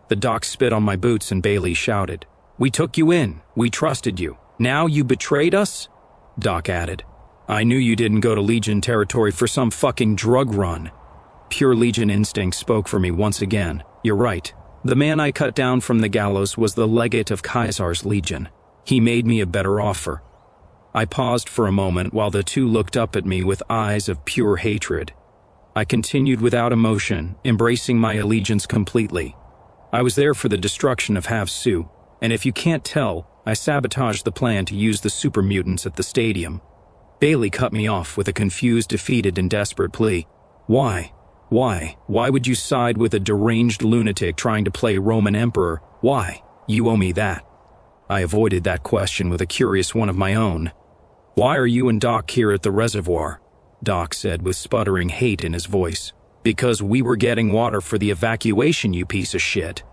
The doc spit on my boots and Bailey shouted, "We took you in. We trusted you. Now you betrayed us?" Doc added, "I knew you didn't go to Legion territory for some fucking drug run." Pure Legion instinct spoke for me once again. You're right. The man I cut down from the gallows was the legate of Caesar's Legion. He made me a better offer. I paused for a moment while the two looked up at me with eyes of pure hatred. I continued without emotion, embracing my allegiance completely. I was there for the destruction of Havasu, and if you can't tell, I sabotaged the plan to use the super mutants at the stadium. Bailey cut me off with a confused, defeated, and desperate plea. Why? Why would you side with a deranged lunatic trying to play Roman emperor? Why? You owe me that. I avoided that question with a curious one of my own. Why are you and Doc here at the reservoir? Doc said with sputtering hate in his voice. Because we were getting water for the evacuation, you piece of shit.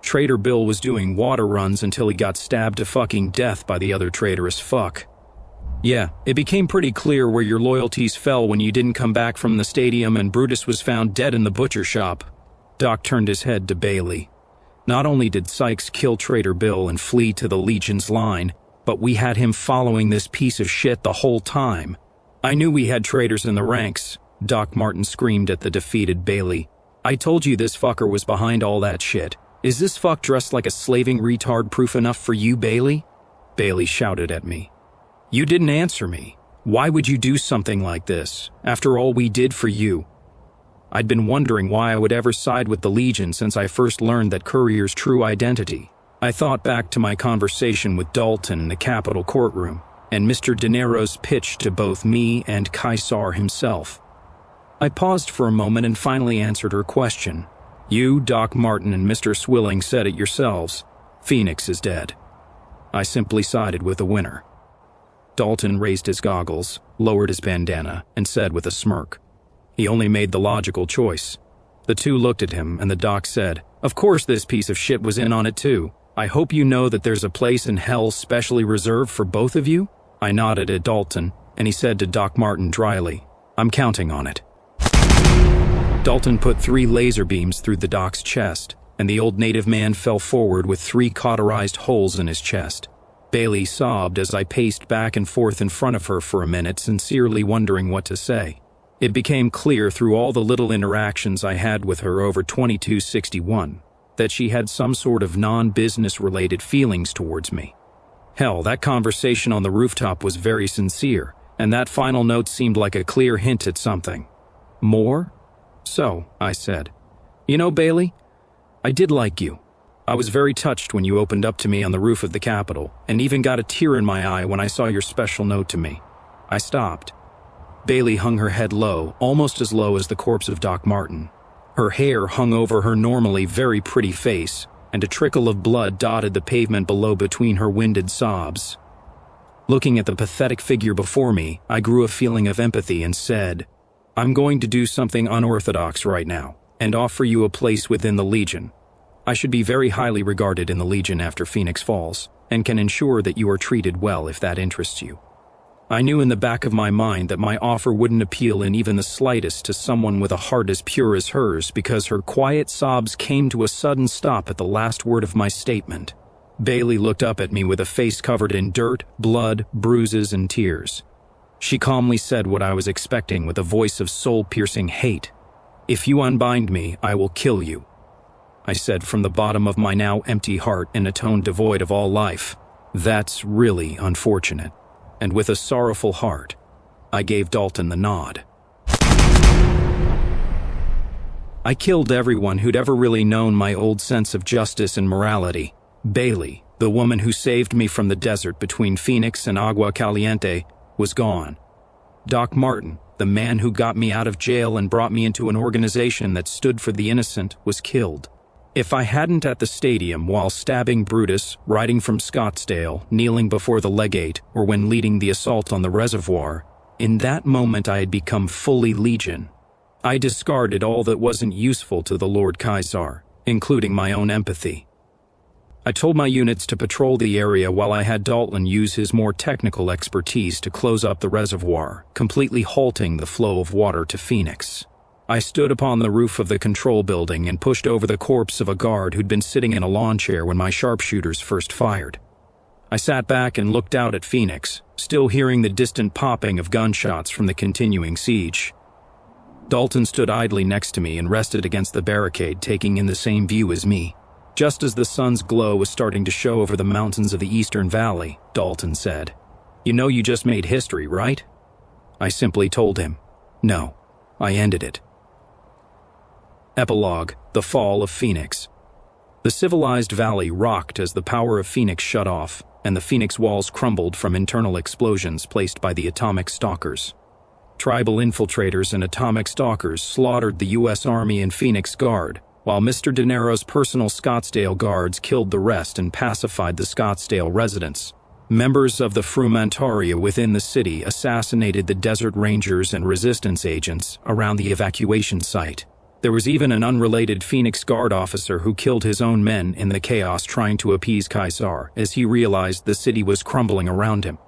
Trader Bill was doing water runs until he got stabbed to fucking death by the other traitorous fuck. Yeah, it became pretty clear where your loyalties fell when you didn't come back from the stadium and Brutus was found dead in the butcher shop. Doc turned his head to Bailey. Not only did Sykes kill Trader Bill and flee to the Legion's line, but we had him following this piece of shit the whole time. I knew we had traitors in the ranks, Doc Martin screamed at the defeated Bailey. I told you this fucker was behind all that shit. Is this fuck dressed like a slaving retard proof enough for you, Bailey? Bailey shouted at me. You didn't answer me. Why would you do something like this, after all we did for you? I'd been wondering why I would ever side with the Legion since I first learned that Courier's true identity. I thought back to my conversation with Dalton in the Capitol courtroom, and Mr. De Niro's pitch to both me and Caesar himself. I paused for a moment and finally answered her question. You, Doc Martin, and Mr. Swilling said it yourselves. Phoenix is dead. I simply sided with the winner. Dalton raised his goggles, lowered his bandana, and said with a smirk, he only made the logical choice. The two looked at him, and the doc said, Of course this piece of shit was in on it too. I hope you know that there's a place in hell specially reserved for both of you? I nodded at Dalton, and he said to Doc Martin dryly, I'm counting on it. Dalton put 3 laser beams through the doc's chest, and the old native man fell forward with 3 cauterized holes in his chest. Bailey sobbed as I paced back and forth in front of her for a minute, sincerely wondering what to say. It became clear through all the little interactions I had with her over 2261 that she had some sort of non-business related feelings towards me. Hell, that conversation on the rooftop was very sincere, and that final note seemed like a clear hint at something. More? So, I said, You know, Bailey, I did like you. I was very touched when you opened up to me on the roof of the Capitol, and even got a tear in my eye when I saw your special note to me. I stopped. Bailey hung her head low, almost as low as the corpse of Doc Martin. Her hair hung over her normally very pretty face, and a trickle of blood dotted the pavement below between her winded sobs. Looking at the pathetic figure before me, I grew a feeling of empathy and said, I'm going to do something unorthodox right now, and offer you a place within the Legion. I should be very highly regarded in the Legion after Phoenix falls, and can ensure that you are treated well if that interests you. I knew in the back of my mind that my offer wouldn't appeal in even the slightest to someone with a heart as pure as hers, because her quiet sobs came to a sudden stop at the last word of my statement. Bailey looked up at me with a face covered in dirt, blood, bruises, and tears. She calmly said what I was expecting with a voice of soul-piercing hate. If you unbind me, I will kill you. I said from the bottom of my now empty heart in a tone devoid of all life. That's really unfortunate. And with a sorrowful heart, I gave Dalton the nod. I killed everyone who'd ever really known my old sense of justice and morality. Bailey, the woman who saved me from the desert between Phoenix and Agua Caliente, was gone. Doc Martin, the man who got me out of jail and brought me into an organization that stood for the innocent, was killed. If I hadn't at the stadium while stabbing Brutus, riding from Scottsdale, kneeling before the legate, or when leading the assault on the reservoir, in that moment I had become fully Legion. I discarded all that wasn't useful to the Lord Caesar, including my own empathy. I told my units to patrol the area while I had Dalton use his more technical expertise to close up the reservoir, completely halting the flow of water to Phoenix. I stood upon the roof of the control building and pushed over the corpse of a guard who'd been sitting in a lawn chair when my sharpshooters first fired. I sat back and looked out at Phoenix, still hearing the distant popping of gunshots from the continuing siege. Dalton stood idly next to me and rested against the barricade, taking in the same view as me. Just as the sun's glow was starting to show over the mountains of the Eastern Valley, Dalton said, "You know you just made history, right?" I simply told him, "No, I ended it." Epilogue: The Fall of Phoenix. The civilized valley rocked as the power of Phoenix shut off, and the Phoenix walls crumbled from internal explosions placed by the atomic stalkers. Tribal infiltrators and atomic stalkers slaughtered the U.S. Army and Phoenix Guard, while Mr. De Niro's personal Scottsdale guards killed the rest and pacified the Scottsdale residents. Members of the Frumentaria within the city assassinated the Desert Rangers and resistance agents around the evacuation site. There was even an unrelated Phoenix Guard officer who killed his own men in the chaos trying to appease Caesar as he realized the city was crumbling around him.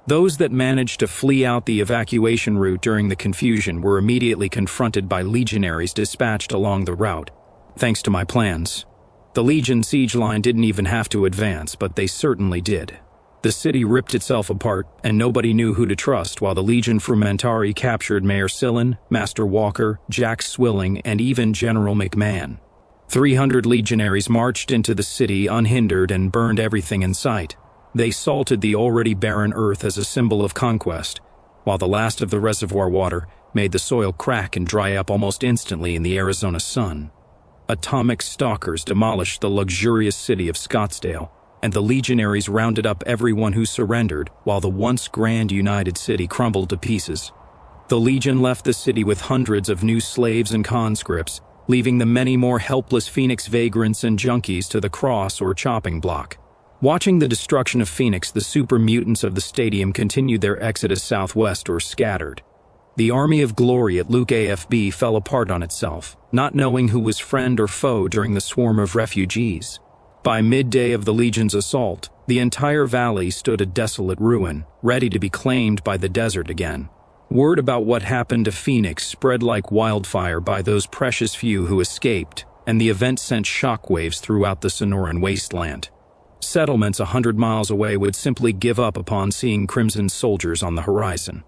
Those that managed to flee out the evacuation route during the confusion were immediately confronted by legionaries dispatched along the route. Thanks to my plans. The Legion siege line didn't even have to advance, but they certainly did. The city ripped itself apart, and nobody knew who to trust, while the Legion Frumentari captured Mayor Sillin, Master Walker, Jack Swilling, and even General McMahon. 300 legionaries marched into the city unhindered and burned everything in sight. They salted the already barren earth as a symbol of conquest, while the last of the reservoir water made the soil crack and dry up almost instantly in the Arizona sun. Atomic stalkers demolished the luxurious city of Scottsdale, and the legionaries rounded up everyone who surrendered while the once grand united city crumbled to pieces. The Legion left the city with hundreds of new slaves and conscripts, leaving the many more helpless Phoenix vagrants and junkies to the cross or chopping block. Watching the destruction of Phoenix, the super mutants of the stadium continued their exodus southwest or scattered. The army of glory at Luke AFB fell apart on itself, not knowing who was friend or foe during the swarm of refugees. By midday of the Legion's assault, the entire valley stood a desolate ruin, ready to be claimed by the desert again. Word about what happened to Phoenix spread like wildfire by those precious few who escaped, and the event sent shockwaves throughout the Sonoran wasteland. Settlements 100 miles away would simply give up upon seeing Crimson soldiers on the horizon.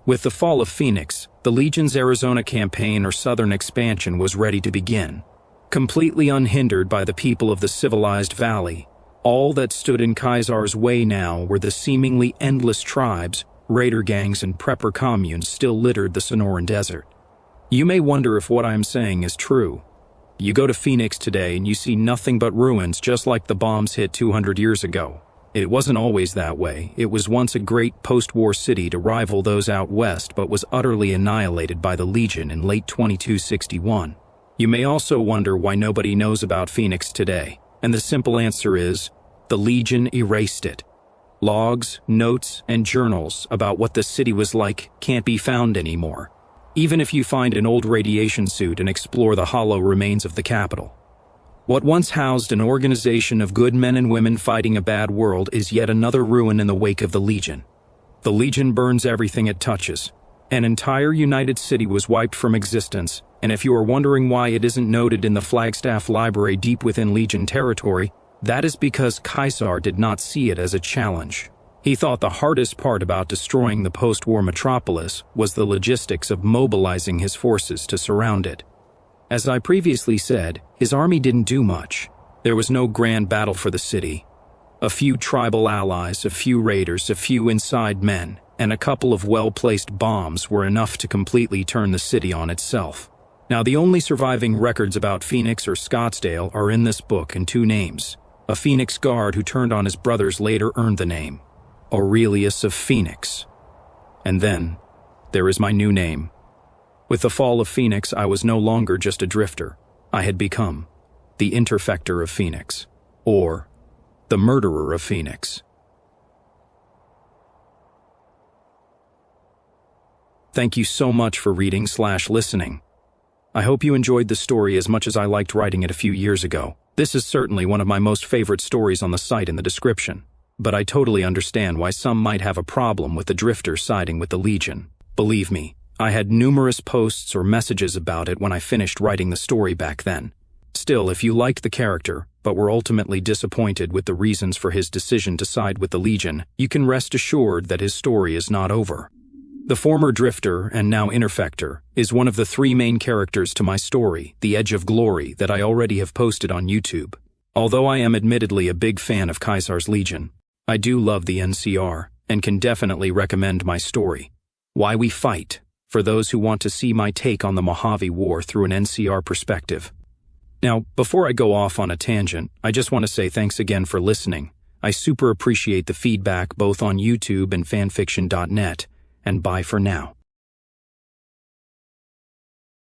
With the fall of Phoenix, the Legion's Arizona campaign or southern expansion was ready to begin. Completely unhindered by the people of the civilized valley, all that stood in Caesar's way now were the seemingly endless tribes, raider gangs, and prepper communes still littered the Sonoran Desert. You may wonder if what I am saying is true. You go to Phoenix today and you see nothing but ruins, just like the bombs hit 200 years ago. It wasn't always that way. It was once a great post-war city to rival those out west, but was utterly annihilated by the Legion in late 2261. You may also wonder why nobody knows about Phoenix today, and the simple answer is, the Legion erased it. Logs, notes, and journals about what the city was like can't be found anymore, even if you find an old radiation suit and explore the hollow remains of the capital. What once housed an organization of good men and women fighting a bad world is yet another ruin in the wake of the Legion. The Legion burns everything it touches. An entire united city was wiped from existence, and if you are wondering why it isn't noted in the Flagstaff Library deep within Legion territory, that is because Caesar did not see it as a challenge. He thought the hardest part about destroying the post-war metropolis was the logistics of mobilizing his forces to surround it. As I previously said, his army didn't do much. There was no grand battle for the city. A few tribal allies, a few raiders, a few inside men, and a couple of well-placed bombs were enough to completely turn the city on itself. Now, the only surviving records about Phoenix or Scottsdale are in this book in two names. A Phoenix guard who turned on his brothers later earned the name, Aurelius of Phoenix. And then, There is my new name. With the fall of Phoenix, I was no longer just a drifter. I had become the Interfector of Phoenix, or the Murderer of Phoenix. Thank you so much for reading/listening. I hope you enjoyed the story as much as I liked writing it a few years ago. This is certainly one of my most favorite stories on the site in the description, but I totally understand why some might have a problem with the drifter siding with the Legion. Believe me, I had numerous posts or messages about it when I finished writing the story back then. Still, if you liked the character, but were ultimately disappointed with the reasons for his decision to side with the Legion, you can rest assured that his story is not over. The former Drifter, and now Interfector, is one of the 3 main characters to my story, The Edge of Glory, that I already have posted on YouTube. Although I am admittedly a big fan of Caesar's Legion, I do love the NCR, and can definitely recommend my story, Why We Fight, for those who want to see my take on the Mojave War through an NCR perspective. Now, before I go off on a tangent, I just want to say thanks again for listening. I super appreciate the feedback both on YouTube and fanfiction.net, and bye for now.